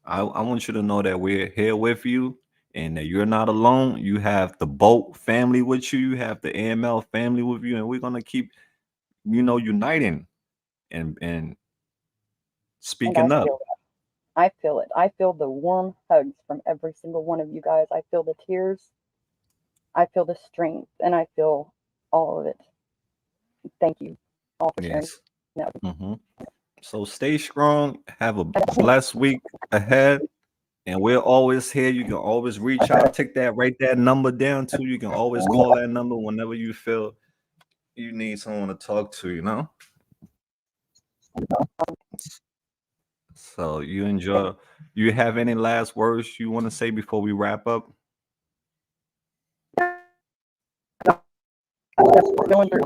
Speaker 1: I want you to know that we're here with you, and that you're not alone. You have the boat family with you. You have the AML family with you, and we're gonna keep uniting and
Speaker 3: And I
Speaker 1: speaking up.
Speaker 3: feel it. I feel it. I feel the warm hugs from every single one of you guys. I feel the tears. I feel the strength, and I feel all of it. Thank you all for sharing
Speaker 1: Yes.
Speaker 3: that.
Speaker 1: Hmm. So stay strong. Have a blessed week ahead. And we're always here. You can always reach out. Write that number down too. You can always call that number whenever you feel you need someone to talk to. So you enjoy. You have any last words you want to say before we wrap up?
Speaker 3: Just going through.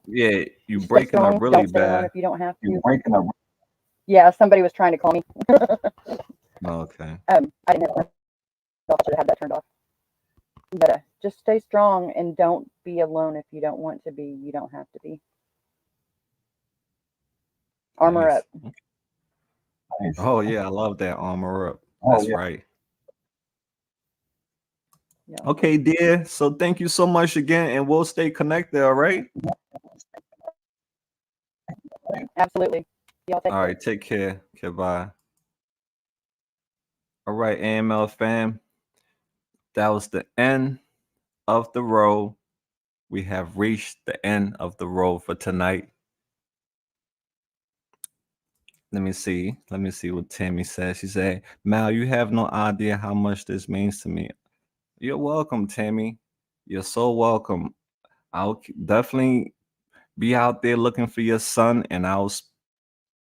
Speaker 1: Yeah, you
Speaker 3: Stay
Speaker 1: breaking up
Speaker 3: strong.
Speaker 1: really
Speaker 3: Don't stay alone
Speaker 1: bad.
Speaker 3: if you don't have to. Yeah, somebody was trying to call me.
Speaker 1: Okay.
Speaker 3: I didn't have I should have had that turned off. But just stay strong, and don't be alone if you don't want to be. You don't have to be. Armor
Speaker 1: Nice.
Speaker 3: up.
Speaker 1: Oh yeah, I love that armor up. That's right.
Speaker 3: Yeah,
Speaker 1: Okay, dear. So thank you so much again, and we'll stay connected. All right.
Speaker 3: absolutely. Y'all take
Speaker 1: All
Speaker 3: care.
Speaker 1: right. Take care. Okay. Bye. All right, AML fam. That was the end of the road. We have reached the end of the road for tonight. Let me see. Let me see what Tammy says. She said, Mal, you have no idea how much this means to me. You're welcome, Tammy. You're so welcome. Definitely be out there looking for your son, and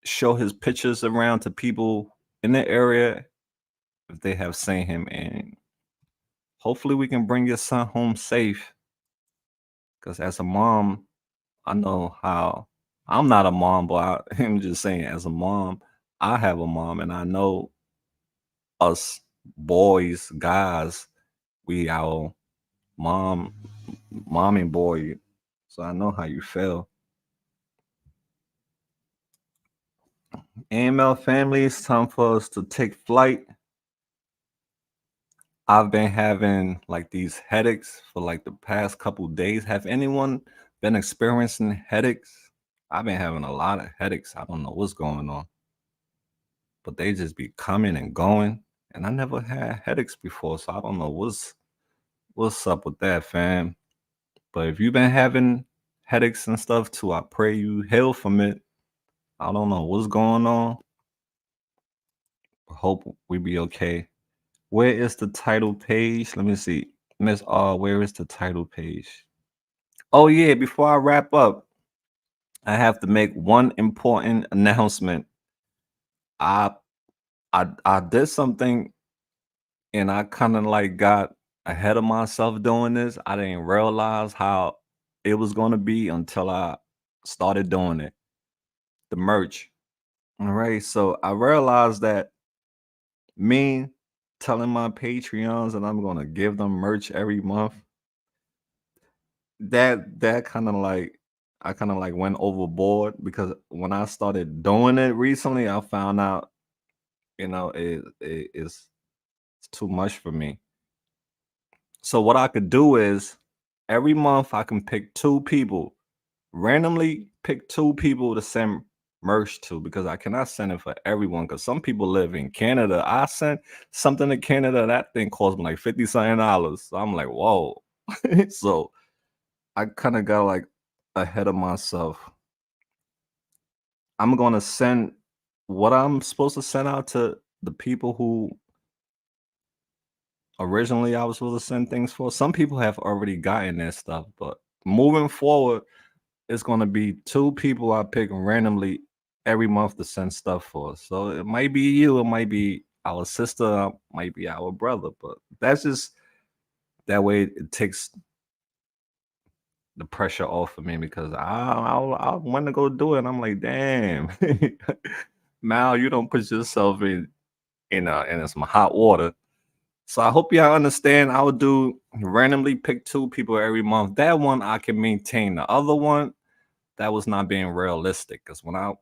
Speaker 1: show his pictures around to people in the area if they have seen him. And hopefully, we can bring your son home safe. Because as a mom, I know how I'm not a mom, but I'm just saying, as a mom, I have a mom, and I know us boys, guys, we our mom, mom and boy. So I know how you feel. AML family, it's time for us to take flight. I've been having like these headaches for like the past couple days. Have anyone been experiencing headaches? I've been having a lot of headaches. I don't know what's going on, but they just be coming and going. And I never had headaches before, so I don't know what's up with that, fam. But if you've been having headaches and stuff too, I pray you heal from it. I don't know what's going on. Hope we be okay. Where is the title page? Let me see. Miss R, where is the title page? Oh yeah, before I wrap up, I have to make one important announcement. I I did something and I kind of like got ahead of myself doing this. I didn't realize how it was going to be until I started doing it. The merch. All right. So I realized that me telling my Patreons that I'm going to give them merch every month, that kind of like I kind of like went overboard because when I started doing it recently, I found out, it's too much for me. So what I could do is every month I can pick two people, randomly pick two people to send merch to because I cannot send it for everyone because some people live in Canada. I sent something to Canada, that thing cost me like $50 something. So I'm like, whoa. So I kind of got like ahead of myself. I'm gonna send what I'm supposed to send out to the people who originally I was supposed to send things for. Some people have already gotten their stuff, but moving forward, it's gonna be two people I pick randomly every month to send stuff for. So it might be you, it might be our sister, it might be our brother, but that's just that way it takes the pressure off of me because I want to go do it. And I'm like, damn, Mal, you don't put yourself in some hot water. So I hope y'all understand. I would do randomly pick two people every month. That one I can maintain. The other one, that was not being realistic. Because when I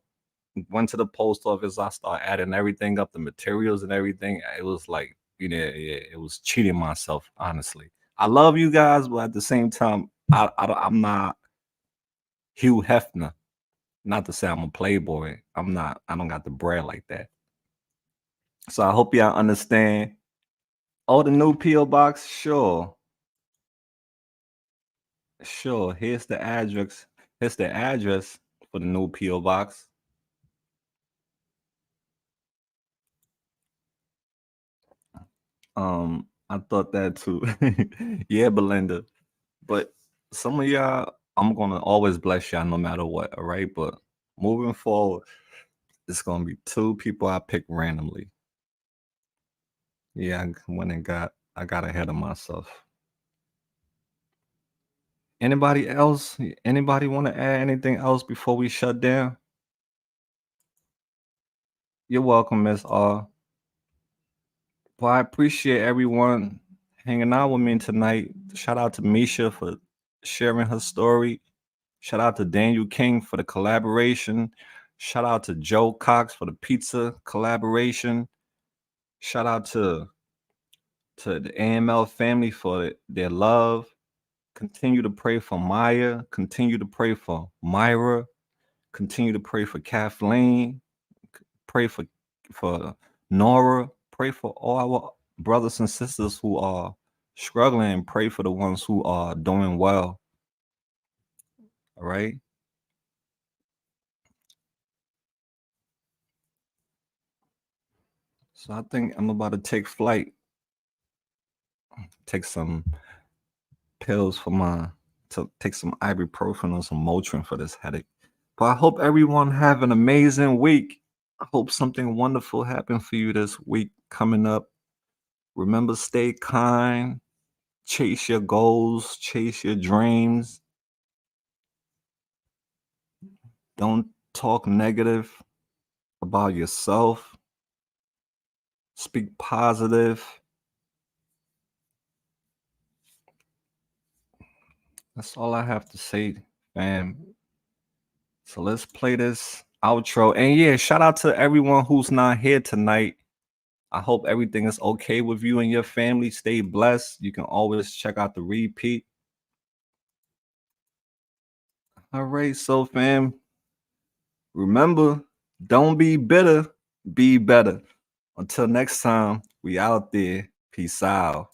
Speaker 1: went to the post office, I started adding everything up, the materials and everything. It was like, it was cheating myself, honestly. I love you guys, but at the same time, I'm not Hugh Hefner. Not to say I'm a playboy. I'm not. I don't got the bread like that. So I hope y'all understand. Oh, the new PO box. Sure, sure. Here's the address. Here's the address for the new PO box. I thought that too. Yeah, Belinda. But some of y'all, I'm gonna always bless y'all no matter what. All right. But moving forward, it's gonna be two people I pick randomly. Yeah, I got ahead of myself. Anybody else? Anybody want to add anything else before we shut down? You're welcome, Miss R. Well, I appreciate everyone hanging out with me tonight. Shout out to Misha for sharing her story. Shout out to Daniel King for the collaboration. Shout out to Joe Cox for the pizza collaboration. Shout out to the AML family for their love. Continue to pray for Maya. Continue to pray for Myra. Continue to pray for Kathleen. Pray for Nora. Pray for all our brothers and sisters who are struggling. Pray for the ones who are doing well. All right. So I think I'm about to take flight. Take some pills to take some ibuprofen or some Motrin for this headache. But I hope everyone have an amazing week. I hope something wonderful happened for you this week coming up. Remember, stay kind, chase your goals, chase your dreams. Don't talk negative about yourself. Speak positive. That's all I have to say, fam. So let's play this outro. And yeah, shout out to everyone who's not here tonight. I hope everything is okay with you and your family. Stay blessed. You can always check out the repeat. All right, so fam, remember, don't be bitter, be better. Until next time, we out there. Peace out.